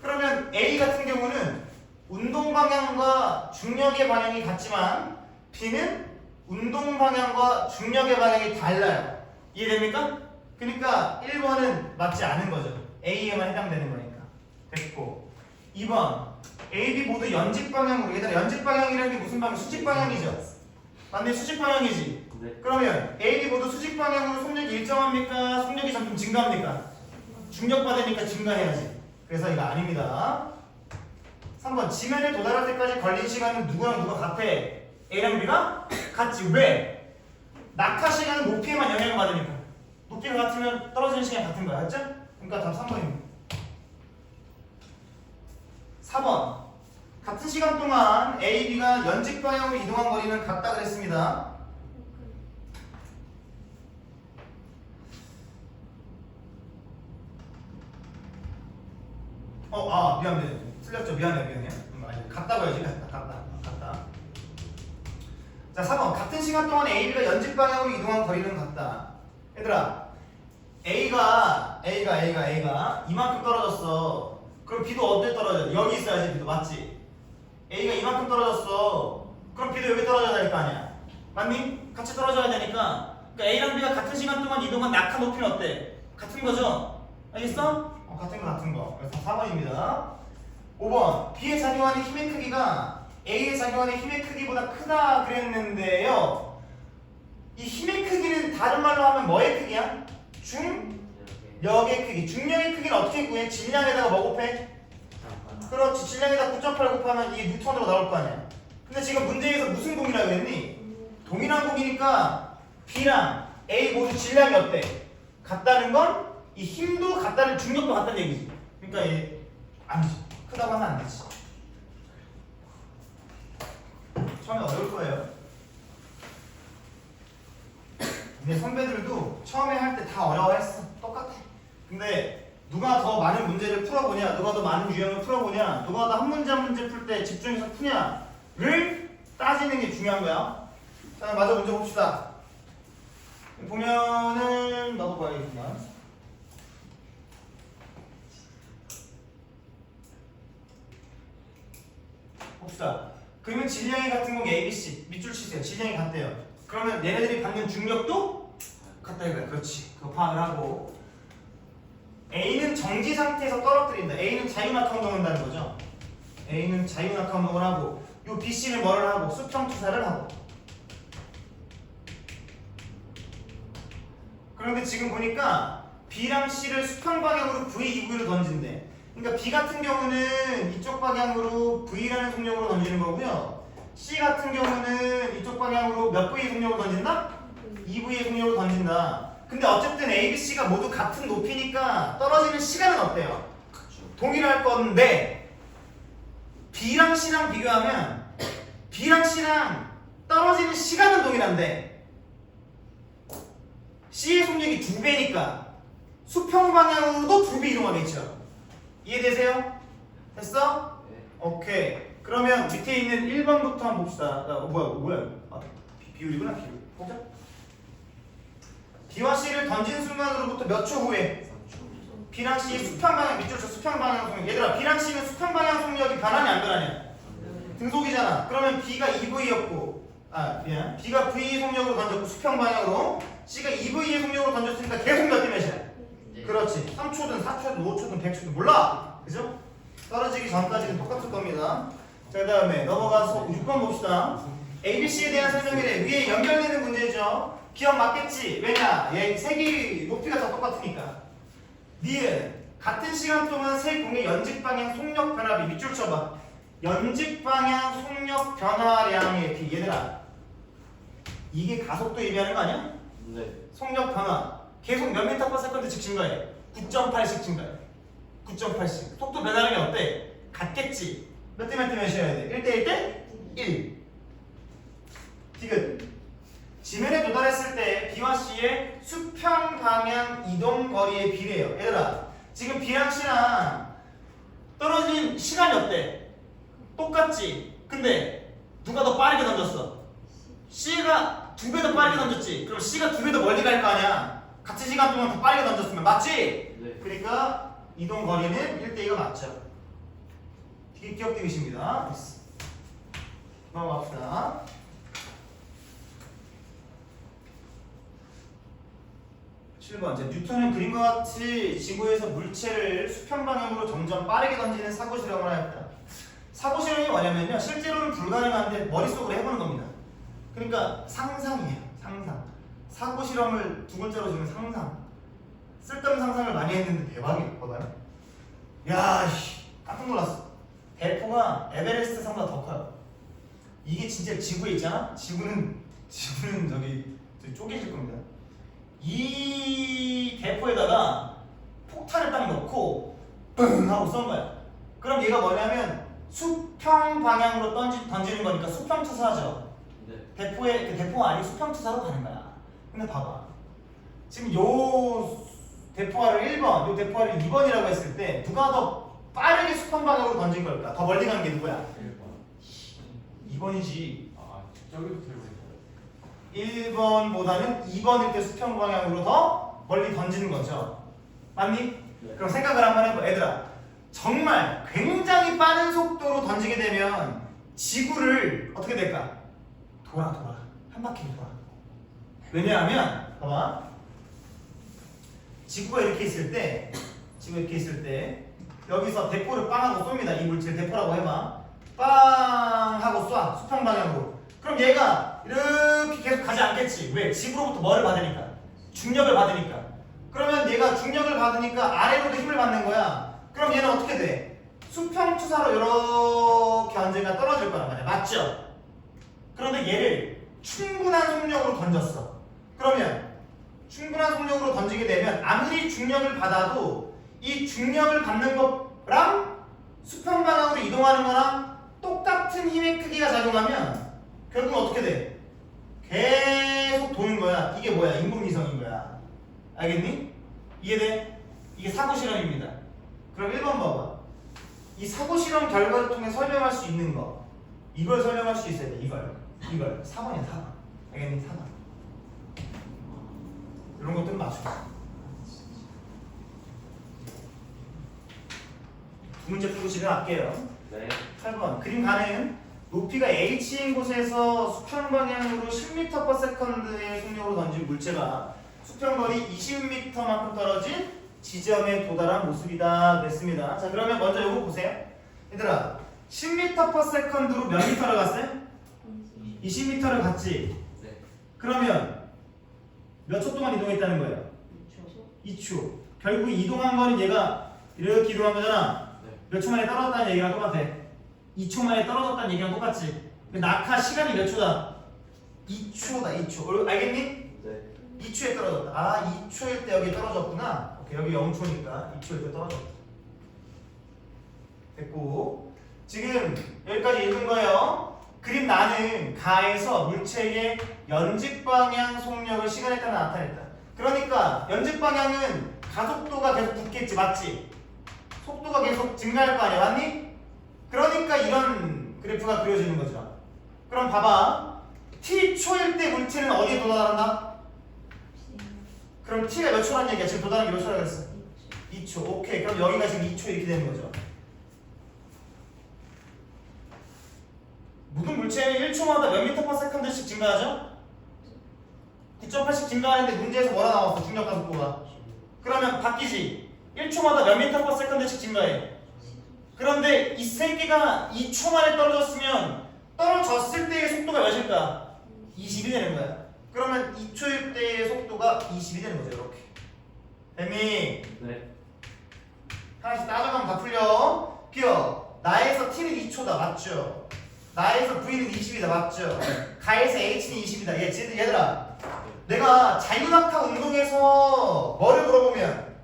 그러면 A 같은 경우는 운동 방향과 중력의 방향이 같지만 B는 운동 방향과 중력의 방향이 달라요. 이해됩니까? 그러니까 1번은 맞지 않은 거죠. A에만 해당되는 거니까. 됐고 2번 A, B 모두 연직 방향으로. 얘들아 연직 방향이라는 게 무슨 방향? 수직 방향이죠. 맞네, 수직 방향이지. 네. 그러면 A, B 모두 수직 방향으로 속력이 일정합니까? 속력이 점점 증가합니까? 중력받으니까 증가해야지. 그래서 이거 아닙니다. 3번 지면에 도달할 때까지 걸린 시간은 누구랑 누가 같아? A랑 B가 같지. 왜? 낙하 시간은 높이에만 영향을 받으니까. 높이가 같으면 떨어지는 시간이 같은 거야. 맞죠? 그러니까 답 3번입니다. 4번 같은 시간 동안 A, B가 연직 방향으로 이동한 거리는 같다 그랬습니다. 미안해. 틀렸죠. 미안해. 같다고 해야지. 같다. 자, 4번 같은 시간 동안 A, B가 연직 방향으로 이동한 거리는 같다. 얘들아 A가 이만큼 떨어졌어. 그럼 B도 어디에 떨어져? 여기 있어야지. B도 맞지? A가 이만큼 떨어졌어. 그럼 B도 여기 떨어져야 될 거 아니야. 맞니? 같이 떨어져야 되니까. 그러니까 A랑 B가 같은 시간 동안 이동한 낙하 높이는 어때? 같은 거죠? 알겠어? 같은 거. 그래서 4번입니다. 5번 B에 작용하는 힘의 크기가 A에 작용하는 힘의 크기보다 크다 그랬는데요. 이 힘의 크기는 다른 말로 하면 뭐의 크기야? 중력의 크기. 중력의 크기는 어떻게 구해? 질량에다가 뭐 곱해? 그렇지. 질량에다 9.8 곱하면 이게 뉴턴으로 나올 거 아니야. 근데 지금 문제에서 무슨 공이라고 했니? 동일한 공이니까 B랑 A 모두 질량이 어때? 같다는 건 이 힘도 같다는, 중력도 같다는 얘기지. 그러니까 얘 아니지. 크다고 하면 안 되지. 처음에 어려울 거예요. 근데 선배들도 처음에 할 때 다 어려워했어. 똑같아. 근데 누가 더 많은 문제를 풀어보냐, 누가 더 많은 유형을 풀어보냐, 누가 더 한 문제 한 문제 풀 때 집중해서 푸냐를 따지는 게 중요한 거야. 자, 마저 문제 봅시다. 보면은 나도 봐야겠구나. 봅시다. 그러면 질량이 같은 건 A, B, C 밑줄 치세요. 질량이 같대요. 그러면 얘네들이 받는 중력도 같다 이거야. 그렇지. 그거 파악을 하고 A는 정지 상태에서 떨어뜨린다. A는 자유낙하 운동을 한다는 거죠. A는 자유낙하 운동을 하고 요 B, C는 뭐를 하고 수평 투사를 하고. 그런데 지금 보니까 B랑 C를 수평 방향으로 V, EV로 던진대. 그러니까 B 같은 경우는 이쪽 방향으로 V라는 속력으로 던지는 거고요. C 같은 경우는 이쪽 방향으로 몇 V의 속력으로 던진다? 2V의 속력으로 던진다. 근데 어쨌든 A, B, C가 모두 같은 높이니까 떨어지는 시간은 어때요? 동일할 건데 B랑 C랑 비교하면 B랑 C랑 떨어지는 시간은 동일한데 C의 속력이 2배니까 수평 방향으로도 2배 이동하겠죠. 이해되세요? 됐어? 네. 오케이. 그러면 밑에 있는 1번부터 한번 봅시다. 뭐야? 아, 비율이구나, 비율. 보자. B와 C를 던진 순간으로부터 몇 초 후에 B랑 C의 수평 방향, 밑줄 쳐 수평 방향 속력. 얘들아, B랑 C는 수평 방향 속력이 변하냐 안 변하냐? 등속이잖아. 그러면 B가 2V였고, 미안. B가 V 속력으로 던졌고 수평 방향으로, C가 2V의 속력으로 던졌으니까 계속 몇 대 몇이야? 그렇지. 3초든 4초든 5초든 100초든 몰라. 그죠? 떨어지기 전까지는 똑같을 겁니다. 자, 그 다음에 넘어가서 6번 봅시다. ABC에 대한 설명이래. 위에 연결되는 문제죠. 기억 맞겠지? 왜냐? 얘 색이 높이가 다 똑같으니까. 니은 같은 시간 동안 세 공의 연직 방향 속력 변화비 밑줄 쳐봐. 연직 방향 속력 변화량의 비. 얘들아, 이게 가속도 의미하는 거 아니야? 네. 속력 변화 계속 몇 미터 퍼 세컨드씩 증가해. 9.8씩 증가해. 9.8씩. 속도 변화량이 어때? 같겠지. 몇 대 몇이어야 돼? 1대 1대 1. 디귿. 지면에 도달했을 때 B와 C의 수평 방향 이동 거리의 비례요. 얘들아, 지금 B랑 C랑 떨어진 시간이 어때? 똑같지. 근데 누가 더 빠르게 던졌어? C가 2배 더 빠르게 던졌지. 그럼 C가 2배 더 멀리 갈 거 아니야. 같은 시간 동안 더 빠르게 던졌으면 맞지? 네. 그러니까 이동 거리는 1대2가 맞죠. 기억 디귿입니다. 됐어. 넘어갑시다. 7번. 뉴턴은 그림과 같이 지구에서 물체를 수평 방향으로 점점 빠르게 던지는 사고 실험을 하였다. 사고 실험이 뭐냐면요, 실제로는 불가능한데 머릿속으로 해보는 겁니다. 그러니까 상상이에요. 상상. 사고 실험을 두 글자로 지금 상상. 쓸데없는 상상을 많이 했는데 대박이에요. 봐봐요. 야, 깜짝 놀랐어. 대포가 에베레스트 산보다 더 커요. 이게 진짜 지구에 있잖아? 지구는 저기 쪼개질 겁니다. 이 대포에다가 폭탄을 딱 넣고 뿡 하고 쏜 거야. 그럼 얘가 뭐냐면 수평 방향으로 던지는 거니까 수평 투사하죠. 네. 그 대포가 아니고 수평 투사로 가는 거야. 근데 봐봐. 지금 요 대포알을 1번, 요 대포알을 2번이라고 했을 때 누가 더 빠르게 수평 방향으로 던진 걸까? 더 멀리 간 게 누구야? 2번이지. 아, 저기도 들고 1번보다는 2번일 때 수평 방향으로 더 멀리 던지는 거죠. 맞니? 네. 그럼 생각을 한번 해봐. 얘들아, 정말 굉장히 빠른 속도로 던지게 되면 지구를 어떻게 될까? 돌아. 한 바퀴 돌아. 왜냐하면 봐봐. 지구가 이렇게 있을 때 여기서 대포를 빵 하고 쏩니다. 이 물질 대포라고 해봐. 빵 하고 쏴. 수평 방향으로. 그럼 얘가 이렇게 계속 가지 않겠지. 왜? 지구로부터 뭐를 받으니까? 중력을 받으니까. 그러면 얘가 중력을 받으니까 아래로도 힘을 받는 거야. 그럼 얘는 어떻게 돼? 수평 투사로 이렇게 언젠가 떨어질 거란 말이야. 맞죠? 그런데 얘를 충분한 속력으로 던졌어. 그러면 충분한 속력으로 던지게 되면 아무리 중력을 받아도 이 중력을 받는 거랑 수평 방향으로 이동하는 거랑 똑같은 힘의 크기가 작용하면 결국은 어떻게 돼? 계속 도는 거야. 이게 뭐야? 인공위성인 거야. 알겠니? 이해돼? 이게 사고 실험입니다. 그럼 1번 봐봐. 이 사고 실험 결과를 통해 설명할 수 있는 거. 이걸 설명할 수 있어야 돼. 이걸. 4번이야, 4번. 알겠니? 4번. 이런 것들은 맞춰. 두 문제 풀고 집에 갈게요. 네. 8번 그림 가는 높이가 h인 곳에서 수평 방향으로 10m/s의 속력으로 던진 물체가 수평거리 20m만큼 떨어진 지점에 도달한 모습이다 그랬습니다. 자 그러면 먼저 이거 보세요. 얘들아 10m/s로 몇 미터를 갔어요? 20m를 갔지? 네. 그러면 몇 초 동안 이동했다는 거예요? 2초. 결국 이동한 거는 얘가 이렇게 이동한 거잖아. 네. 몇 초 만에 떨어졌다는 얘기랑 똑같아. 2초 만에 떨어졌다는 얘기랑 똑같지. 낙하 시간이 몇 초다? 2초다 2초. 알겠니? 네. 2초에 떨어졌다. 아 2초일 때 여기 떨어졌구나. 오케이 여기 0초니까 2초일 때 떨어졌다. 됐고 지금 여기까지 읽은 거예요. 그림 나는 가에서 물체의 연직 방향 속력을 시간에 따라 나타냈다. 그러니까 연직 방향은 가속도가 계속 붙겠지, 맞지? 속도가 계속 증가할 거 아니야, 맞니? 그러니까 이런 그래프가 그려지는 거죠. 그럼 봐봐. t 초일 때 물체는 어디에 도달한다? 그럼 t가 몇 초란 얘기야? 지금 도달한 게 몇 초라고 했어? 2초. 오케이. 그럼 여기가 지금 2초 이렇게 되는 거죠. 모든 물체는 1초마다 몇 미터/세컨드씩 증가하죠? 9.8씩 증가하는데 문제에서 뭐라 나왔어? 중력 가속도가. 그러면 바뀌지. 1초마다 몇 미터/세컨드씩 증가해. 그런데 이 세 개가 2초 만에 떨어졌으면 떨어졌을 때의 속도가 몇일까? 20이 되는 거야. 그러면 2초일 때의 속도가 20이 되는 거죠. 이렇게. 뱀이 네. 하나씩 따져가면 다 풀려. 기억. 나에서 t는 2초다. 맞죠? 나에서 v는 20이다. 맞죠? 가에서 h는 20이다. 얘들아. 내가 자유낙하 운동에서 뭐를 물어보면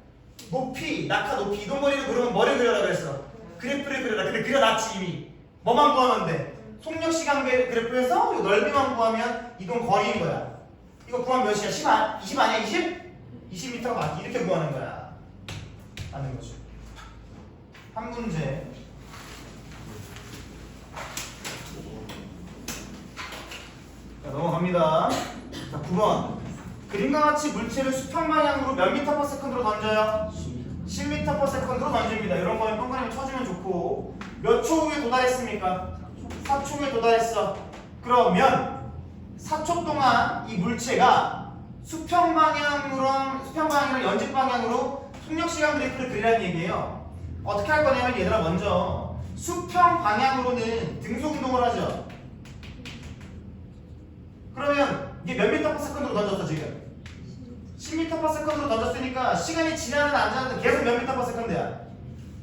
높이, 낙하 높이, 이동거리를 물으면 뭐를 그려라 그랬어? 그래프를 그려라. 근데 그려놨지 이미. 뭐만 구하면 돼? 속력시간 그래프에서 이 넓이만 구하면 이동거리인 거야. 이거 구하면 몇이야? 20 아니야? 20? 20m가 맞지? 이렇게 구하는 거야. 맞는 거죠. 한 문제. 자, 넘어갑니다. 자, 9번. 그림과 같이 물체를 수평 방향으로 몇 미터/세컨드로 던져요? 10m/세컨드로 던집니다. 이런 거는 동그라미 쳐주면 좋고 몇 초 후에 도달했습니까? 4초 후에 도달했어. 그러면 4초 동안 이 물체가 수평 방향으로 연직 방향으로 속력시간 그래프를 그리라는 얘기예요. 어떻게 할 거냐면 얘들아 먼저 수평 방향으로는 등속 운동을 하죠. 그러면 이게 몇 미터/세컨드로 던졌어 지금? 10m/세컨드로 던졌으니까 시간이 지나는 안 지나는 계속 몇 미터/세컨드야.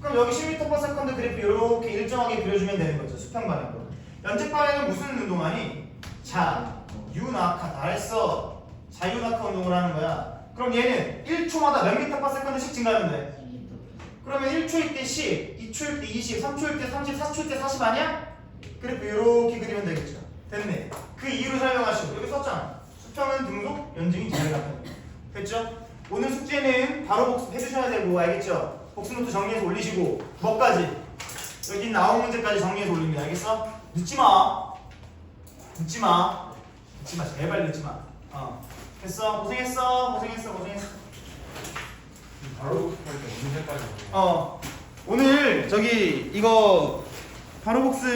그럼 여기 10m/세컨드 그래프 이렇게 일정하게 그려주면 되는 거죠. 수평 방향으로. 연직 방향은 무슨 운동하니? 자, 유낙하 다 했어. 자유낙하 운동을 하는 거야. 그럼 얘는 1초마다 몇 미터/세컨드씩 증가하면 돼. 그러면 1초일 때 10, 2초일 때 20, 3초일 때 30, 4초일 때 40 아니야? 그래프 이렇게 그리면 되겠죠. 됐네. 그 이유를 설명하시고 여기 썼잖아. 수평은 등속, 연직이 자유낙하. 됐죠? 오늘 숙제는 바로 복습해 주셔야 되고 알겠죠? 복습노트 정리해서 올리시고 뭐까지? 여기 나온 문제까지 정리해서 올립니다. 알겠어? 늦지마. 제발 늦지마. 됐어. 고생했어. 바로 할때 문제까지. 오늘 저기 이거 바로 복습